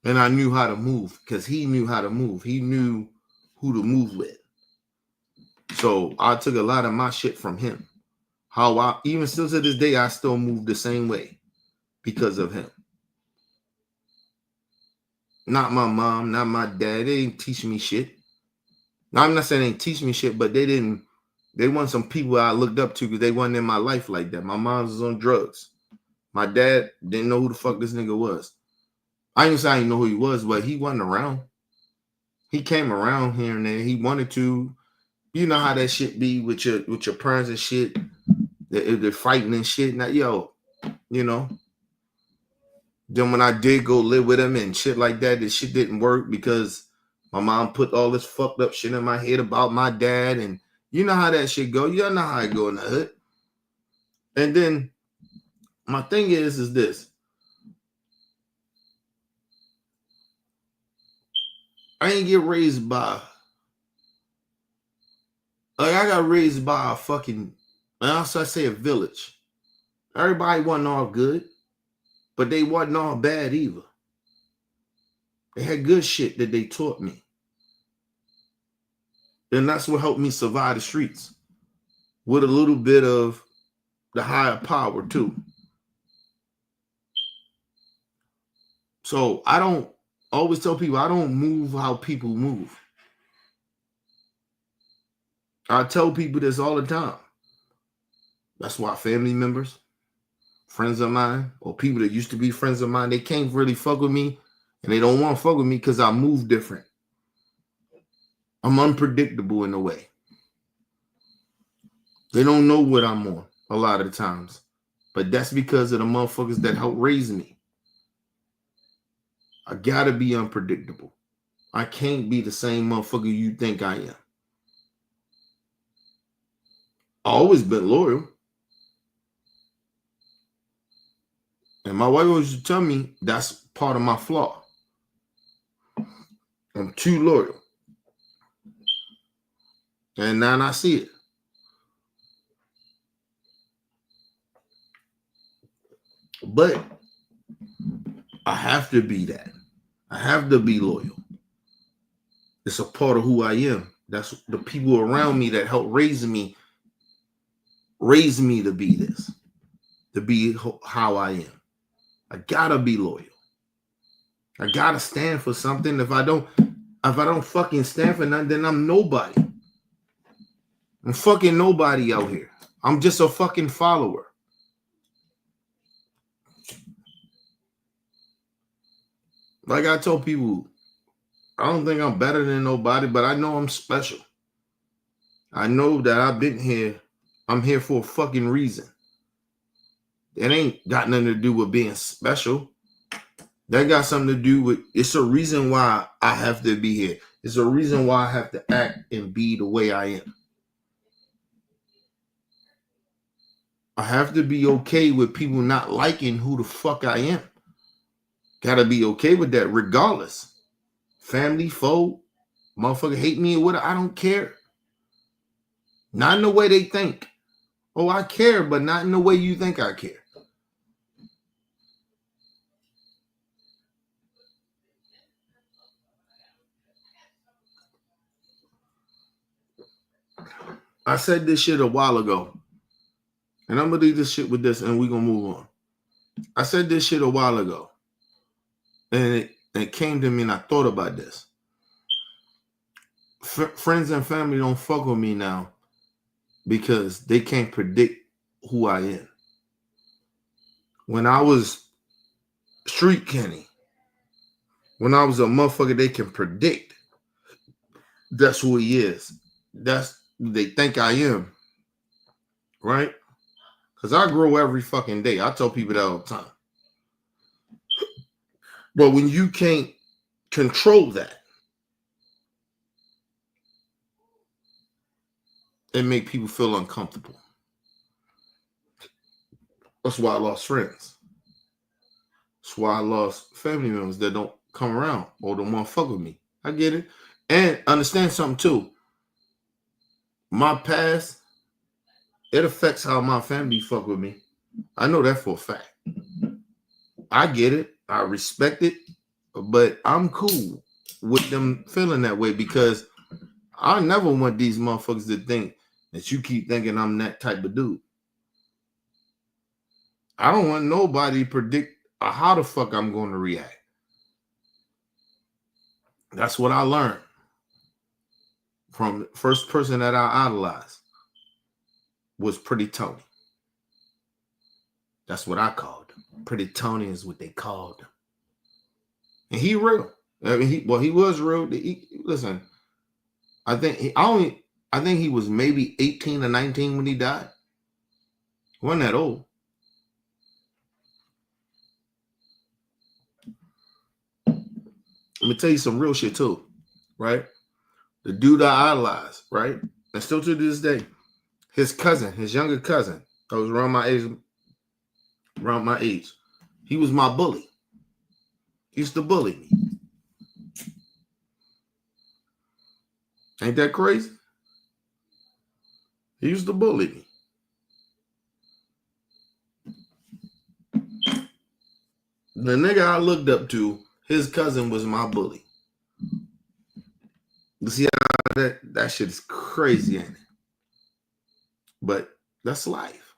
And I knew how to move because he knew how to move. He knew who to move with. So I took a lot of my shit from him. How I, even still to this day, I still move the same way because of him. Not my mom, not my dad. They didn't teach me shit. Now, I'm not saying they didn't teach me shit, but they weren't some people I looked up to because they wasn't in my life like that. My mom was on drugs. My dad didn't know who the fuck this nigga was. I didn't say I didn't know who he was, but he wasn't around. He came around here and there. He wanted to. You know how that shit be with your parents and shit. They're fighting and shit. Now, yo, you know. Then when I did go live with him and shit like that, this shit didn't work because my mom put all this fucked up shit in my head about my dad. And you know how that shit go. You know how it go in the hood. And then my thing is this. I ain't get raised by, like I got raised by a fucking, and also I say a village. Everybody wasn't all good, but they wasn't all bad either. They had good shit that they taught me. And that's what helped me survive the streets with a little bit of the higher power too. So I don't always tell people I don't move how people move. I tell people this all the time. That's why family members, friends of mine, or people that used to be friends of mine, they can't really fuck with me and they don't want to fuck with me because I move different. I'm unpredictable in a way. They don't know what I'm on a lot of the times. But that's because of the motherfuckers that helped raise me. I gotta be unpredictable. I can't be the same motherfucker you think I am. I always been loyal. And my wife always used to tell me that's part of my flaw. I'm too loyal. And now I see it. But I have to be that. I have to be loyal. It's a part of who I am. That's the people around me that help raise me to be this, to be how I am. I gotta be loyal. I gotta stand for something. If I don't fucking stand for nothing, then I'm nobody. I'm fucking nobody out here. I'm just a fucking follower. Like I told people, I don't think I'm better than nobody, but I know I'm special. I know that I've been here. I'm here for a fucking reason. It ain't got nothing to do with being special. That got something to do with, it's a reason why I have to be here. It's a reason why I have to act and be the way I am. I have to be okay with people not liking who the fuck I am. Gotta be okay with that regardless. Family, foe, motherfucker hate me or whatever, I don't care. Not in the way they think. Oh, I care, but not in the way you think I care. I said this shit a while ago. And I'm gonna do this shit with this and we're gonna move on. I said this shit a while ago. And it came to me and I thought about this. friends and family don't fuck with me now because they can't predict who I am. When I was Street Kenny, when I was a motherfucker they can predict, that's who he is. That's who they think I am. Right? Because I grow every fucking day. I tell people that all the time. But when you can't control that, it make people feel uncomfortable. That's why I lost friends. That's why I lost family members that don't come around or don't want to fuck with me. I get it. And understand something too. My past, it affects how my family fuck with me. I know that for a fact. I get it. I respect it. But I'm cool with them feeling that way because I never want these motherfuckers to think that you keep thinking I'm that type of dude. I don't want nobody to predict how the fuck I'm going to react. That's what I learned from the first person that I idolized was Pretty Tony. That's what I called him. Pretty Tony is what they called him. And he real. I mean, he was real. Listen, I think he was maybe 18 or 19 when he died. He wasn't that old. Let me tell you some real shit too, right? The dude I idolized, right? And still to this day, his cousin, his younger cousin, that was around my age, he was my bully. He used to bully me. Ain't that crazy? He used to bully me. The nigga I looked up to, his cousin was my bully. You see how that shit is crazy, ain't it? But that's life.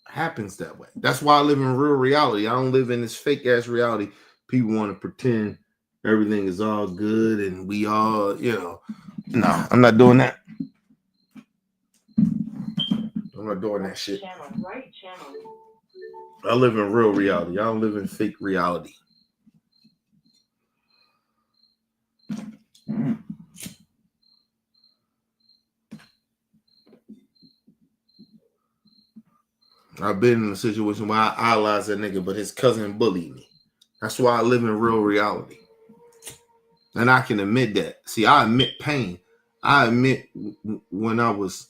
It happens that way. That's why I live in real reality. I don't live in this fake ass reality. People want to pretend everything is all good and we all, no, I'm not doing that. I'm not doing that shit. Right channel. I live in real reality. I don't live in fake reality. I've been in a situation where I idolized that nigga, but his cousin bullied me. That's why I live in real reality. And I can admit that. See, I admit pain. I admit when I was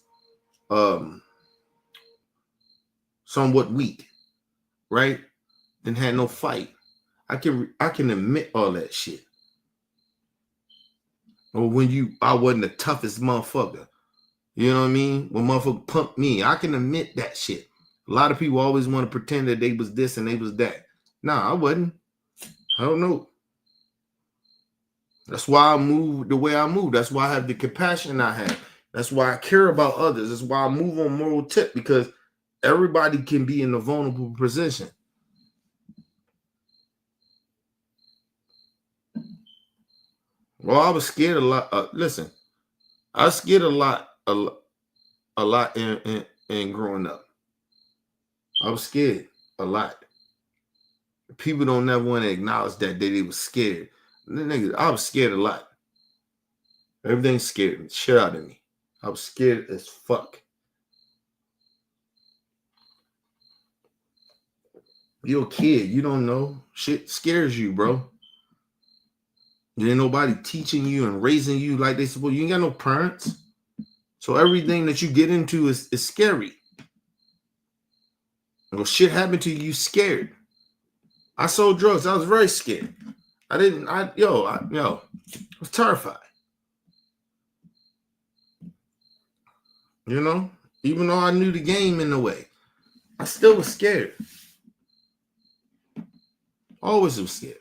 somewhat weak, right? Didn't have no fight. I can admit all that shit. Or when I wasn't the toughest motherfucker. You know what I mean? When motherfucker pumped me, I can admit that shit. A lot of people always want to pretend that they was this and they was that. Nah, I wasn't. I don't know. That's why I move the way I move. That's why I have the compassion I have. That's why I care about others. That's why I move on moral tip, because everybody can be in a vulnerable position. Well, I was scared a lot. Listen, I was scared a lot in growing up. I was scared a lot. People don't never want to acknowledge that they was scared. Nigga, I was scared a lot. Everything scared the shit out of me. I was scared as fuck. You're a kid. You don't know. Shit scares you, bro. There ain't nobody teaching you and raising you like they supposed. You ain't got no parents. So everything that you get into is scary. When shit happened to you, you scared. I sold drugs. I was very scared. I was terrified. You know, even though I knew the game in a way, I still was scared. Always was scared.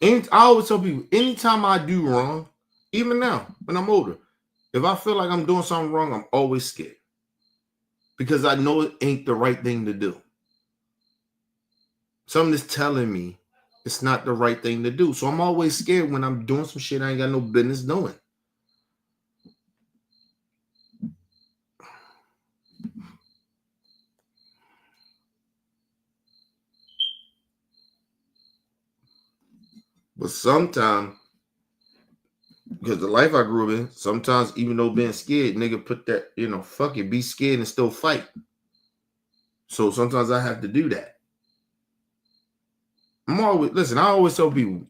I always tell people, anytime I do wrong, even now, when I'm older, if I feel like I'm doing something wrong, I'm always scared. Because I know it ain't the right thing to do. Something is telling me it's not the right thing to do. So I'm always scared when I'm doing some shit I ain't got no business doing. But sometimes, because the life I grew up in, sometimes even though being scared, nigga put that, fuck it, be scared and still fight. So sometimes I have to do that. I always tell people,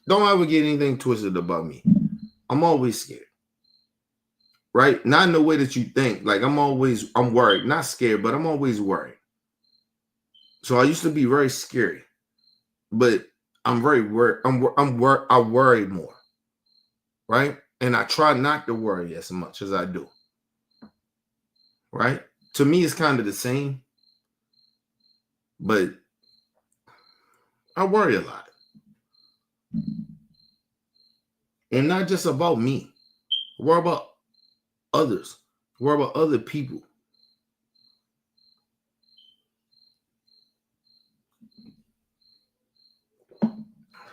don't ever get anything twisted about me. I'm always scared. Right? Not in the way that you think. Like I'm worried. Not scared, but I'm always worried. So I used to be very scary. But I'm very worried. I worry more. Right? And I try not to worry as much as I do. Right? To me, it's kind of the same. But I worry a lot. And not just about me. I worry about others. I worry about other people.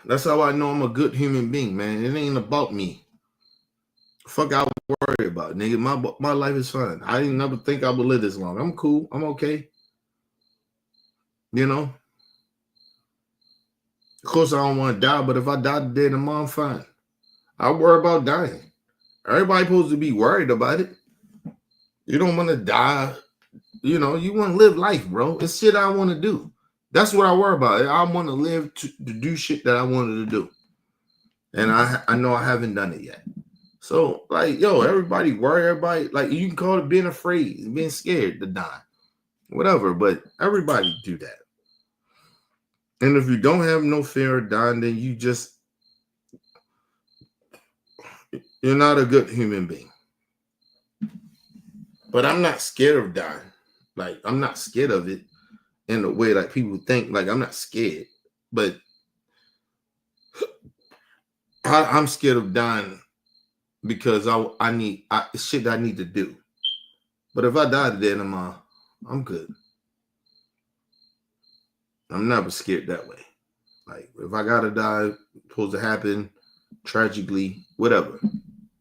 That's how I know I'm a good human being, man. It ain't about me. Fuck I would worry about, nigga. My life is fine. I didn't never think I would live this long. I'm cool. I'm okay. Of course, I don't want to die, but if I die today, tomorrow, I'm fine. I worry about dying. Everybody supposed to be worried about it. You don't want to die. You want to live life, bro. It's shit I want to do. That's what I worry about. I want to live to do shit that I wanted to do. And I know I haven't done it yet. So, everybody worry. Everybody, you can call it being afraid, being scared to die. Whatever, but everybody do that. And if you don't have no fear of dying, then you're not a good human being. But I'm not scared of dying. I'm not scared of it in the way like people think. I'm not scared. But I'm scared of dying because I need shit I need to do. But if I die today tomorrow, I'm good. I'm never scared that way. If I gotta die, it's supposed to happen tragically, whatever.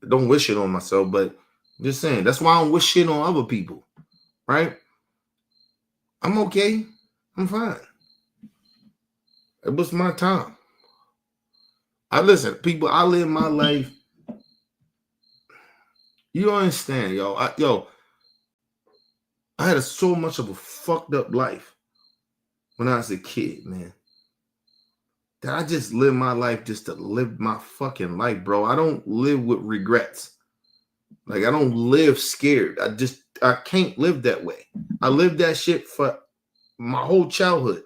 Don't wish it on myself, but I'm just saying, that's why I don't wish shit on other people, right? I'm okay. I'm fine. It was my time. I live my life. You understand, yo. I had so much of a fucked up life when I was a kid, man. That I just live my life just to live my fucking life, bro. I don't live with regrets. I don't live scared. I can't live that way. I lived that shit for my whole childhood.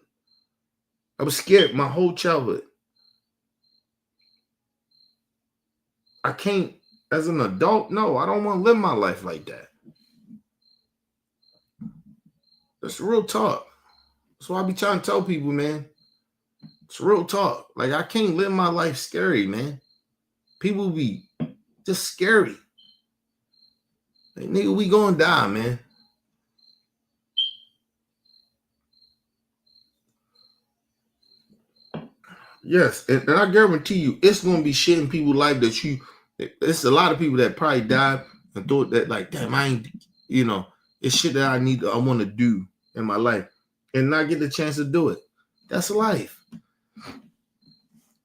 I was scared my whole childhood. I can't, as an adult, no, I don't want to live my life like that. That's real talk. That's why I be trying to tell people, man. It's real talk. I can't live my life scary, man. People be just scary. Nigga, we gonna die, man. Yes, and I guarantee you, it's gonna be shit in people's life that it's a lot of people that probably died and thought that damn, I ain't, it's shit that I want to do in my life and not get the chance to do it. That's life.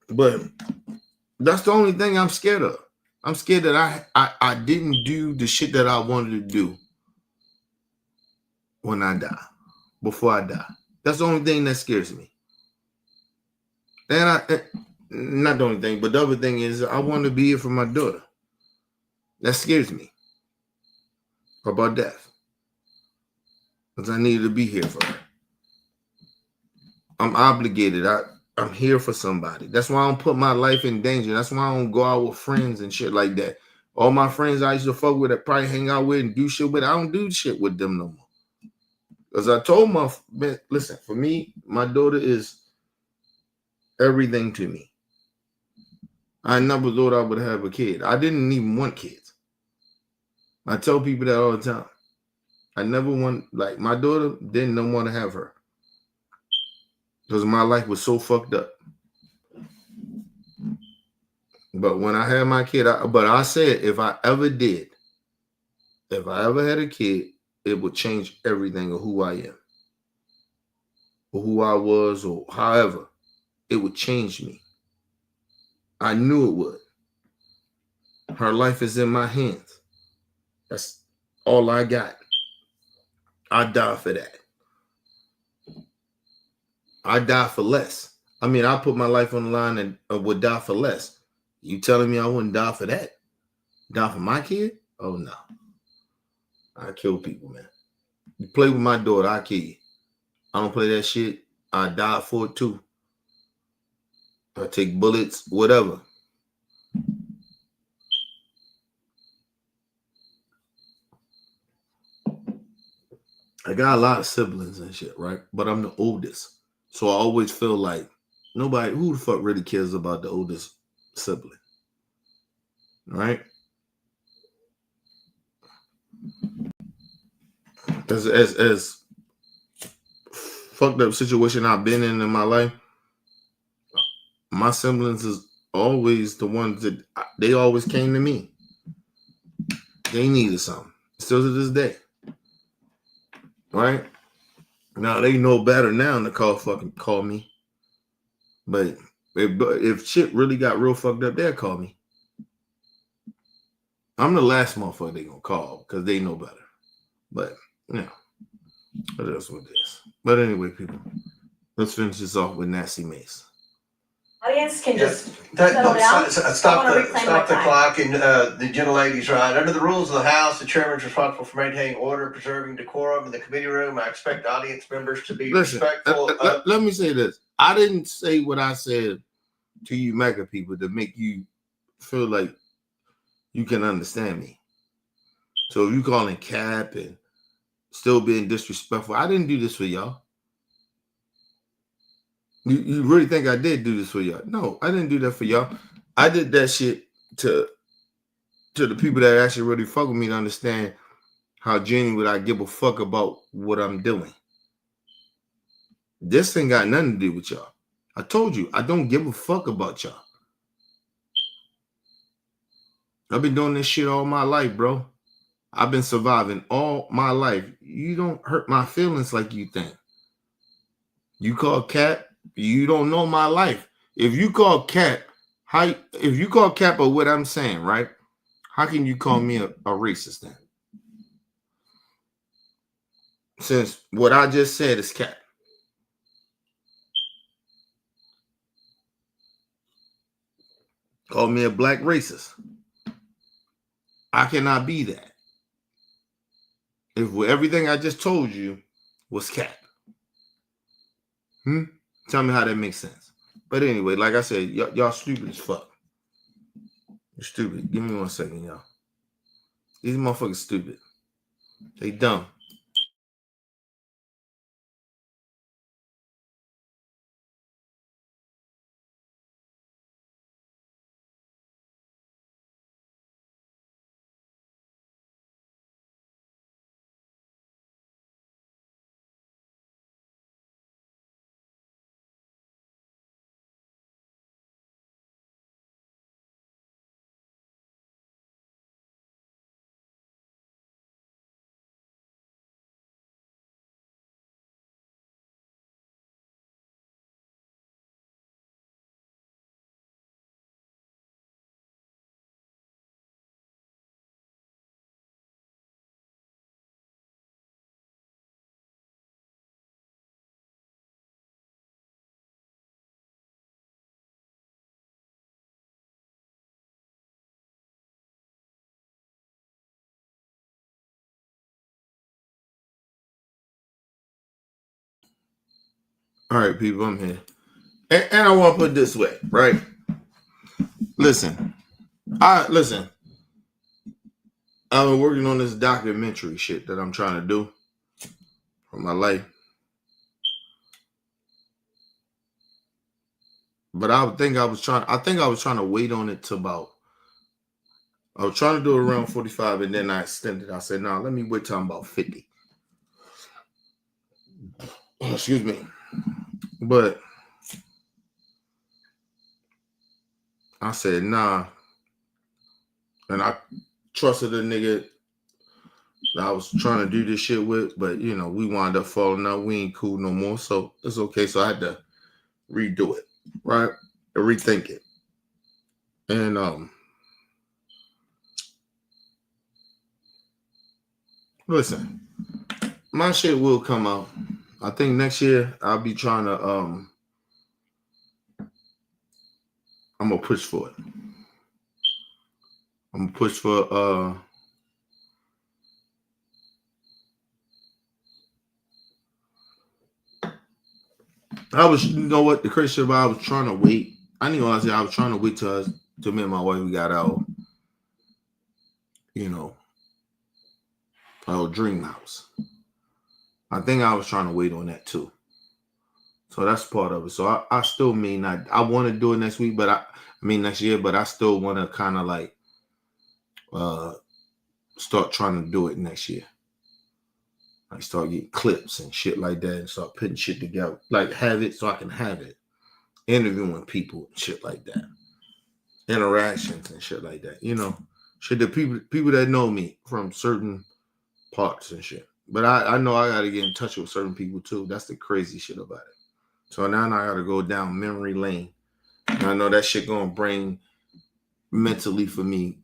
But that's the only thing I'm scared of. I'm scared that I didn't do the shit that I wanted to do when I die, before I die. That's the only thing that scares me. And not the only thing, but the other thing is I want to be here for my daughter. That scares me about death. Because I needed to be here for her. I'm obligated. I'm here for somebody. That's why I don't put my life in danger. That's why I don't go out with friends and shit like that. All my friends I used to fuck with, that probably hang out with and do shit with, I don't do shit with them no more. Because I told man, listen, for me, my daughter is everything to me. I never thought I would have a kid. I didn't even want kids. I tell people that all the time. I never want, my daughter didn't want to have her. Because my life was so fucked up. But when I had my kid, I said if I ever had a kid, it would change everything of who I am. Or who I was, or however. It would change me. I knew it would. Her life is in my hands. That's all I got. I die for that. I die for less. I mean, I put my life on the line and would die for less. You telling me I wouldn't die for that? Die for my kid? Oh, no. I kill people, man. You play with my daughter, I kill you. I don't play that shit. I die for it, too. I take bullets, whatever. I got a lot of siblings and shit, right? But I'm the oldest. So I always feel like nobody, who the fuck really cares about the oldest sibling? Right? As fucked up situation I've been in my life, my siblings is always the ones that they always came to me. They needed something. Still to this day. Right? Now they know better now to call me. But if shit really got real fucked up, they'll call me. I'm the last motherfucker they gonna call because they know better. But what else with this? But anyway, people, let's finish this off with Nasty Mace. Audience can just That- settle down. Stop I wanna the reclaim my time. clock, and the gentlelady's right. Under the rules of the House, the chairman is responsible for maintaining order, preserving decorum in the committee room. I expect audience members to be respectful. Let me say this. I didn't say what I said to you mega people to make you feel like you can understand me. So if you calling cap and still being disrespectful, I didn't do this for y'all. You really think I did do this for y'all? No, I didn't do that for y'all. I did that shit to the people that actually really fuck with me to understand how genuine I give a fuck about what I'm doing. This ain't got nothing to do with y'all. I told you, I don't give a fuck about y'all. I've been doing this shit all my life, bro. I've been surviving all my life. You don't hurt my feelings like you think. You call Cap, you don't know my life. If you call Cap, if you call Cap or what I'm saying, right? How can you call me a racist then? Since what I just said is Cap. Call me a black racist. I cannot be that. If everything I just told you was Cap. Tell me how that makes sense. But anyway, like I said, y'all stupid as fuck. You're stupid. Give me 1 second, y'all. These motherfuckers stupid. They dumb. All right, people, I'm here. And I want to put it this way, right? Listen. I've been working on this documentary shit that I'm trying to do for my life. But I think I was trying to wait on it to about, I was trying to do it around 45 and then I extended. I said, no, let me wait till I'm about 50. Excuse me. But I said, nah. And I trusted a nigga that I was trying to do this shit with, but we wound up falling out. We ain't cool no more. So it's okay. So I had to redo it, right? Or rethink it. And listen, my shit will come out. I think next year I'll be trying to I'm gonna push for it. I'm gonna push for you know what, the crazy shit about, I was trying to wait. I ain't gonna say I was trying to wait till me and my wife, we got our, you know, our dream house. I think I was trying to wait on that too. So that's part of it. So I still may not, I want to do it next week, but I mean next year, but I still want to kind of like start trying to do it next year. Like start getting clips and shit like that and start putting shit together. Like have it so I can have it. Interviewing people and shit like that. Interactions and shit like that. You know, shit that people that know me from certain parts and shit. But I know I gotta get in touch with certain people too. That's the crazy shit about it. So now I gotta go down memory lane. And I know that shit gonna bring mentally for me.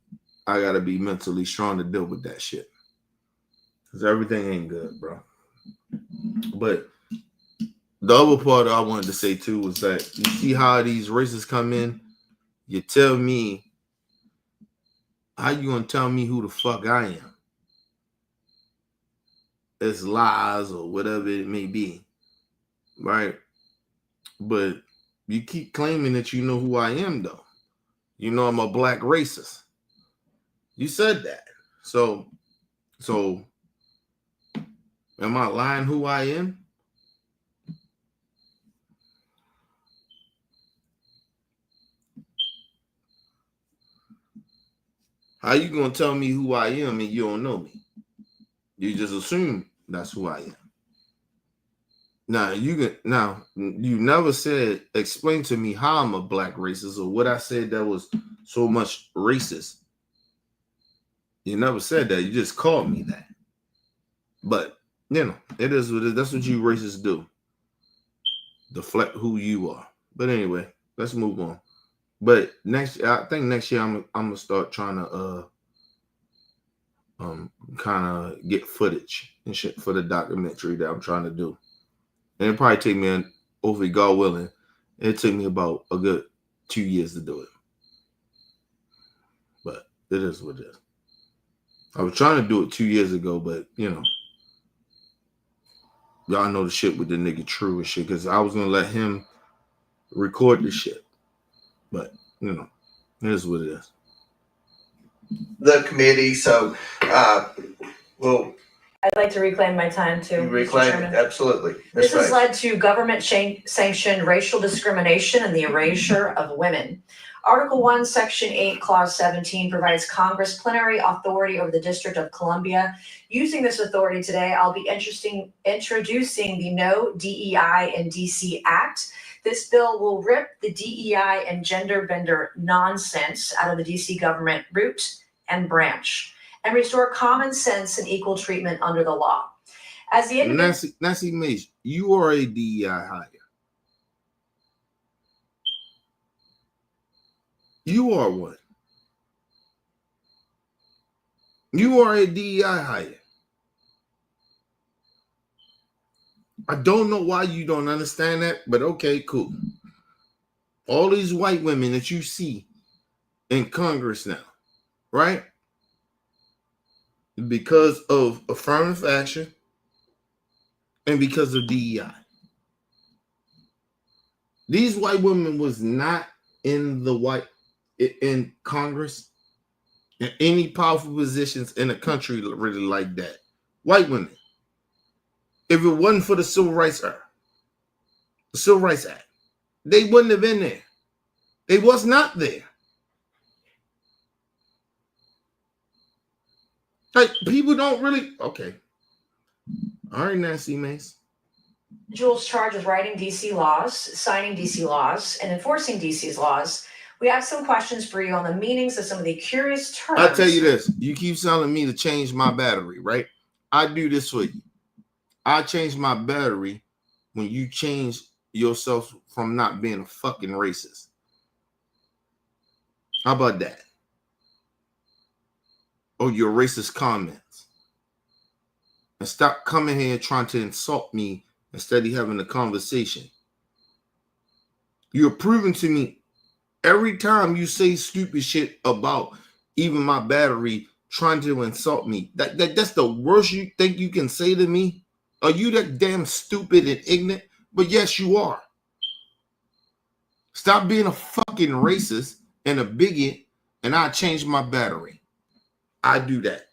I gotta be mentally strong to deal with that shit. Cause everything ain't good, bro. But the other part I wanted to say too was that you see how these races come in. You tell me, how you gonna tell me who the fuck I am? It's lies or whatever it may be, right? But you keep claiming that you know who I am, though. You know I'm a black racist. You said that. So am I lying who I am? How you gonna tell me who I am and you don't know me? You just assume that's who I am. Now you never said, explain to me how I'm a black racist or what I said that was so much racist. You never said that. You just called me that. But you know, it is what it is. That's what you racists do. Deflect who you are. But anyway, let's move on. But I think next year I'm gonna start trying to kind of get footage and shit for the documentary that I'm trying to do. And it probably take me over, God willing, it took me about a good 2 years to do it. But it is what it is. I was trying to do it 2 years ago, but you know, y'all know the shit with the nigga True and shit, because I was gonna let him record the shit. But you know, it is what it is. The committee, so well, I'd like to reclaim my time too, you Mr. reclaim Chairman. it, absolutely. This Ms. has Mace. led to government-sanctioned racial discrimination and the erasure of women. Article 1, Section 8, Clause 17 provides Congress plenary authority over the District of Columbia. Using this authority today, I'll be introducing the No DEI in DC Act. This bill will rip the DEI and gender bender nonsense out of the DC government root and branch and restore common sense and equal treatment under the law. As the Nancy Mace, you are a DEI hire. You are one. You are a DEI hire. I don't know why you don't understand that, but okay, cool. All these white women that you see in Congress now, right? Because of affirmative action and because of DEI. These white women was not in Congress in any powerful positions in the country really like that. White women. If it wasn't for the Civil Rights Act, they wouldn't have been there. They was not there. Like, people don't really, okay. All right, Nancy Mace. individuals charged with writing DC laws, signing DC laws, and enforcing DC's laws. We have some questions for you on the meanings of some of the curious terms. I'll tell you this. You keep telling me to change my battery, right? I do this for you. I change my battery when you change yourself from not being a fucking racist. How about that? Or your racist comments. And stop coming here trying to insult me instead of having a conversation. You're proving to me every time you say stupid shit about even my battery trying to insult me. That's the worst you think you can say to me? Are you that damn stupid and ignorant? But yes, you are. Stop being a fucking racist and a bigot, and I change my battery. I do that.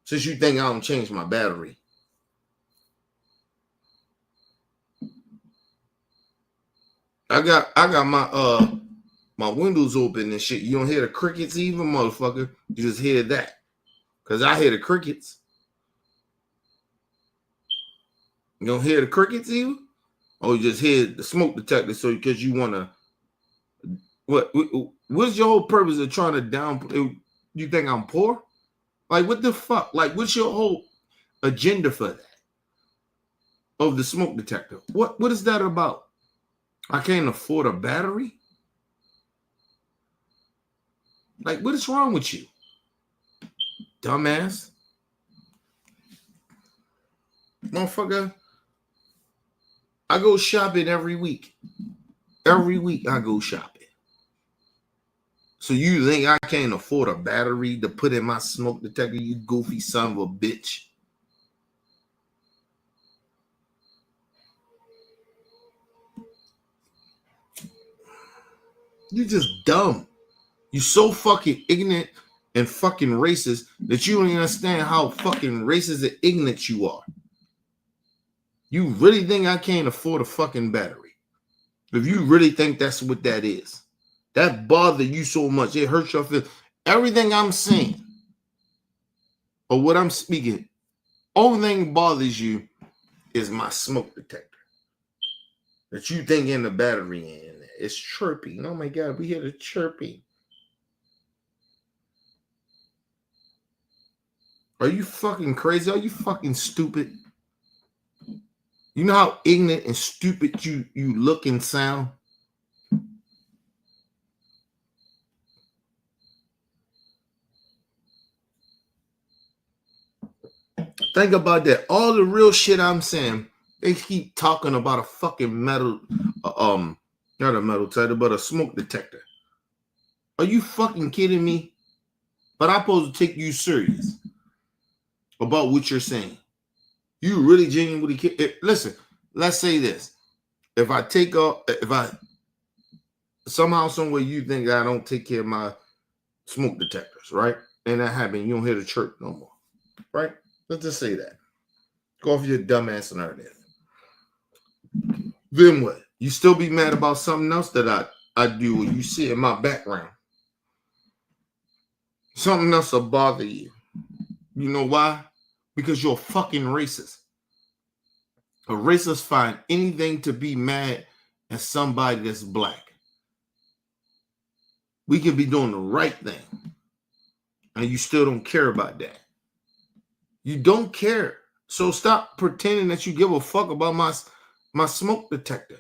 Since you think I don't change my battery. I got my windows open and shit. You don't hear the crickets even, motherfucker. You just hear that. Because I hear the crickets. You don't hear the crickets even? Or you just hear the smoke detector so because you want to... What's your whole purpose of trying to downplay? You think I'm poor? Like, what the fuck? Like, what's your whole agenda for that? Of the smoke detector? What is that about? I can't afford a battery? Like, what is wrong with you? Dumbass. Motherfucker. I go shopping every week. Every week I go shopping. So you think I can't afford a battery to put in my smoke detector, you goofy son of a bitch? You just dumb. You so fucking ignorant and fucking racist that you don't even understand how fucking racist and ignorant you are. You really think I can't afford a fucking battery? If you really think that's what that is, that bothers you so much, it hurts your feelings. Everything I'm saying or what I'm speaking, only thing bothers you is my smoke detector. That you think in the battery in there. It's chirping. Oh my God, we hear the chirping. Are you fucking crazy? Are you fucking stupid? You know how ignorant and stupid you look and sound? Think about that. All the real shit I'm saying, they keep talking about a fucking metal, not a metal detector, but a smoke detector. Are you fucking kidding me? But I'm supposed to take you serious about what you're saying. You really genuinely care. Listen, let's say this. If I somehow, somewhere you think I don't take care of my smoke detectors, right? And that happened, you don't hear the chirp no more, right? Let's just say that. Go off your dumb ass and everything. Then what? You still be mad about something else that I do or you see in my background. Something else will bother you. You know why? Because you're a fucking racist. A racist find anything to be mad at somebody that's black. We can be doing the right thing. And you still don't care about that. You don't care. So stop pretending that you give a fuck about my smoke detector.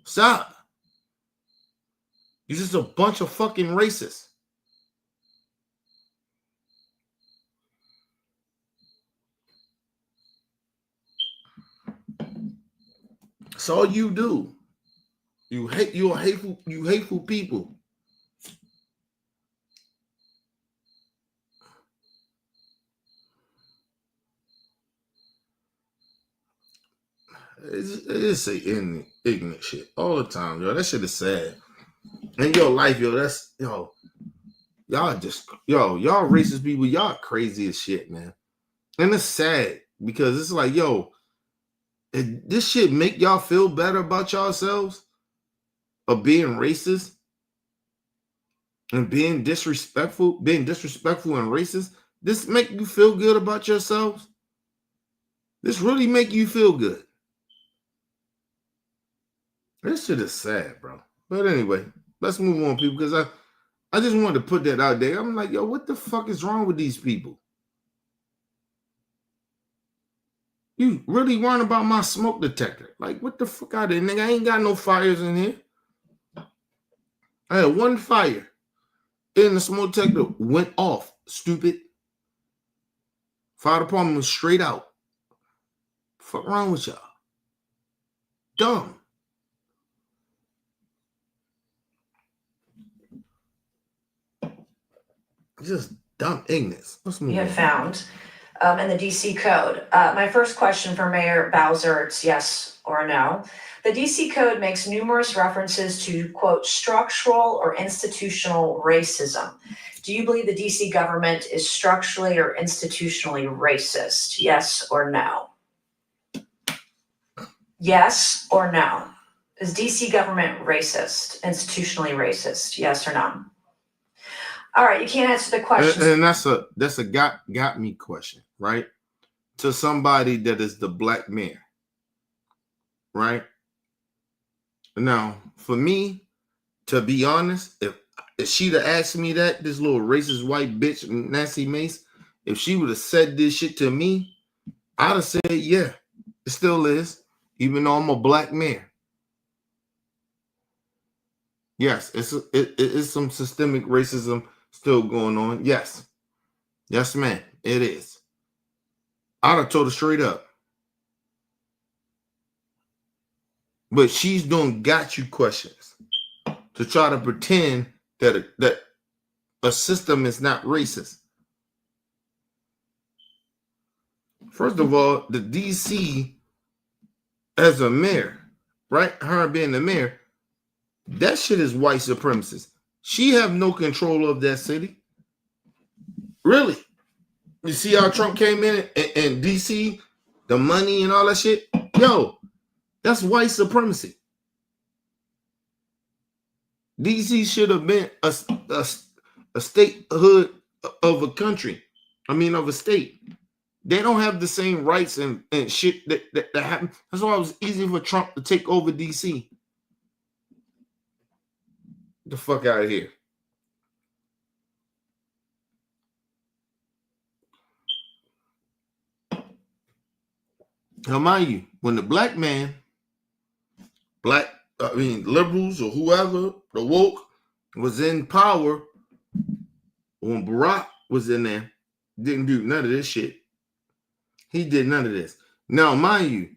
Stop. You're just a bunch of fucking racists. That's all you do. You hateful people. It's say ignorant shit all the time, yo. That shit is sad. In your life, yo, that's y'all racist people, y'all crazy as shit, man. And it's sad because it's like, yo, this shit make y'all feel better about yourselves of being racist and being disrespectful and racist. This make you feel good about yourselves? This really make you feel good? This shit is sad, bro. But anyway, let's move on, people, because I just wanted to put that out there. I'm like, yo, what the fuck is wrong with these people? You really worrying about my smoke detector? Like, what the fuck out of there, nigga? I ain't got no fires in here. I had one fire. and the smoke detector went off. Stupid. Fire department was straight out. Fuck wrong with y'all? Dumb. Just dumb ignorance. Let's move You have on. found in the DC Code. My first question for Mayor Bowser, it's yes or no. The DC Code makes numerous references to, quote, structural or institutional racism. Do you believe the DC government is structurally or institutionally racist? Yes or no? Yes or no? Is DC government racist, institutionally racist? Yes or no? All right, you can't answer the question. And that's a got me question, right? To somebody that is the black mayor, right? Now, for me, to be honest, if she'd have asked me that, this little racist white bitch, Nancy Mace, if she would have said this shit to me, I'd have said, yeah, it still is, even though I'm a black mayor. Yes, it is some systemic racism still going on. Yes, man, it is. I'd have told her straight up. But she's doing got you questions to try to pretend that a system is not racist. First of all, the DC as a mayor, right? Her being the mayor, that shit is white supremacist. She have no control of that city. Really? You see how Trump came in and DC, the money and all that shit? Yo, that's white supremacy. DC should have been a statehood of a country. I mean, of a state. They don't have the same rights and shit that happened. That's why it was easy for Trump to take over DC. Get the fuck out of here. Now, mind you, when the liberals or whoever, the woke, was in power, when Barack was in there, didn't do none of this shit. He did none of this. Now, mind you,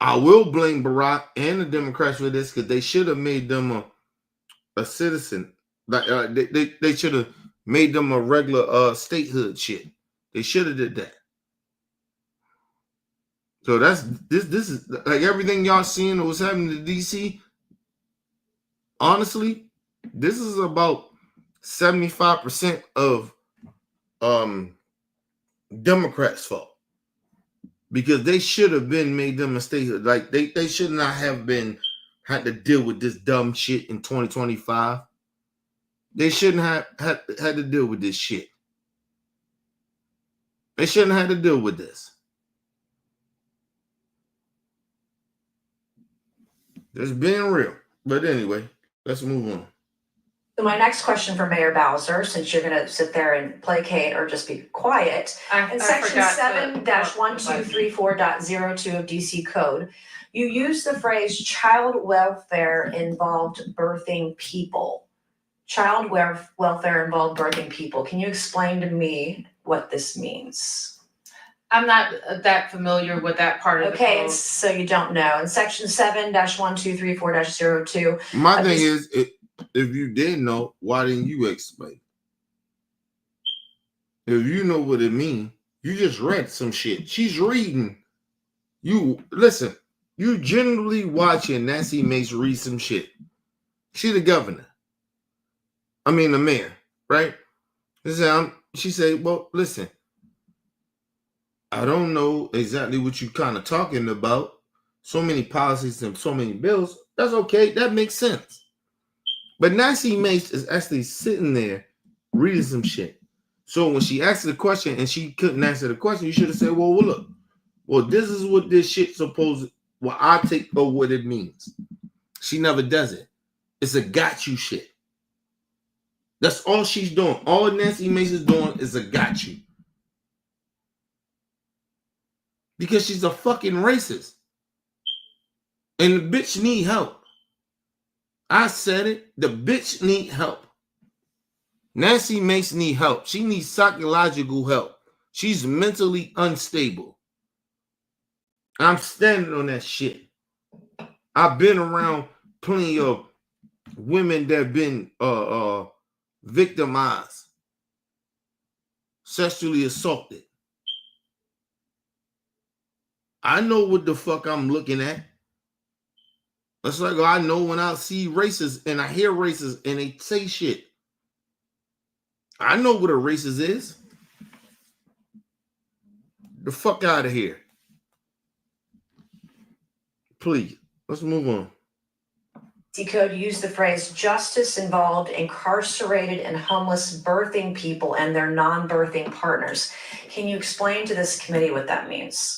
I will blame Barack and the Democrats for this because they should have made them a citizen. Like they should have made them a regular statehood shit. They should have did that. So this is like everything y'all seen that was happening to DC. Honestly, this is about 75% of Democrats' fault. Because they should have been made them a statehood. Like they should not have had to deal with this dumb shit in 2025. They shouldn't have had to deal with this shit. They shouldn't have had to deal with this. Just being real. But anyway, let's move on. So my next question for Mayor Bowser, since you're gonna sit there and placate or just be quiet, in section 7-1234.02 of DC Code, you use the phrase child welfare involved birthing people. Child welfare involved birthing people. Can you explain to me what this means? I'm not that familiar with that part of the Okay, code. so you don't know. In section 7-1234-02. My thing is, if you didn't know, why didn't you explain? If you know what it means, you just read some shit. She's reading. You listen. You generally watching Nancy Mace read some shit. She the governor. I mean the mayor, right? She said, well, listen. I don't know exactly what you're kind of talking about. So many policies and so many bills. That's okay. That makes sense. But Nancy Mace is actually sitting there reading some shit. So when she asked the question and she couldn't answer the question, you should have said, well, look. Well, this is what this shit supposed. Well, I take for what it means. She never does it. It's a got you shit. That's all she's doing. All Nancy Mace is doing is a got you. Because she's a fucking racist. And the bitch need help. I said it. The bitch need help. Nancy Mace need help. She needs psychological help. She's mentally unstable. I'm standing on that shit. I've been around plenty of women that have been victimized, sexually assaulted. I know what the fuck I'm looking at. It's like I know when I see racists and I hear racists and they say shit. I know what a racist is. The fuck out of here. Please, let's move on. Code used the phrase justice involved incarcerated and homeless birthing people and their non-birthing partners. Can you explain to this committee what that means?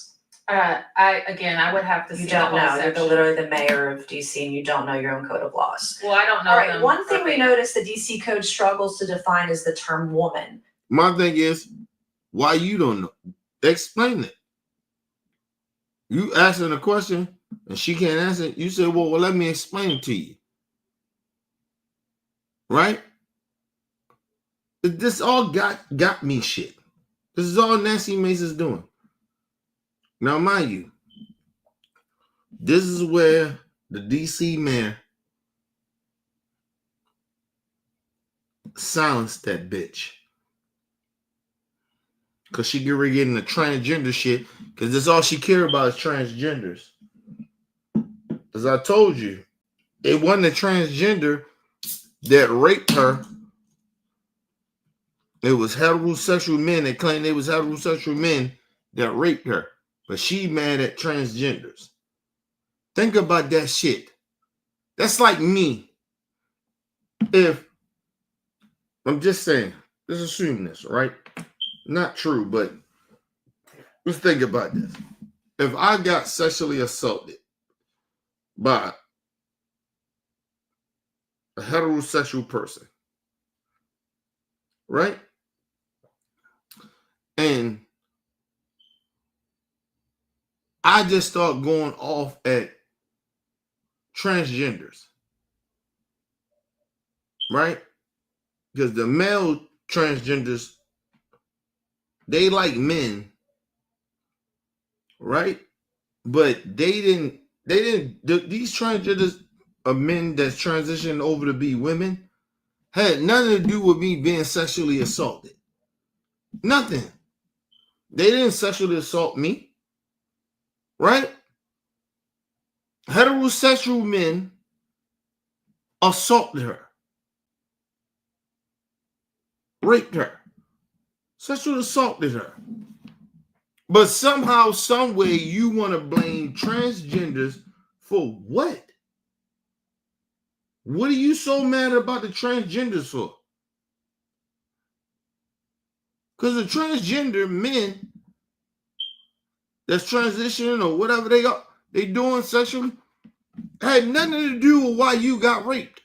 I would have to see You the don't whole know. You're section. literally the mayor of DC and you don't know your own code of laws. Well, I don't know. All right, them one thing we verbatim. noticed the DC code struggles to define is the term woman. My thing is, why you don't know? Explain it. You asking a question and she can't answer it. You say, well, let me explain it to you. Right? This all got me shit. This is all Nancy Mace is doing. Now, mind you, this is where the DC mayor silenced that bitch. Because she get ready getting the transgender shit. Because that's all she care about is transgenders. As I told you, it wasn't a transgender that raped her. It was heterosexual men that claimed it was heterosexual men that raped her. But she mad at transgenders. Think about that shit. That's like me. If, I'm just saying, let's assume this, right? Not true, but let's think about this. If I got sexually assaulted by a heterosexual person, right? And I just start going off at transgenders, right? Because the male transgenders, they like men, right? But these transgenders of men that's transitioning over to be women had nothing to do with me being sexually assaulted. Nothing. They didn't sexually assault me, right? Heterosexual men assaulted her, raped her, sexually assaulted her. But somehow, some way, you want to blame transgenders for what? What are you so mad about the transgenders for? Because the transgender men that's transitioning or whatever they doing sexually had nothing to do with why you got raped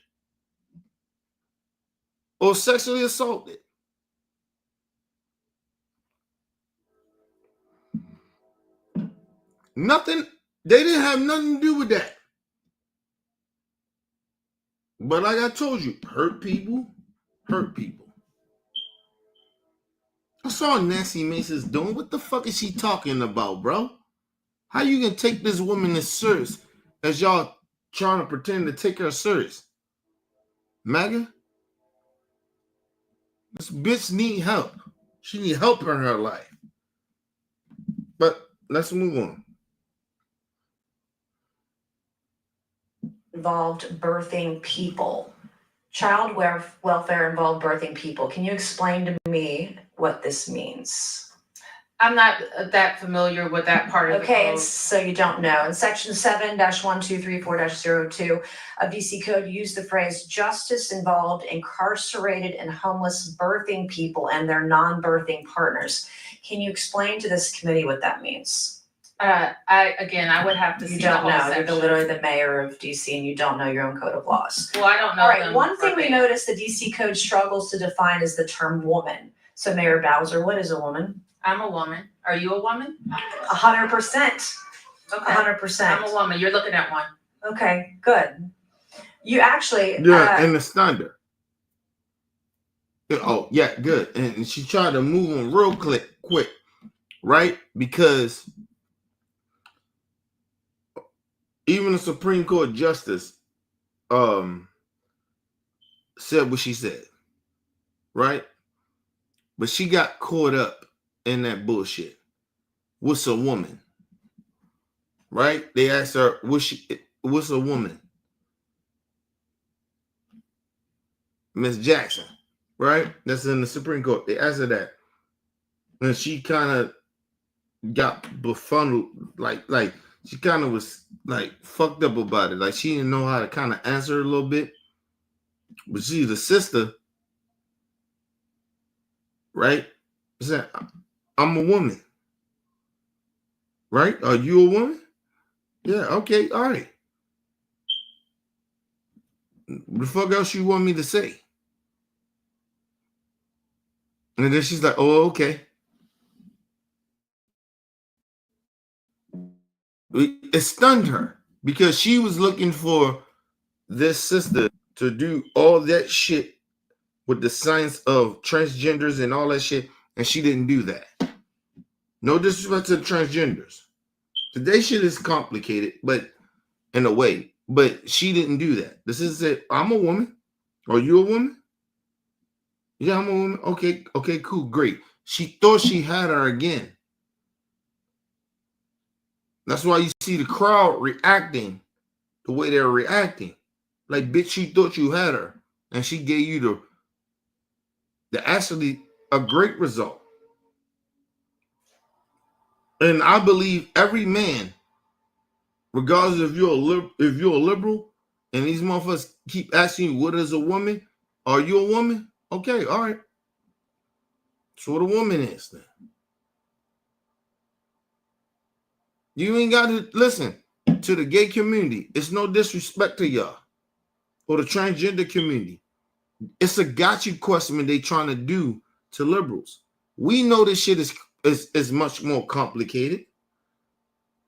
or sexually assaulted. Nothing. They didn't have nothing to do with that. But like I told you, hurt people. That's all Nancy Mace is doing. What the fuck is she talking about, bro? How you gonna take this woman as serious as y'all trying to pretend to take her serious? Megyn? This bitch need help. She need help in her life. But let's move on. Involved birthing people. Child welfare involved birthing people. Can you explain to me what this means? I'm not that familiar with that part of the Okay, code. and so you don't know. In section 7-1234-02 of DC code, use the phrase justice involved incarcerated and homeless birthing people and their non-birthing partners. Can you explain to this committee what that means? I would have to see You the don't whole know. section. You're literally the mayor of DC and you don't know your own code of laws. Well, I don't know. All right, them one thing we verbatim. noticed the DC code struggles to define is the term woman. So Mayor Bowser, what is a woman? I'm a woman. Are you a woman? 100%. Okay. 100%. I'm a woman. You're looking at one. Okay, good. You actually, Yeah, and the standard. Oh, yeah, good. And she tried to move on real quick, right? Because even the Supreme Court justice said what she said, right? But she got caught up in that bullshit. What's a woman? Right? They asked her, what's a woman? Miss Jackson, right? That's in the Supreme Court. They asked her that. And she kind of got befuddled, like she kind of was like fucked up about it. Like she didn't know how to kind of answer a little bit. But she's the sister, right? She said, I'm a woman. Right? Are you a woman? Yeah, okay, all right. What the fuck else you want me to say? And then she's like, oh, okay. It stunned her because she was looking for this sister to do all that shit with the science of transgenders and all that shit, and she didn't do that. No disrespect to the transgenders. Today's shit is complicated, but in a way, but she didn't do that. This is it. I'm a woman. Are you a woman? Yeah, I'm a woman. Okay, cool, great. She thought she had her again. That's why you see the crowd reacting the way they're reacting. Like, bitch, she thought you had her, and she gave you the actually a great result. And I believe every man, regardless if you're a liberal, and these motherfuckers keep asking you what is a woman, are you a woman? Okay, all right. That's what a woman is then. You ain't got to listen to the gay community. It's no disrespect to y'all or the transgender community. It's a gotcha question they trying to do to liberals. We know this shit is much more complicated,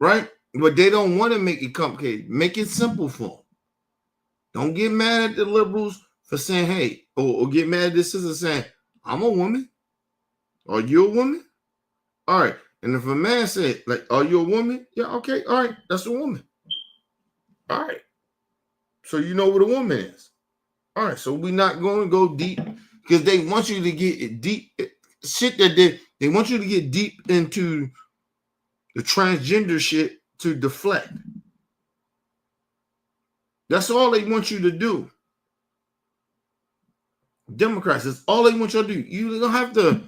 right? But they don't want to make it complicated. Make it simple for them. Don't get mad at the liberals for saying, hey, or get mad at this sister saying, I'm a woman. Are you a woman? All right. And if a man said, like, are you a woman? Yeah, okay, all right, that's a woman. All right. So you know what a woman is. All right, so we're not going to go deep because they want you to get deep shit that they want you to get deep into the transgender shit to deflect. That's all they want you to do. Democrats, that's all they want you to do. You don't have to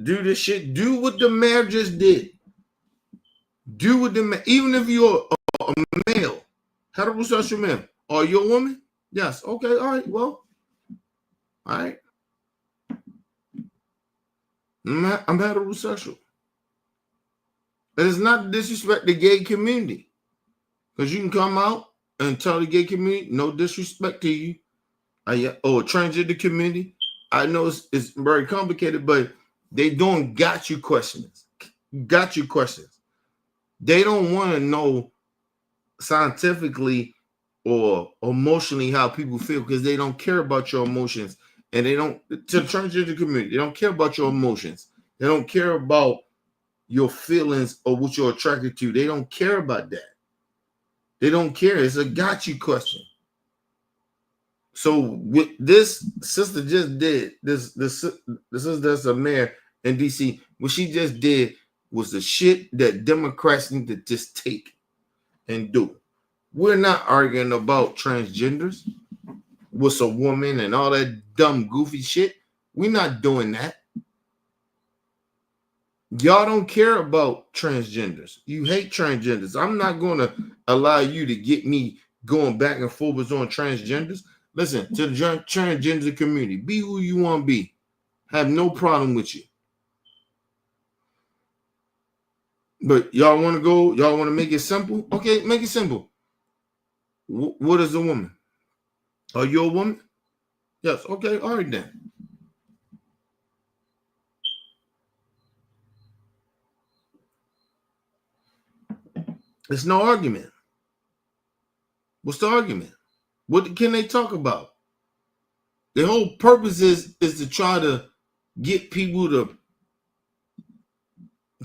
do this shit. Do what the mayor just did. Do what the mayor, even if you're a male, heterosexual male. Are you a woman? Yes. Okay. All right. Well, all right. I'm heterosexual. It is not disrespect the gay community. Because you can come out and tell the gay community, no disrespect to you. Or transgender community. I know it's very complicated, but they don't got you questions. Got you questions. They don't want to know scientifically or emotionally how people feel because they don't care about your emotions. And they don't, to the transgender community, they don't care about your emotions. They don't care about your feelings or what you're attracted to. They don't care about that. They don't care. It's a got you question. So what this sister just did, this sister that's a mayor in DC, what she just did was the shit that Democrats need to just take and do. We're not arguing about transgenders, what's a woman and all that dumb goofy shit. We're not doing that. Y'all don't care about transgenders. You hate transgenders. I'm not going to allow you to get me going back and forwards on transgenders. Listen, to the transgender community, be who you want to be. Have no problem with you. But y'all want to go, y'all want to make it simple? Okay, make it simple. What is a woman? Are you a woman? Yes, okay, all right then. It's no argument. What's the argument? What can they talk about? The whole purpose is to try to get people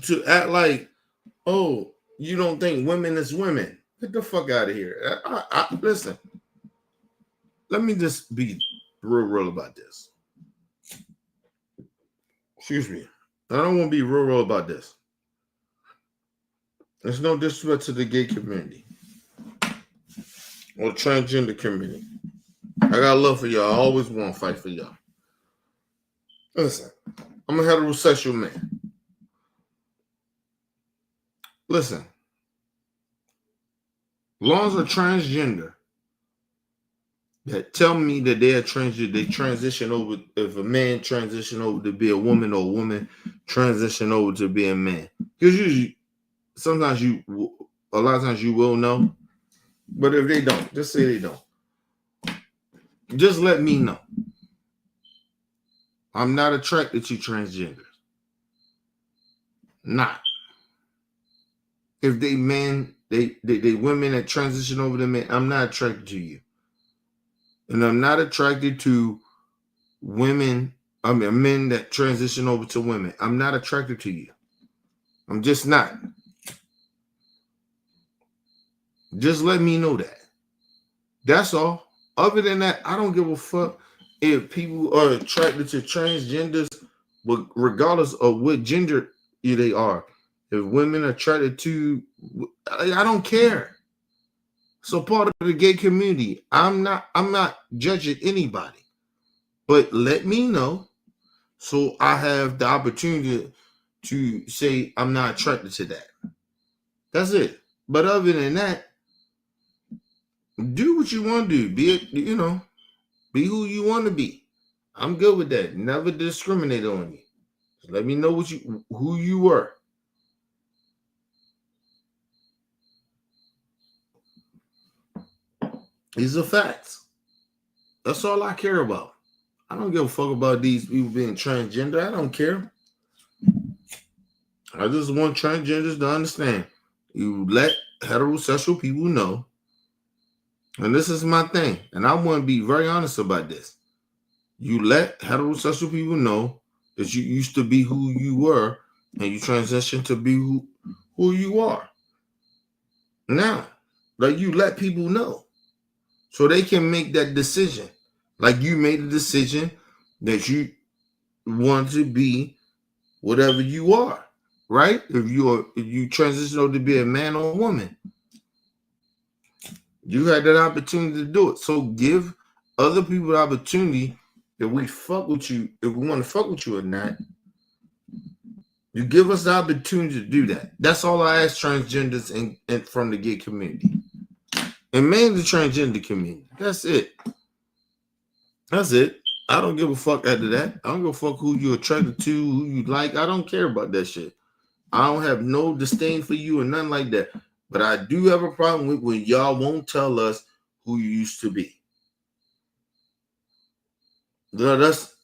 to act like, oh, you don't think women is women. Get the fuck out of here. Listen, let me just be real about this. Excuse me. I don't want to be real about this. There's no disrespect to the gay community or transgender community. I got love for y'all. I always want to fight for y'all. Listen, I'm a heterosexual man. Listen, laws are transgender that tell me that they are transgender. They transition over. If a man transition over to be a woman, or a woman transition over to be a man, because usually, sometimes a lot of times you will know, but if they don't, just say they don't. Just let me know. I'm not attracted to transgenders. Not. If they men, they women that transition over to men, I'm not attracted to you. And I'm not attracted to men that transition over to women. I'm not attracted to you. I'm just not. Just let me know that. That's all. Other than that, I don't give a fuck if people are attracted to transgenders, but regardless of what gender they are. If women are attracted to, I don't care. So part of the gay community. I'm not judging anybody, but let me know so I have the opportunity to say I'm not attracted to that. That's it. But other than that, do what you want to do. Be it, be who you want to be. I'm good with that. Never discriminate on you. Just let me know who you were. These are facts. That's all I care about. I don't give a fuck about these people being transgender. I don't care. I just want transgenders to understand. You let heterosexual people know. And this is my thing. And I want to be very honest about this. You let heterosexual people know that you used to be who you were and you transition to be who you are. Now, like, you let people know so they can make that decision. Like you made a decision that you want to be whatever you are, right? If you transition over to be a man or a woman, you had that opportunity to do it. So give other people the opportunity. If we fuck with you, if we want to fuck with you or not, you give us the opportunity to do that. That's all I ask transgenders and from the gay community. And mainly the transgender community. That's it. That's it. I don't give a fuck after that. I don't give a fuck who you're attracted to, who you like. I don't care about that shit. I don't have no disdain for you or nothing like that. But I do have a problem with when y'all won't tell us who you used to be. Let us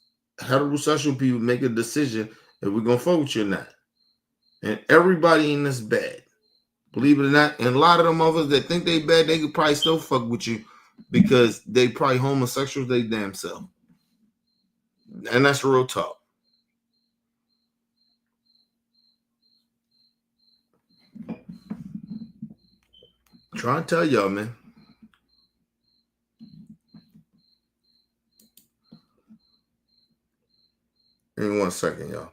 heterosexual people make a decision if we're gonna fuck with you or not. And everybody in this bad. Believe it or not. And a lot of them others that think they bad, they could probably still fuck with you because they probably homosexuals they damn self. And that's real talk. Trying to tell y'all, man. In 1 second, y'all.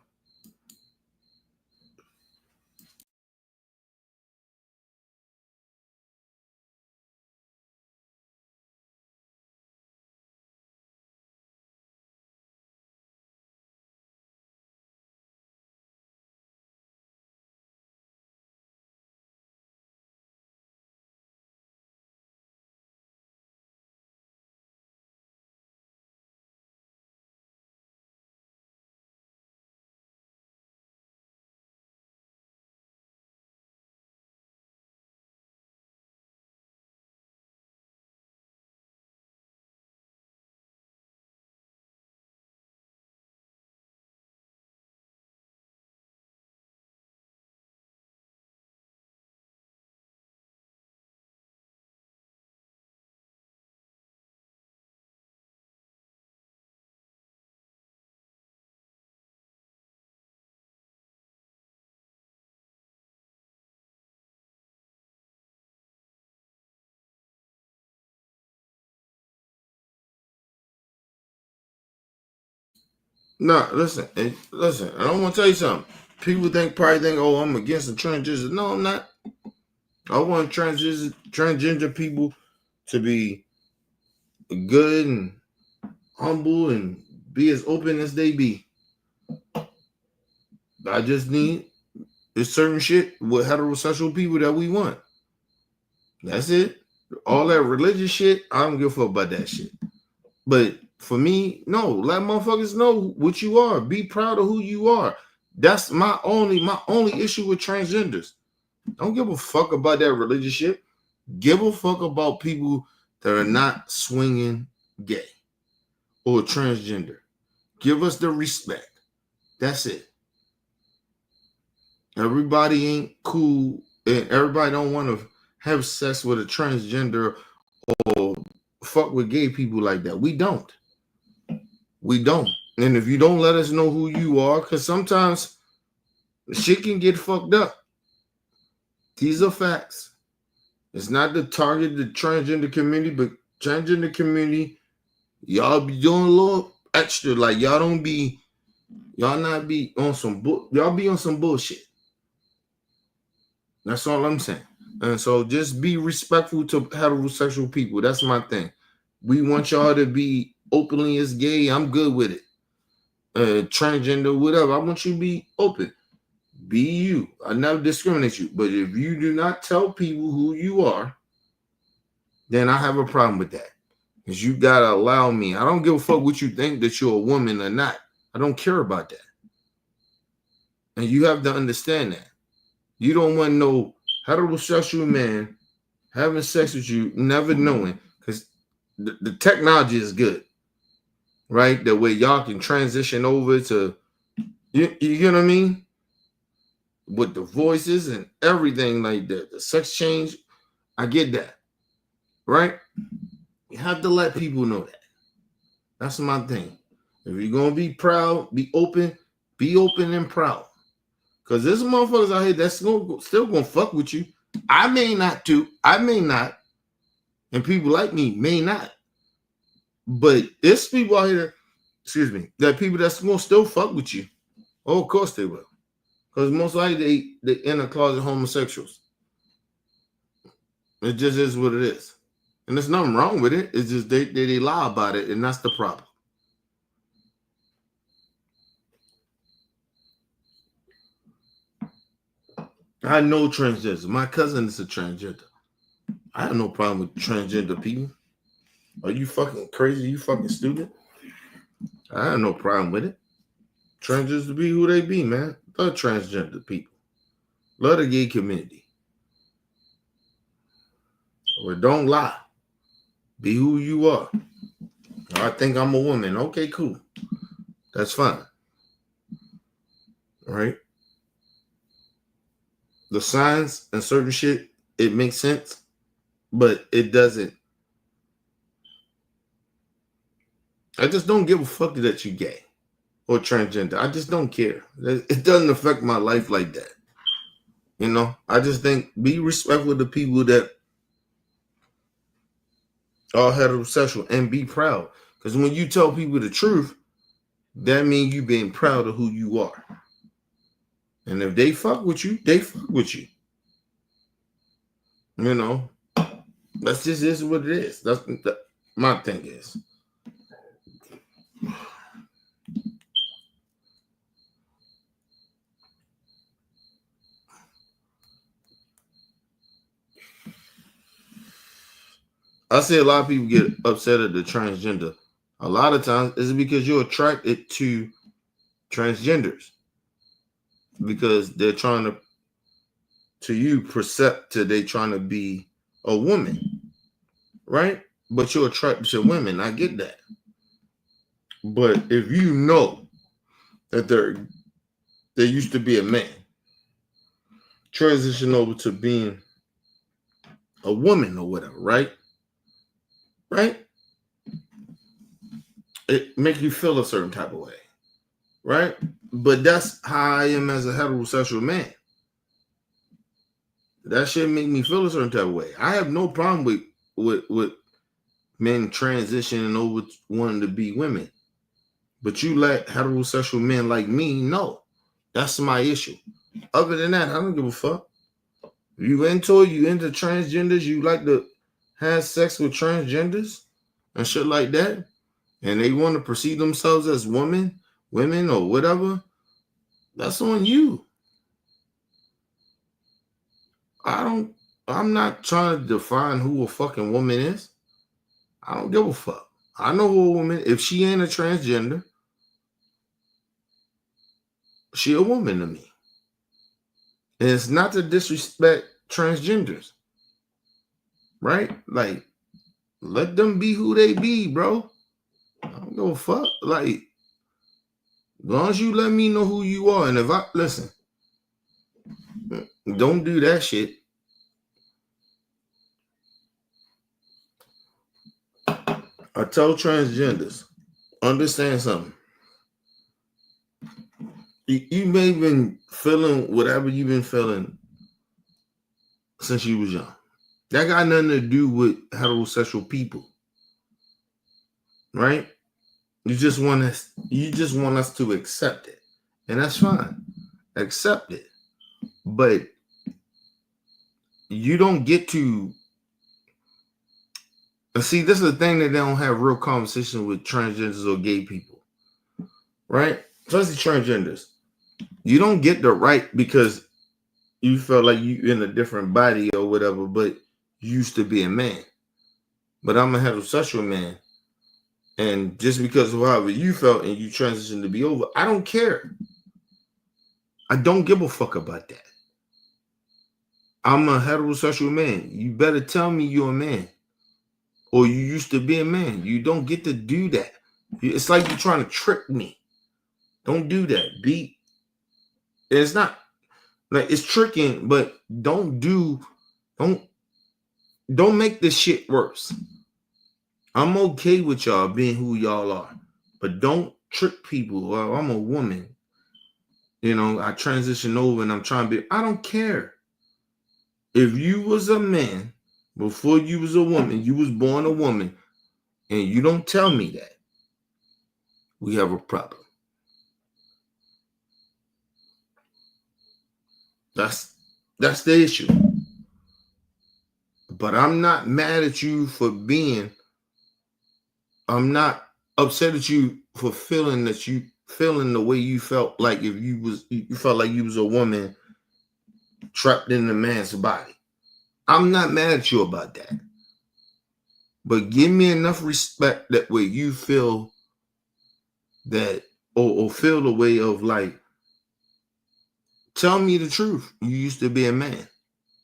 No, listen. Listen. I don't want to tell you something. People probably think, oh, I'm against the transgender. No, I'm not. I want transgender people to be good and humble and be as open as they be. I just need there's certain shit with heterosexual people that we want. That's it. All that religious shit, I don't give a fuck about that shit. But for me, no, let motherfuckers know what you are. Be proud of who you are. That's my only issue with transgenders. Don't give a fuck about that religious shit. Give a fuck about people that are not swinging gay or transgender. Give us the respect. That's it. Everybody ain't cool and everybody don't want to have sex with a transgender or fuck with gay people like that. We don't. We don't. And if you don't let us know who you are, because sometimes shit can get fucked up. These are facts. It's not the target, the transgender community, but transgender community, y'all be doing a little extra. Like y'all not be on some y'all be on some bullshit. That's all I'm saying. And so just be respectful to heterosexual people. That's my thing. We want y'all to be openly as gay. I'm good with it. Transgender, whatever. I want you to be open. Be you. I never discriminate you. But if you do not tell people who you are, then I have a problem with that. Because you got to allow me. I don't give a fuck what you think that you're a woman or not. I don't care about that. And you have to understand that. You don't want no heterosexual man having sex with you, never knowing. Because the technology is good. Right? The way y'all can transition over to, you get what I mean? With the voices and everything like that. The sex change. I get that. Right? You have to let people know that. That's my thing. If you're going to be proud, be open and proud. Because there's motherfuckers out here that's still going to fuck with you. I may not too. I may not. And people like me may not. But there's people out here, that people that's going to still fuck with you. Oh, of course they will. Because most likely they inner closet homosexuals. It just is what it is. And there's nothing wrong with it. It's just they lie about it, and that's the problem. I know transgenders. My cousin is a transgender. I have no problem with transgender people. Are you fucking crazy? You fucking stupid? I have no problem with it. Transgenders be who they be, man. Love transgender people. Love the gay community. But don't lie. Be who you are. I think I'm a woman. Okay, cool. That's fine. All right? The signs and certain shit, it makes sense, but it doesn't. I just don't give a fuck that you're gay or transgender. I just don't care. It doesn't affect my life like that. You know, I just think be respectful to people that are heterosexual and be proud. Because when you tell people the truth, that means you being proud of who you are. And if they fuck with you, they fuck with you. You know, that's just is what it is. That's my thing is. I see a lot of people get upset at the transgender. A lot of times it's because you're attracted to transgenders because they're trying to you percept that they're trying to be a woman, right? But you're attracted to women. I get that. But if you know that they used to be a man, transition over to being a woman or whatever, right? Right? It make you feel a certain type of way, right? But that's how I am as a heterosexual man. That shit make me feel a certain type of way. I have no problem with men transitioning over wanting to be women. But you let heterosexual men like me know. That's my issue. Other than that, I don't give a fuck. You into it, you into transgenders, you like to have sex with transgenders and shit like that, and they want to perceive themselves as women or whatever, that's on you. I'm not trying to define who a fucking woman is. I don't give a fuck. I know who a woman, if she ain't a transgender, she a woman to me. And it's not to disrespect transgenders, right? Like, let them be who they be, bro. I don't give a fuck. Like, as long as you let me know who you are, and if I listen, don't do that shit. I tell transgenders, understand something. You may have been feeling whatever you've been feeling since you was young. That got nothing to do with heterosexual people, right? You just want us to accept it, and that's fine. Accept it, but you don't get to. See, this is the thing that they don't have real conversation with transgenders or gay people, right? Especially transgenders. You don't get the right because you felt like you in a different body or whatever, but you used to be a man. But I'm a heterosexual man. And just because of however you felt and you transitioned to be over, I don't care. I don't give a fuck about that. I'm a heterosexual man. You better tell me you're a man. Or you used to be a man. You don't get to do that. It's like you're trying to trick me. Don't do that. It's not like it's tricking, but don't make this shit worse. I'm okay with y'all being who y'all are, but don't trick people. Well, I'm a woman. You know, I transitioned over and I'm trying to be. I don't care. If you was a man before you was a woman, you was born a woman, and you don't tell me that, we have a problem. That's the issue. But I'm not mad at you for being. I'm not upset at you for feeling the way you felt like if you felt like you was a woman trapped in a man's body. I'm not mad at you about that. But give me enough respect that way you feel that or feel the way of like, tell me the truth. You used to be a man.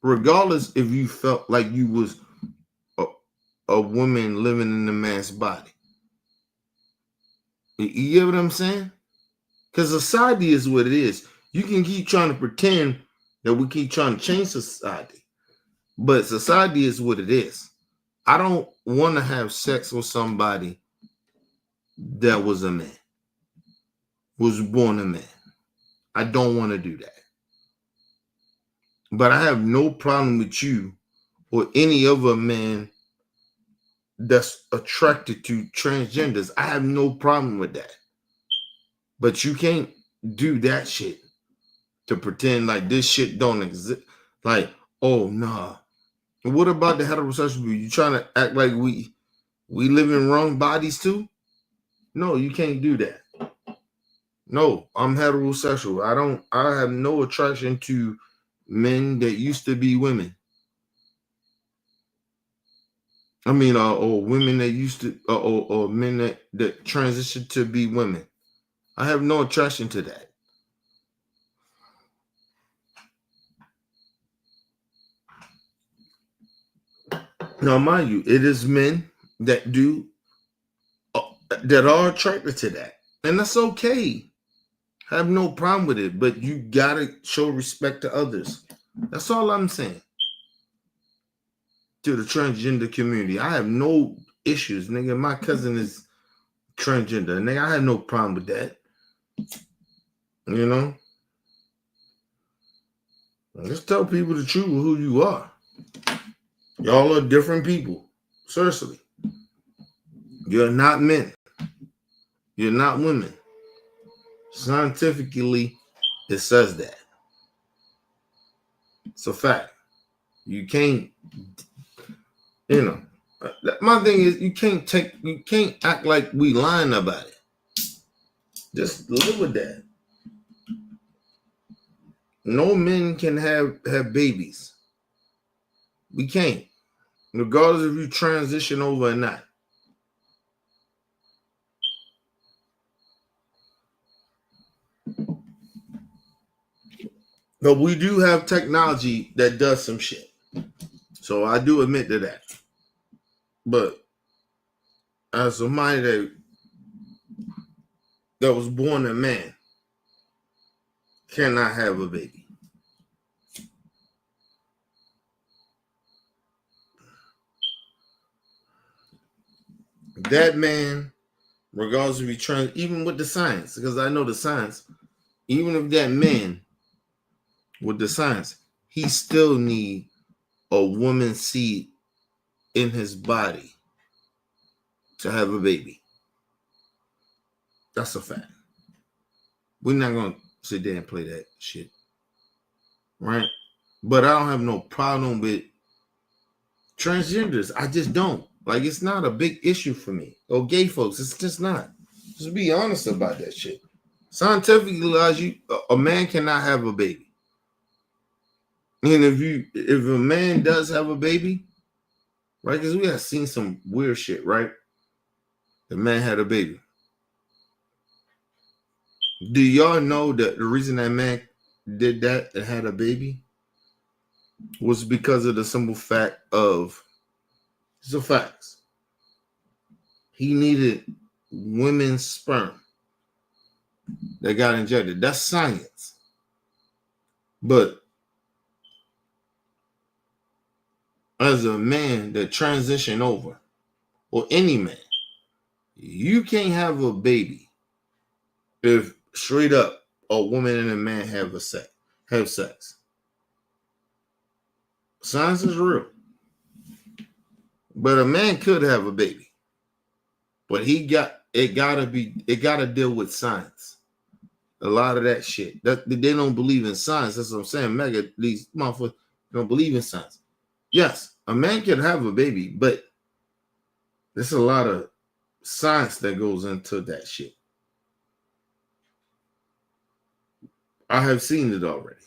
Regardless if you felt like you was a woman living in a man's body. You get what I'm saying? Because society is what it is. You can keep trying to pretend that we keep trying to change society. But society is what it is. I don't want to have sex with somebody that was a man. Was born a man. I don't want to do that. But I have no problem with you or any other man that's attracted to transgenders. I have no problem with that. But you can't do that shit to pretend like this shit don't exist. Like, oh, nah. What about the heterosexual people? You trying to act like we live in wrong bodies too? No, you can't do that. No, I'm heterosexual. I have no attraction to men that used to be women. I mean, or women that used to, or men that transitioned to be women. I have no attraction to that. Now, mind you, it is men that that are attracted to that, and that's okay. I have no problem with it, but you gotta show respect to others. That's all I'm saying. To the transgender community, I have no issues, nigga. My cousin is transgender, nigga. I have no problem with that. You know, just tell people the truth of who you are. Y'all are different people. Seriously, you're not men. You're not women. Scientifically, it says that. It's a fact. You can't, my thing is you can't act like we lying about it. Just live with that. No men can have babies. We can't. Regardless if you transition over or not. But we do have technology that does some shit. So I do admit to that. But as somebody that was born a man cannot have a baby. That man, regardless if he trans, even with the science, because I know the science, even if that man with the science, he still need a woman's seed in his body to have a baby. That's a fact. We're not gonna sit there and play that shit, right? But I don't have no problem with transgenders. I just don't. Like, it's not a big issue for me. Or gay folks, it's just not. Just be honest about that shit. Scientifically, a man cannot have a baby. And if a man does have a baby, right? Because we have seen some weird shit, right? The man had a baby. Do y'all know that the reason that man did that and had a baby was because of the simple fact of, it's a fact, he needed women's sperm that got injected. That's science. But as a man that transitioned over, or any man, you can't have a baby if straight up a woman and a man have sex. Science is real. But a man could have a baby. But it gotta deal with science. A lot of that shit. That they don't believe in science. That's what I'm saying. Mega, these motherfuckers don't believe in science. Yes, a man can have a baby, but there's a lot of science that goes into that shit. I have seen it already.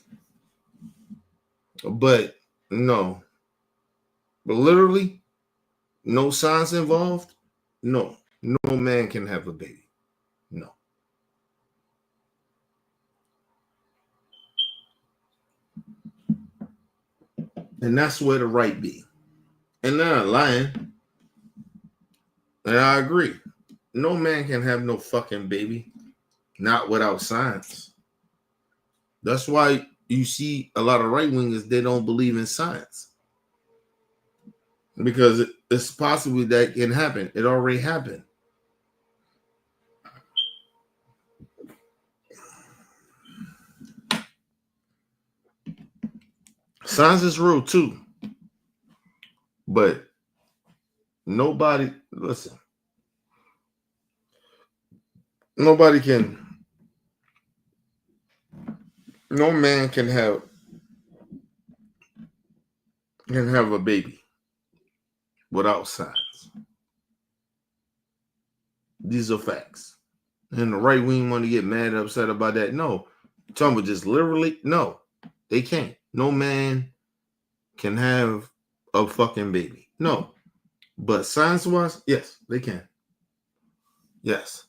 But no. But literally, no science involved. No man can have a baby. No. And that's where the right be. And they're not lying. And I agree. No man can have no fucking baby. Not without science. That's why you see a lot of right-wingers, they don't believe in science. Because it's possible that can happen. It already happened. Science is real too. But nobody, listen. No man can have a baby without science. These are facts. And the right wing want to get mad and upset about that. No. I'm talking about just literally, no. They can't. No man can have a fucking baby. No. But science-wise, yes, they can. Yes.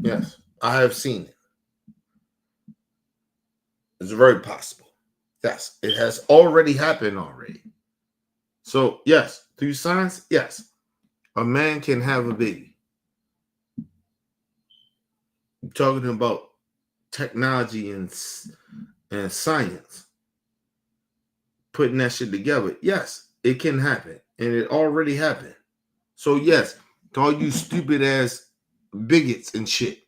Yes. I have seen it. It's very possible. Yes. It has already happened already. So, yes. Through science, yes. A man can have a baby. I'm talking about technology and science. Putting that shit together. Yes, it can happen. And it already happened. So, yes, to all you stupid ass bigots and shit.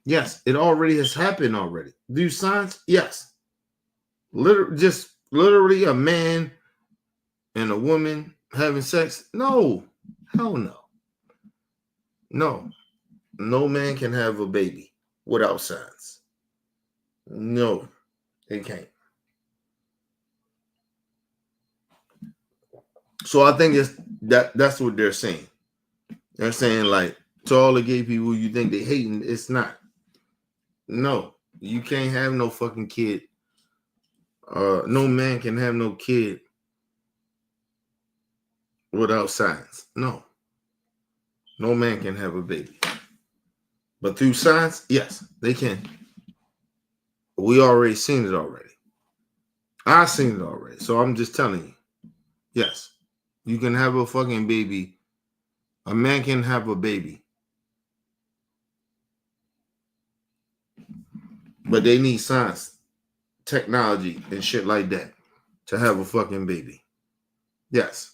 Yes, it already has happened already. Do science? Yes. Literally a man and a woman having sex? No. Hell no. No. No man can have a baby without science. No, they can't. So I think that's what they're saying. They're saying, like, to all the gay people, you think they hating, it's not. No, you can't have no fucking kid. No man can have no kid without science. No man can have a baby. But through science, yes, they can. We already seen it already. I've seen it already. So I'm just telling you. Yes, you can have a fucking baby. A man can have a baby. But they need science, technology, and shit like that to have a fucking baby. Yes.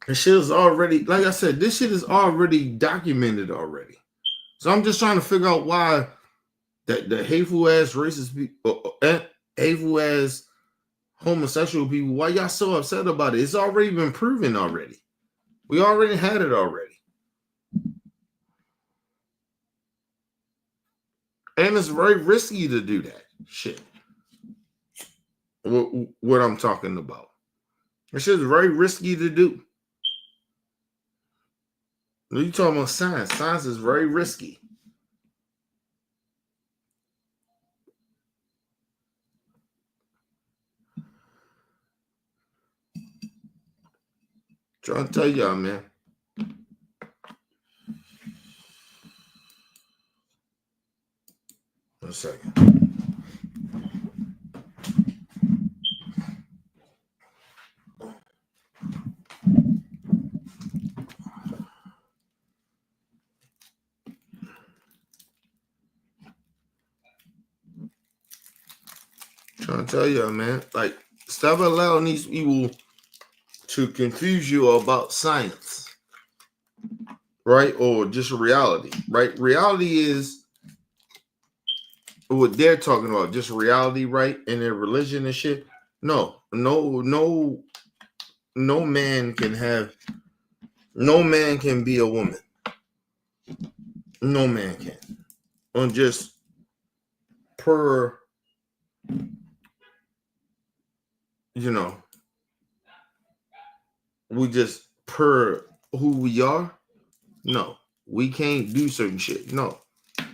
This shit is already, like I said, this shit is already documented already. So I'm just trying to figure out why the hateful ass racist people, hateful ass homosexual people, why y'all so upset about it? It's already been proven already. We already had it already. And it's very risky to do that shit. What I'm talking about. This shit is very risky to do. You talking about science. Science is very risky. Trying to tell y'all, man. One second. Trying to tell y'all, man. Like, stop allowing these people to confuse you about science, right? Or just reality, right? Reality is what they're talking about, just reality, right? And their religion and shit. No man can be a woman. No man can. On just per, we just per who we are. No, we can't do certain shit. No.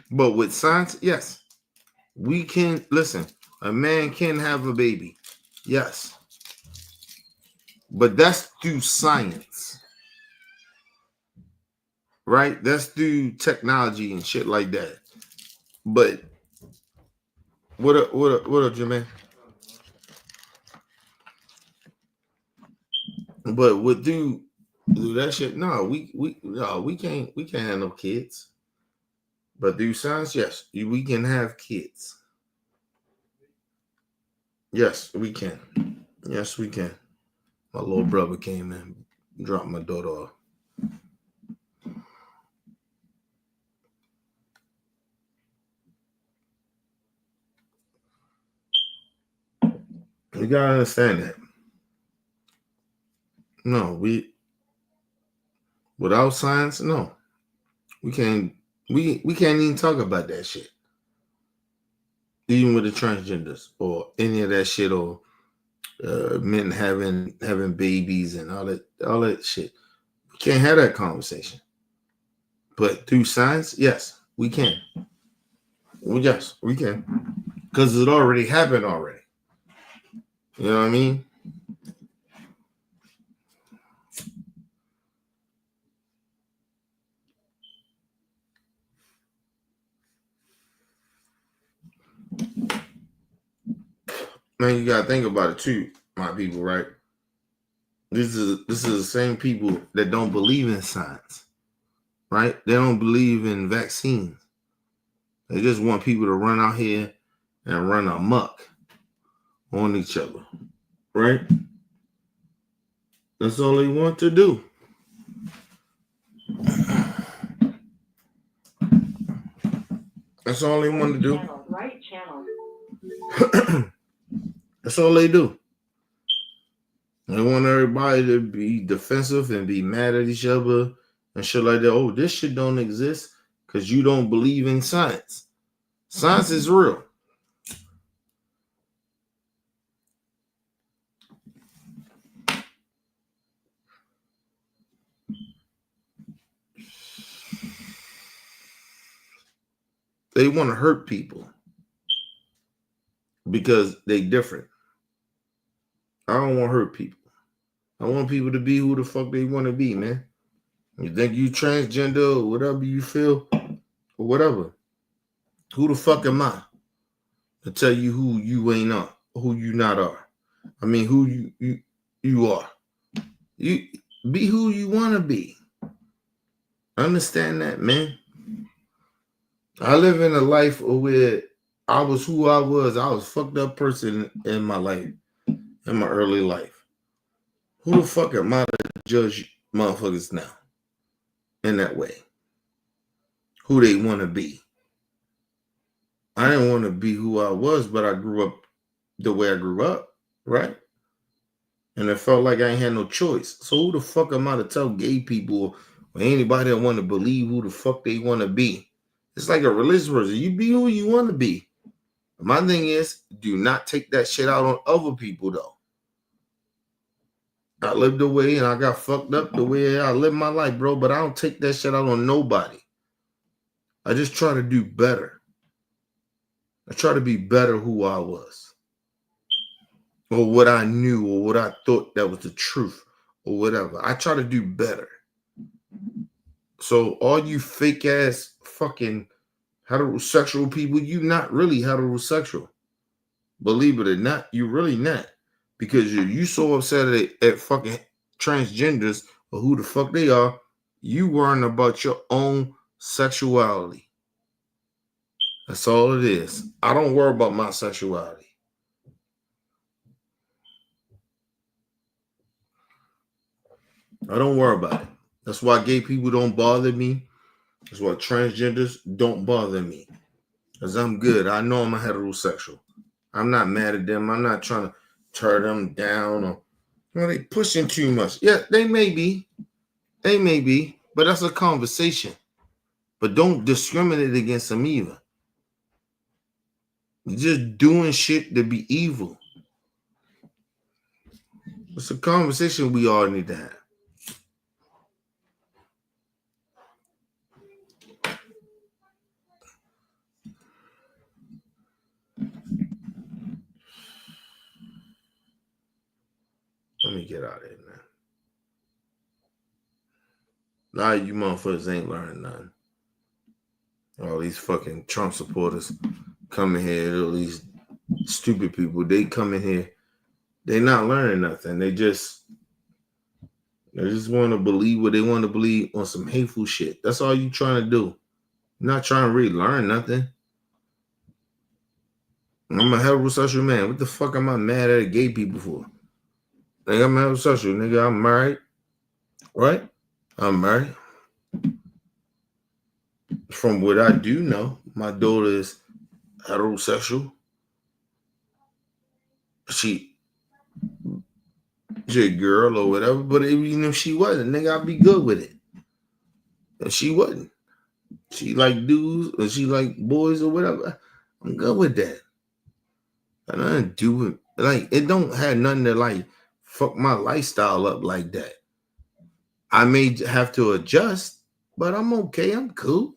But with science, yes. We can, listen, a man can have a baby. Yes. But that's through science. Right? That's through technology and shit like that. But what up, Jermaine? But with do that shit, no, we can't have no kids. But through science, yes, we can have kids. Yes, we can. Yes, we can. My little brother came in, dropped my daughter off. You gotta understand that. No, without science, no. We can't even talk about that shit. Even with the transgenders or any of that shit, or men having babies and all that shit. We can't have that conversation. But through science, yes, we can. Well, yes, we can. Because it already happened already. You know what I mean? Man, you gotta think about it too, my people, right? This is the same people that don't believe in science, right? They don't believe in vaccines. They just want people to run out here and run amok on each other, right? That's all they want to do. That's all they want to do. Right channel. That's all they do. They want everybody to be defensive and be mad at each other and shit like that. Oh, this shit don't exist because you don't believe in science. Science is real. They want to hurt people because they different. I don't want to hurt people. I want people to be who the fuck they want to be, man. You think you transgender or whatever you feel or whatever. Who the fuck am I to tell you who you ain't are, who you not are? I mean, who you are. You be who you want to be. Understand that, man. I live in a life where I was who I was. I was a fucked up person in my life, in my early life. Who the fuck am I to judge motherfuckers now in that way? Who they want to be. I didn't want to be who I was, but I grew up the way I grew up, right? And it felt like I ain't had no choice. So who the fuck am I to tell gay people or anybody that want to believe who the fuck they want to be? It's like a religious person. You be who you want to be. My thing is, do not take that shit out on other people, though. I lived the way and I got fucked up the way I lived my life, bro, but I don't take that shit out on nobody. I just try to do better. I try to be better who I was. Or what I knew or what I thought that was the truth or whatever. I try to do better. So all you fake ass fucking heterosexual people, you not really heterosexual. Believe it or not, you really not. Because you so upset at fucking transgenders or who the fuck they are, you worrying about your own sexuality. That's all it is. I don't worry about my sexuality. I don't worry about it. That's why gay people don't bother me. That's why transgenders don't bother me. Because I'm good. I know I'm a heterosexual. I'm not mad at them. I'm not trying to tear them down or they pushing too much. Yeah, they may be. They may be. But that's a conversation. But don't discriminate against them either. You're just doing shit to be evil. It's a conversation we all need to have. Let me get out of here, man. Now you motherfuckers ain't learning nothing. All these fucking Trump supporters coming here, all these stupid people, they come in here, they not learning nothing. They just want to believe what they want to believe on some hateful shit. That's all you trying to do. You're not trying to really learn nothing. I'm a heterosexual man. What the fuck am I mad at gay people for? Nigga, I'm heterosexual. Nigga, I'm married. Right? I'm married. From what I do know, my daughter is heterosexual. She's a girl or whatever, but even if she wasn't, nigga, I'd be good with it. If she wasn't, she like dudes or she like boys or whatever, I'm good with that. I don't do it. Like, it don't have nothing to like fuck my lifestyle up like that. I may have to adjust, but I'm okay. I'm cool.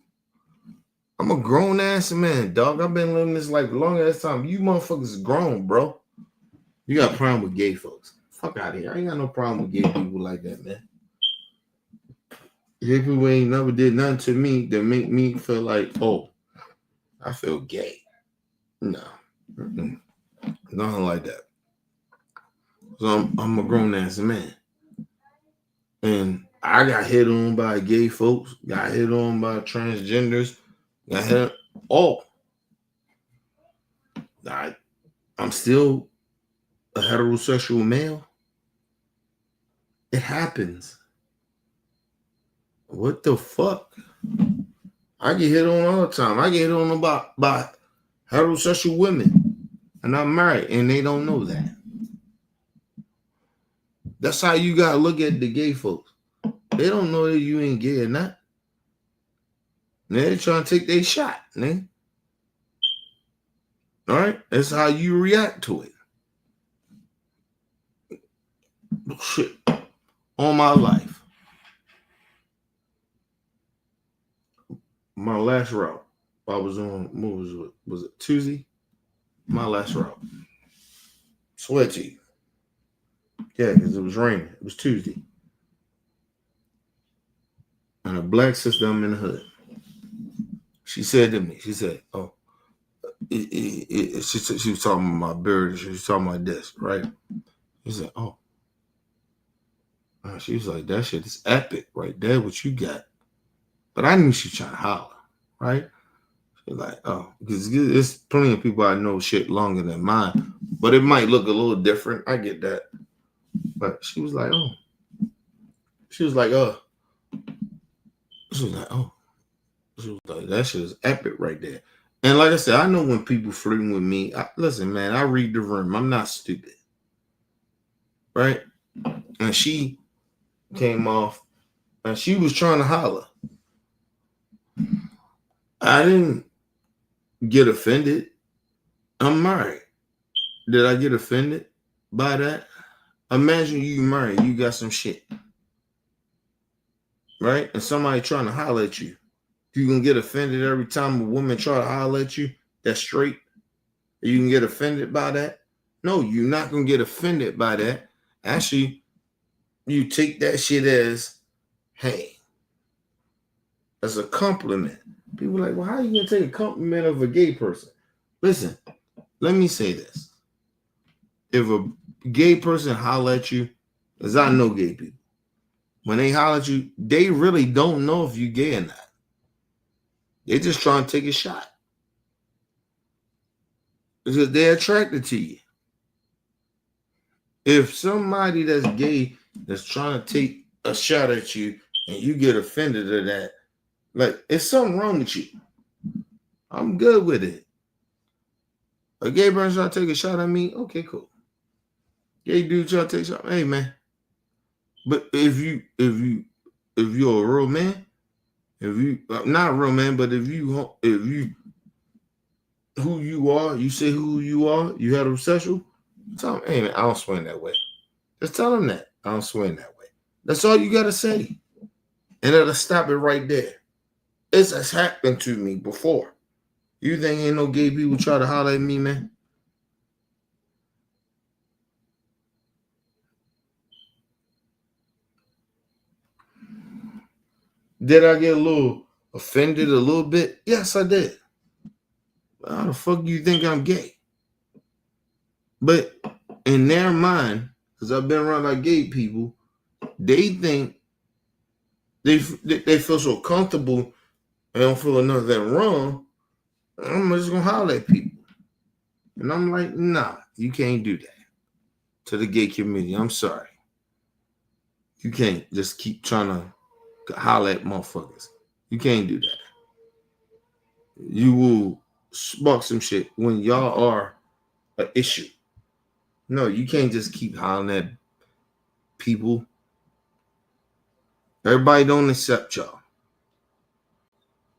I'm a grown ass man, dog. I've been living this life a long ass time. You motherfuckers grown, bro. You got a problem with gay folks. Fuck out of here. I ain't got no problem with gay people like that, man. Gay people ain't never did nothing to me that make me feel like, oh, I feel gay. No. Nothing like that. So I'm a grown ass man. And I got hit on by gay folks, got hit on by transgenders, got hit all. I'm still a heterosexual male. It happens. What the fuck? I get hit on all the time. I get hit on by heterosexual women. And I'm married and they don't know that. That's how you gotta look at the gay folks. They don't know that you ain't gay or not. They're trying to take their shot, man. All right? That's how you react to it. Shit. All my life. My last route, I was on, what was it Tuesday? My last route. Swear to you. Yeah, because it was raining. It was Tuesday. And a black sister, I'm in the hood. She said to me, she said, oh, she was talking about my bird. She was talking about this, right? She said, oh. She was like, that shit is epic right there, what you got. But I knew she trying to holler, right? She was like, oh, because there's plenty of people I know shit longer than mine, but it might look a little different. I get that. But she was like, oh. She was like, oh. She was like, oh. She was like, that shit is epic right there. And like I said, I know when people flirting with me, listen, man, I read the room. I'm not stupid. Right? And she came off and she was trying to holler. I didn't get offended. I'm married. Did I get offended by that? Imagine you married, you got some shit. Right? And somebody trying to holler at you. You can get offended every time a woman try to holler at you. That's straight. You can get offended by that. No, you're not going to get offended by that. Actually, you take that shit as, hey, as a compliment. People are like, well, how are you going to take a compliment of a gay person? Listen, let me say this. If a gay person holler at you, as I know gay people, when they holler at you, they really don't know if you're gay or not. They're just trying to take a shot. Because they're attracted to you. If somebody that's gay that's trying to take a shot at you and you get offended at that, like, it's something wrong with you. I'm good with it. A gay person trying to take a shot at me, okay, cool. Gay dude trying to take a shot, hey man. But if you're a real man, if you not a real man, but if you who you are, you say who you are, you heterosexual, tell them, hey man, I don't swing that way. Just tell them that. I don't swing that way. That's all you gotta say. And that'll stop it right there. This has happened to me before. You think ain't no gay people try to holler at me, man? Did I get a little offended a little bit? Yes, I did. How the fuck do you think I'm gay? But in their mind, because I've been around like gay people, they think they feel so comfortable and don't feel nothing wrong. I'm just gonna holler at people. And I'm like, nah, you can't do that to the gay community. I'm sorry. You can't just keep trying to holler at motherfuckers. You can't do that. You will spark some shit when y'all are an issue. No, you can't just keep hollering at people. Everybody don't accept y'all.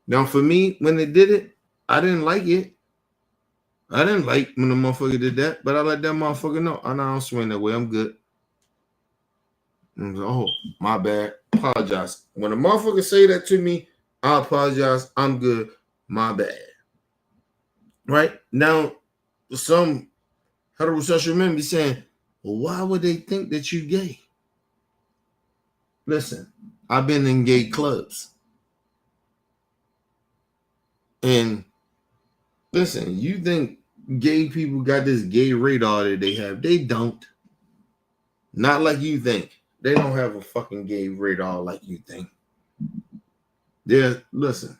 Now, for me, when they did it, I didn't like it. I didn't like when the motherfucker did that, but I let that motherfucker know. I don't swing that way. I'm good. And oh, my bad. Apologize. When a motherfucker say that to me, I apologize. I'm good. My bad. Right? Now, some heterosexual men be saying, well, why would they think that you gay? Listen, I've been in gay clubs. And listen, you think gay people got this gay radar that they have. They don't. Not like you think. They don't have a fucking gay radar like you think. Listen.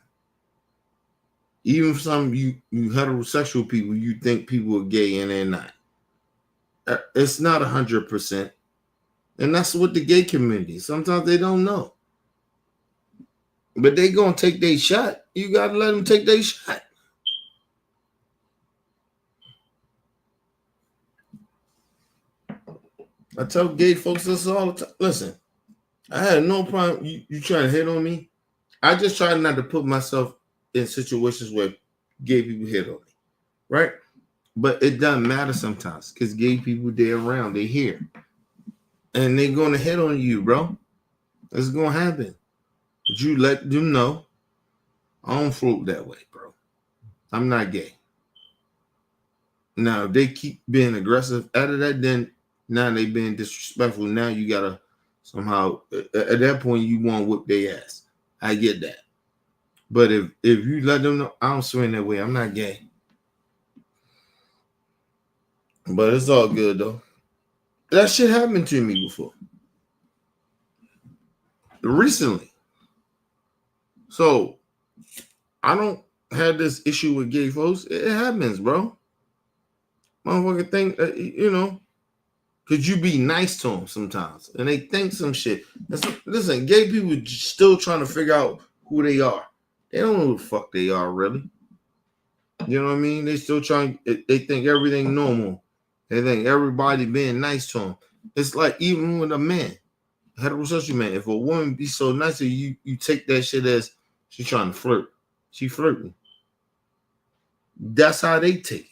Even some you heterosexual people, you think people are gay and they're not. It's not 100%. And that's what the gay community. Sometimes they don't know. But they gonna take their shot. You gotta let them take their shot. I tell gay folks this all the time. Listen, I had no problem. You trying to hit on me? I just try not to put myself in situations where gay people hit on me, right? But it doesn't matter sometimes because gay people, they're around, they here. And they're going to hit on you, bro. It's going to happen. But you let them know, I don't float that way, bro. I'm not gay. Now, if they keep being aggressive out of that, then now they being disrespectful. Now you got to somehow, at that point, you want to whip their ass. I get that. But if you let them know, I don't swing that way. I'm not gay. But it's all good, though. That shit happened to me before. Recently. So, I don't have this issue with gay folks. It happens, bro. Motherfucker think, could you be nice to them sometimes? And they think some shit. Listen, gay people still trying to figure out who they are. They don't know who the fuck they are, really. You know what I mean? They still trying, they think everything normal. They think everybody being nice to them. It's like even with a man, heterosexual man, if a woman be so nice to you, you take that shit as she's trying to flirt. She flirting. That's how they take it.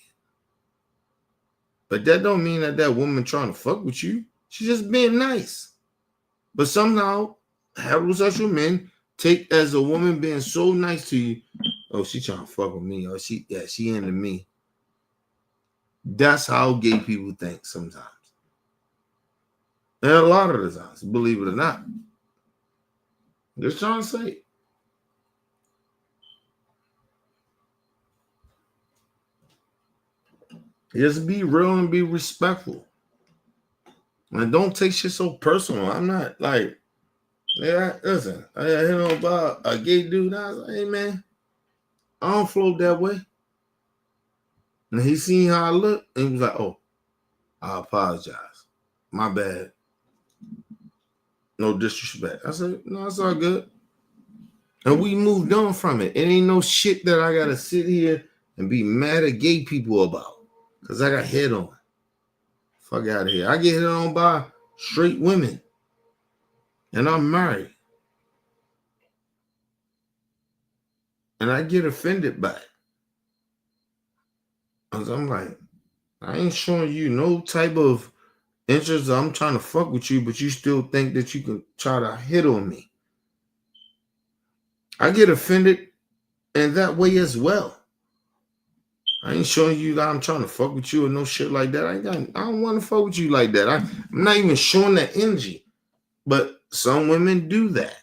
But that don't mean that woman trying to fuck with you. She's just being nice. But somehow, heterosexual men take as a woman being so nice to you, oh, she trying to fuck with me. Or she into me. That's how gay people think sometimes. And a lot of the times, believe it or not. Just trying to say. Just be real and be respectful. And don't take shit so personal. I'm not like, listen, I hear about a gay dude. I was like, hey, man, I don't float that way. And he seen how I look, and he was like, oh, I apologize. My bad. No disrespect. I said, no, it's all good. And we moved on from it. It ain't no shit that I got to sit here and be mad at gay people about. Because I got hit on. Fuck out of here. I get hit on by straight women. And I'm married. And I get offended by it. Because I'm like, I ain't showing you no type of interest. I'm trying to fuck with you, but you still think that you can try to hit on me. I get offended in that way as well. I ain't showing you that I'm trying to fuck with you or no shit like that. I don't want to fuck with you like that. I'm not even showing that energy. But some women do that.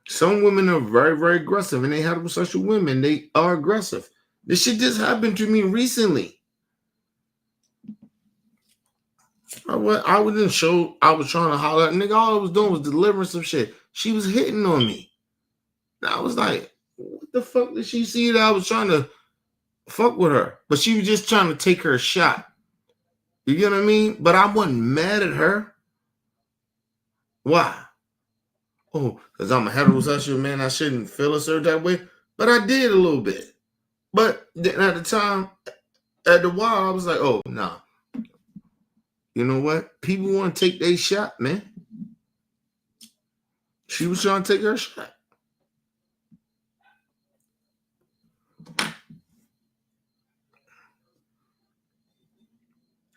Some women are very, very aggressive, and they heterosexual women. They are aggressive. This shit just happened to me recently. I wasn't show. I was trying to holler at nigga. All I was doing was delivering some shit. She was hitting on me. And I was like, what the fuck did she see that I was trying to fuck with her? But she was just trying to take her shot. You get what I mean? But I wasn't mad at her. Why? Oh, because I'm a heterosexual man, I shouldn't feel a certain type of way. But I did a little bit. But then at the time, at the while, I was like, oh, nah. You know what? People want to take their shot, man. She was trying to take her shot.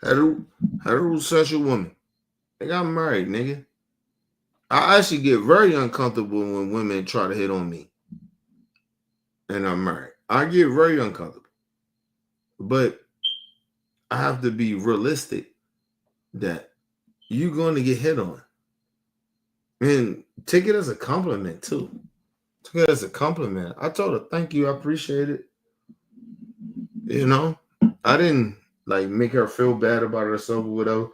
Heterosexual woman. I got married, nigga. I actually get very uncomfortable when women try to hit on me. And I'm married. I get very uncomfortable. But I have to be realistic that you're going to get hit on. And take it as a compliment, too. Take it as a compliment. I told her, thank you, I appreciate it. You know? I didn't, make her feel bad about herself or whatever.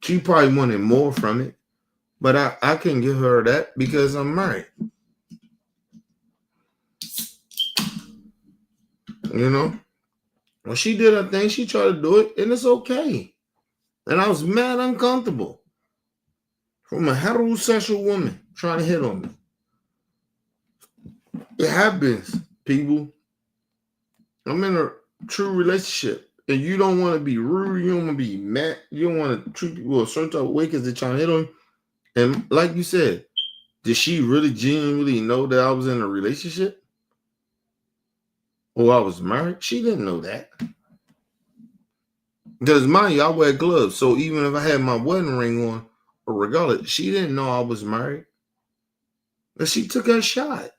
She probably wanted more from it. But I couldn't give her that because I'm married. You know? When she did her thing, she tried to do it, and it's okay. And I was mad uncomfortable from a heterosexual woman trying to hit on me. It happens, people. I'm in a true relationship. and you don't want to be rude, you don't want to be mad, you don't want to treat people a certain type of way because they're trying to hit on you. And like you said, did she really genuinely know that I was in a relationship? Or I was married? She didn't know that. Because mind you, I wear gloves. So even if I had my wedding ring on, or regardless, she didn't know I was married. But she took her shot.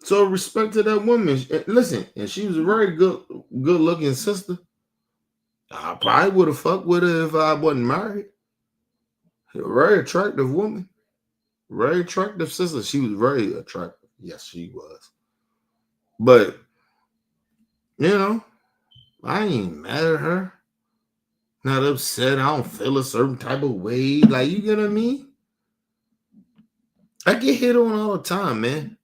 So respect to that woman. Listen, and she was a very good looking sister. I probably would have fucked with her if I wasn't married. A very attractive woman. Very attractive sister. She was very attractive. Yes, she was. But, you know, I ain't mad at her. Not upset. I don't feel a certain type of way. Like, you get what I mean? I get hit on all the time, man.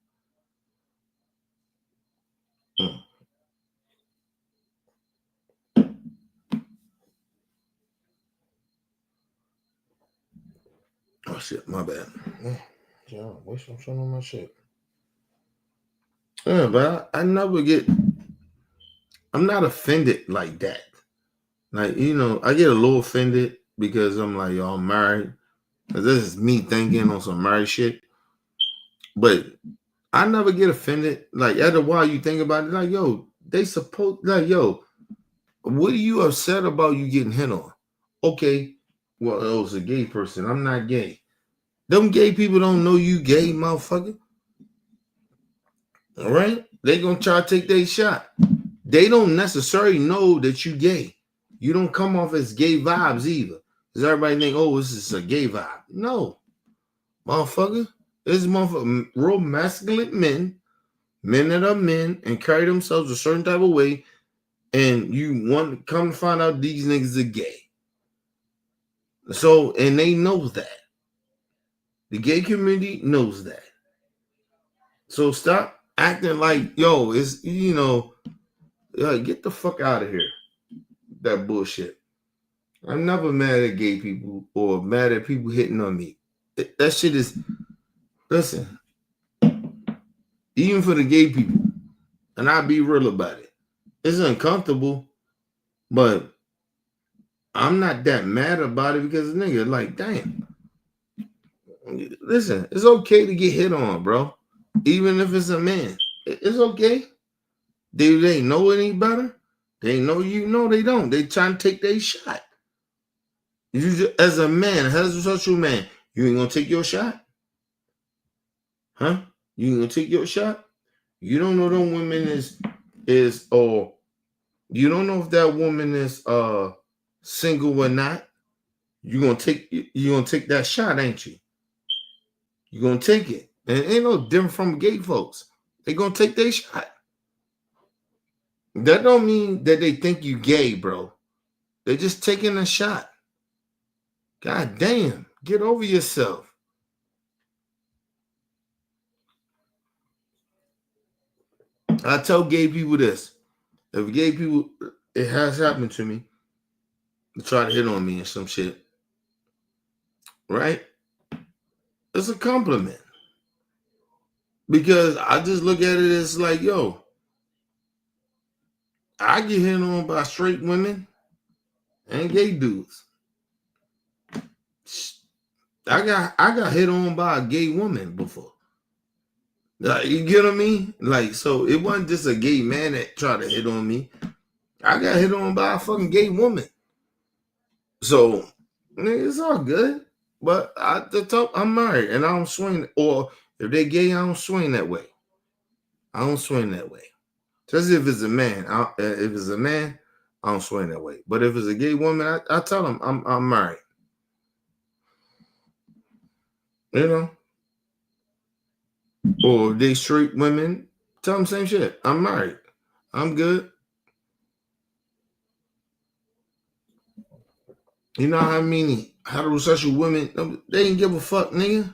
Oh, shit. My bad. Yeah, waste some shit on my shit. Yeah, but I never get... I'm not offended like that. Like, you know, I get a little offended because I'm like, yo, I'm married. This is me thinking on some married shit. But I never get offended. Like, after a while, you think about it, like, yo, they supposed, like, yo, what are you upset about you getting hit on? Okay, well, it was a gay person. I'm not gay. Them gay people don't know you gay, motherfucker. All right? They gonna try to take their shot. They don't necessarily know that you gay. You don't come off as gay vibes either. Because everybody think, oh, this is a gay vibe. No. Motherfucker. This is motherfucker, real masculine men that are men and carry themselves a certain type of way, and you want to come to find out these niggas are gay. So, and they know that. The gay community knows that. So stop acting like, yo, it's, you know, get the fuck out of here. That bullshit. I'm never mad at gay people or mad at people hitting on me. That shit is, listen, even for the gay people, and I'll be real about it, it's uncomfortable, but I'm not that mad about it because nigga, like, damn. Listen, it's okay to get hit on, bro. Even if it's a man. It's okay. They know any better? They know you know they don't. They trying to take their shot. You just, as a man, as a social man, you ain't gonna take your shot? Huh? You ain't gonna take your shot? You don't know them women is or you don't know if that woman is single or not. You're gonna take that shot, ain't you? You're gonna take it. And it ain't no different from gay folks. They gonna take their shot. That don't mean that they think you gay, bro. They're just taking a shot. God damn, get over yourself. I tell gay people this. If gay people, it has happened to me, to try to hit on me and some shit. Right? It's a compliment. Because I just look at it as like, yo, I get hit on by straight women and gay dudes. I got hit on by a gay woman before. Like, you get what I mean? Like, so it wasn't just a gay man that tried to hit on me. I got hit on by a fucking gay woman. So, it's all good. But at the top, I'm married and I don't swing. Or if they're gay, I don't swing that way. I don't swing that way. Just if it's a man. If it's a man, I don't swing that way. But if it's a gay woman, I tell them I'm married. You know? Or if they straight women, tell them same shit. I'm married. I'm good. You know how many heterosexual women, they ain't give a fuck, nigga.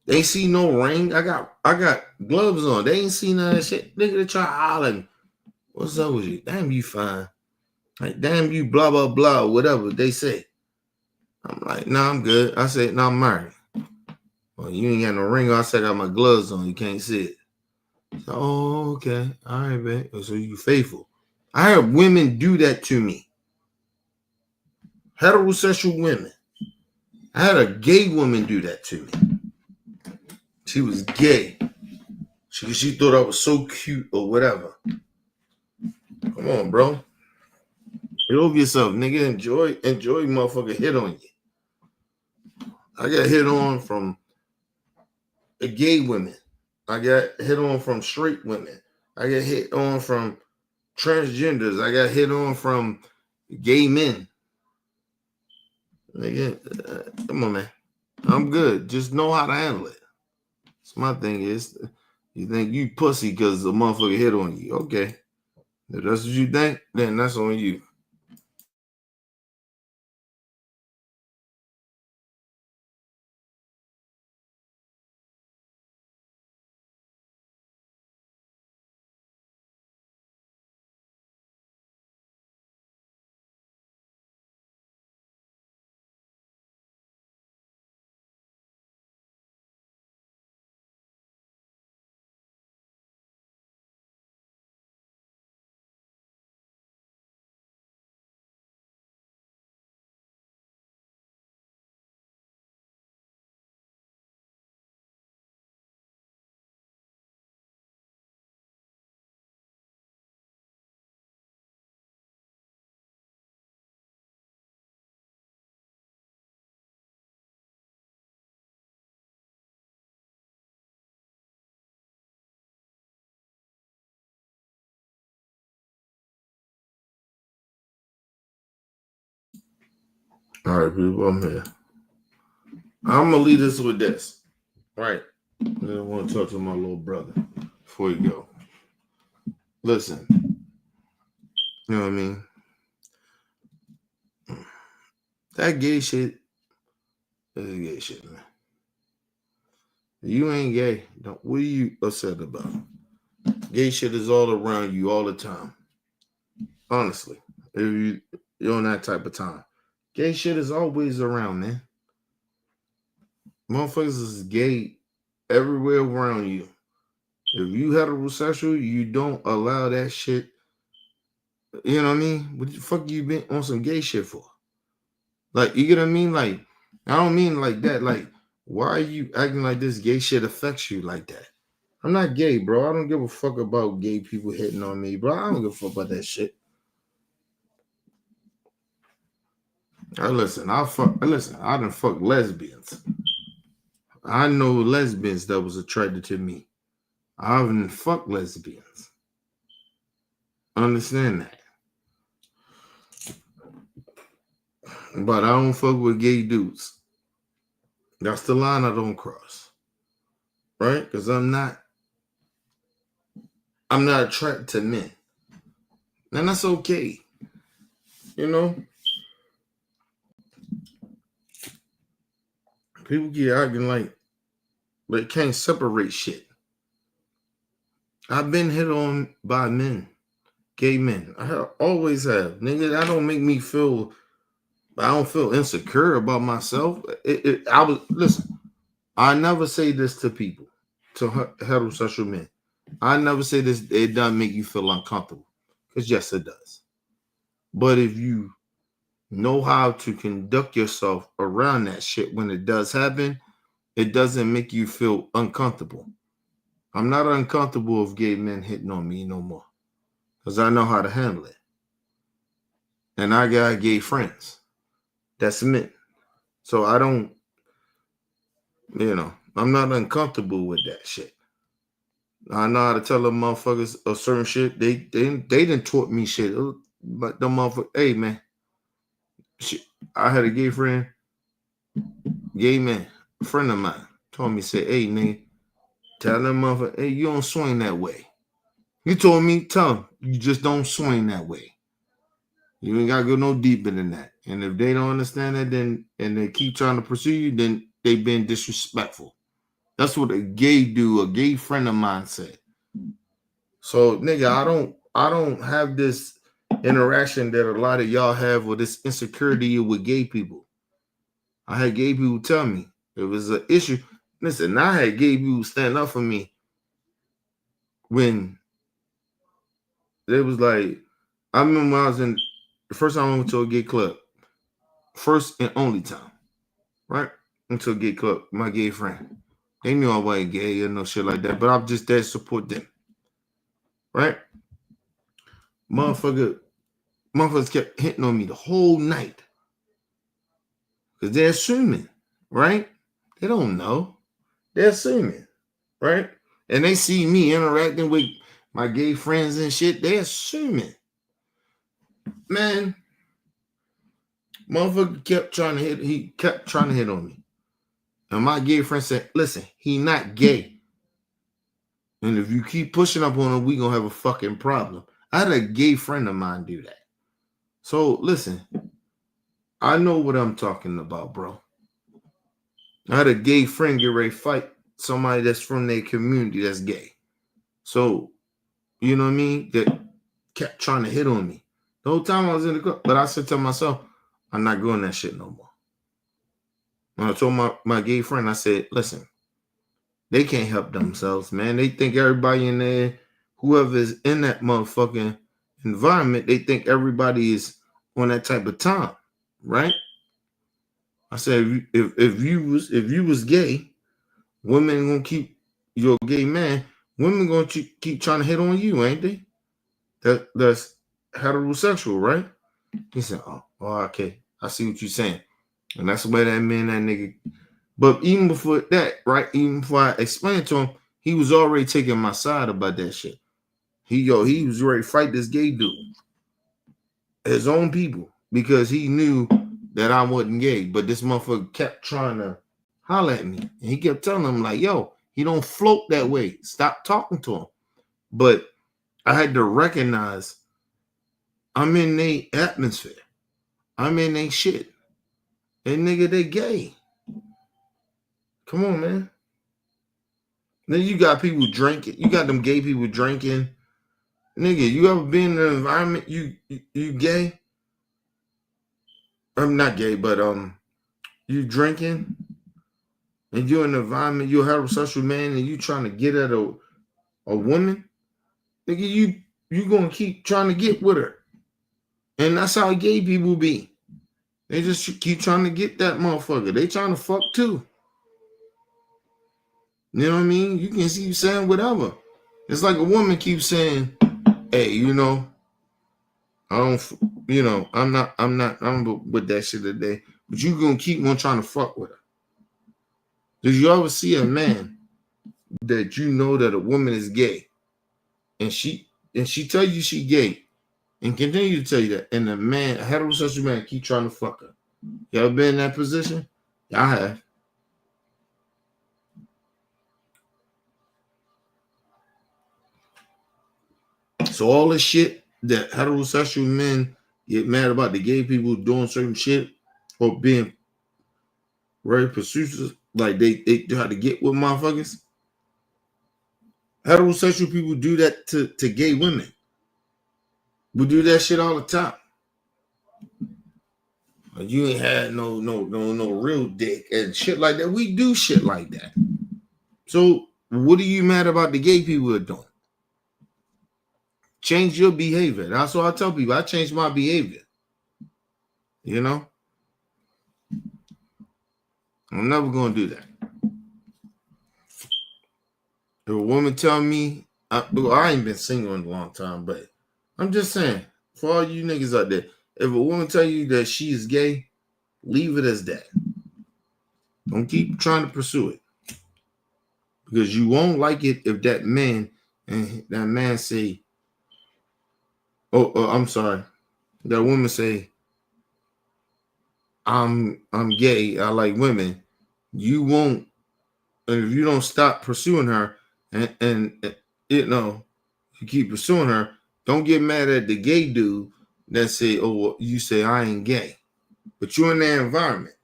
They ain't see no ring. I got gloves on. They ain't see none of that shit. Nigga, they try hollering. What's up with you? Damn, you fine. Like, damn, you blah, blah, blah, whatever they say. I'm like, nah, I'm good. I said, nah, I'm married. Well, you ain't got no ring on. I said, I got my gloves on. You can't see it. So, oh, okay. All right, man. So you faithful. I had women do that to me. Heterosexual women. I had a gay woman do that to me. She was gay. She thought I was so cute or whatever. Come on, bro. Get over yourself, nigga. Enjoy motherfucker hit on you. I got hit on from the gay women. I got hit on from straight women. I got hit on from transgenders. I got hit on from gay men. Nigga, come on, man. I'm good. Just know how to handle it. So my thing is, you think you pussy because a motherfucker hit on you. Okay. If that's what you think, then that's on you. All right, people, I'm here. I'm gonna leave this with this. All right. I want to talk to my little brother before you go. Listen, you know what I mean? That gay shit is gay shit, man. You ain't gay. What are you upset about? Gay shit is all around you all the time. Honestly, if you're on that type of time, gay shit is always around, man. Motherfuckers is gay everywhere around you. If you heterosexual, you don't allow that shit. You know what I mean? What the fuck you been on some gay shit for? Like, you get what I mean? Like, I don't mean like that. Like, why are you acting like this gay shit affects you like that? I'm not gay, bro. I don't give a fuck about gay people hitting on me, bro. I don't give a fuck about that shit. Listen, I done fuck lesbians. I know lesbians that was attracted to me. I haven't fucked lesbians. Understand that. But I don't fuck with gay dudes. That's the line I don't cross. Right? Because I'm not attracted to men. And that's okay. You know? People keep acting like they can't separate shit. I've been hit on by men, gay men. I always have. Nigga, that don't make me feel, I don't feel insecure about myself. Listen, I never say this to people, to heterosexual men. I never say this, it doesn't make you feel uncomfortable. Because yes, it does. But if you know how to conduct yourself around that shit when it does happen, it doesn't make you feel uncomfortable. I'm not uncomfortable with gay men hitting on me no more. Because I know how to handle it. And I got gay friends. That's men. So I don't, I'm not uncomfortable with that shit. I know how to tell them motherfuckers a certain shit. They didn't taught me shit. But the motherfucker, hey man. Shit, I had a gay friend, gay man, a friend of mine, told me, say, hey nigga, tell them motherfucker, hey, you don't swing that way. He told me, tell him, you just don't swing that way. You ain't gotta go no deeper than that. And if they don't understand that, then and they keep trying to pursue you, then they been disrespectful. That's what a gay friend of mine said. So nigga, I don't have this interaction that a lot of y'all have with this insecurity with gay people. I had gay people tell me it was an issue. Listen, I had gay people stand up for me when they was like, I remember when I was in the first time I went to a gay club. First and only time. Right? Went to a gay club, my gay friend. They knew I wasn't gay or no shit like that, but I'm just there to support them. Right? Motherfuckers kept hitting on me the whole night. Because they're assuming, right? They don't know. They're assuming, right? And they see me interacting with my gay friends and shit. They're assuming. Man, motherfucker kept trying to hit. He kept trying to hit on me. And my gay friend said, listen, he not gay. And if you keep pushing up on him, we gonna have a fucking problem. I had a gay friend of mine do that. So listen, I know what I'm talking about, bro. I had a gay friend get ready to fight somebody that's from their community that's gay. So, you know what I mean? That kept trying to hit on me. The whole time I was in the club. But I said to myself, I'm not doing that shit no more. When I told my gay friend, I said, listen, they can't help themselves, man. They think everybody in there, whoever is in that motherfucking environment, they think everybody is on that type of time, right? I said, if you was gay, women gonna keep you're a gay man. Women gonna keep trying to hit on you, ain't they? That's heterosexual, right? He said, "Oh, okay. I see what you're saying," and that's the way that man, that nigga. But even before that, right? Even before I explained to him, he was already taking my side about that shit. He was ready to fight this gay dude, his own people, because he knew that I wasn't gay. But this motherfucker kept trying to holler at me, and he kept telling him like, "Yo, he don't float that way. Stop talking to him." But I had to recognize I'm in their atmosphere. I'm in their shit. And nigga, they gay. Come on, man. Then you got people drinking. You got them gay people drinking. Nigga, you ever been in an environment you gay? I'm not gay, but you drinking and you're in an environment, you're a heterosexual man and you trying to get at a woman, nigga, you gonna keep trying to get with her. And that's how gay people be. They just keep trying to get that motherfucker. They trying to fuck too. You know what I mean? You can see you saying whatever. It's like a woman keeps saying, hey, you know, I don't, you know, I'm with that shit today. But you gonna keep on trying to fuck with her. Did you ever see a man that you know that a woman is gay and she tell you she gay and continue to tell you that, and the man, a heterosexual man, keep trying to fuck her? You ever been in that position? I have. So all the shit that heterosexual men get mad about, the gay people doing certain shit or being very pursuit, like they try to get with motherfuckers. Heterosexual people do that to gay women. We do that shit all the time. You ain't had no real dick and shit like that. We do shit like that. So what are you mad about the gay people are doing? Change your behavior. That's what I tell people. I change my behavior. You know? I'm never gonna do that. If a woman tell me, I ain't been single in a long time, but I'm just saying, for all you niggas out there, if a woman tell you that she is gay, leave it as that. Don't keep trying to pursue it. Because you won't like it if that man say, I'm sorry. That woman say, I'm gay, I like women. You won't, and if you don't stop pursuing her and you know, you keep pursuing her, don't get mad at the gay dude that say, oh, well, you say I ain't gay. But you're in that environment.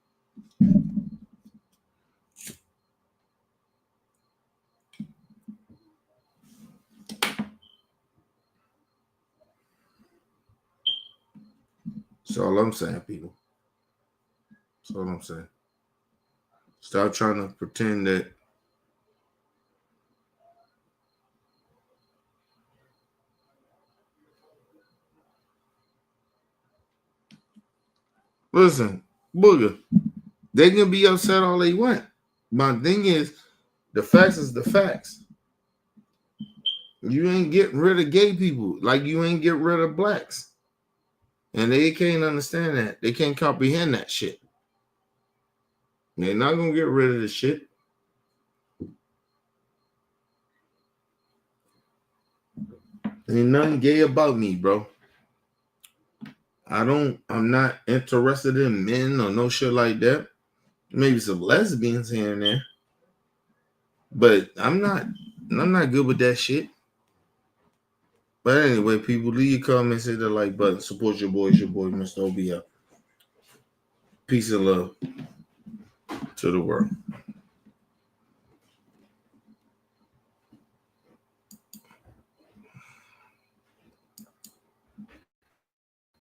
That's all I'm saying, people. That's all I'm saying. Stop trying to pretend that Listen, Booger, they can be upset all they want. My thing is, the facts is the facts. You ain't getting rid of gay people like you ain't get rid of blacks. And they can't understand that. They can't comprehend that shit. They're not gonna get rid of the shit. Ain't nothing gay about me, bro. I'm not interested in men or no shit like that. Maybe some lesbians here and there. But I'm not good with that shit. But anyway, people, leave your comments, hit the like button, support your boy. It's your boy, Mr. OBL. Peace and love to the world.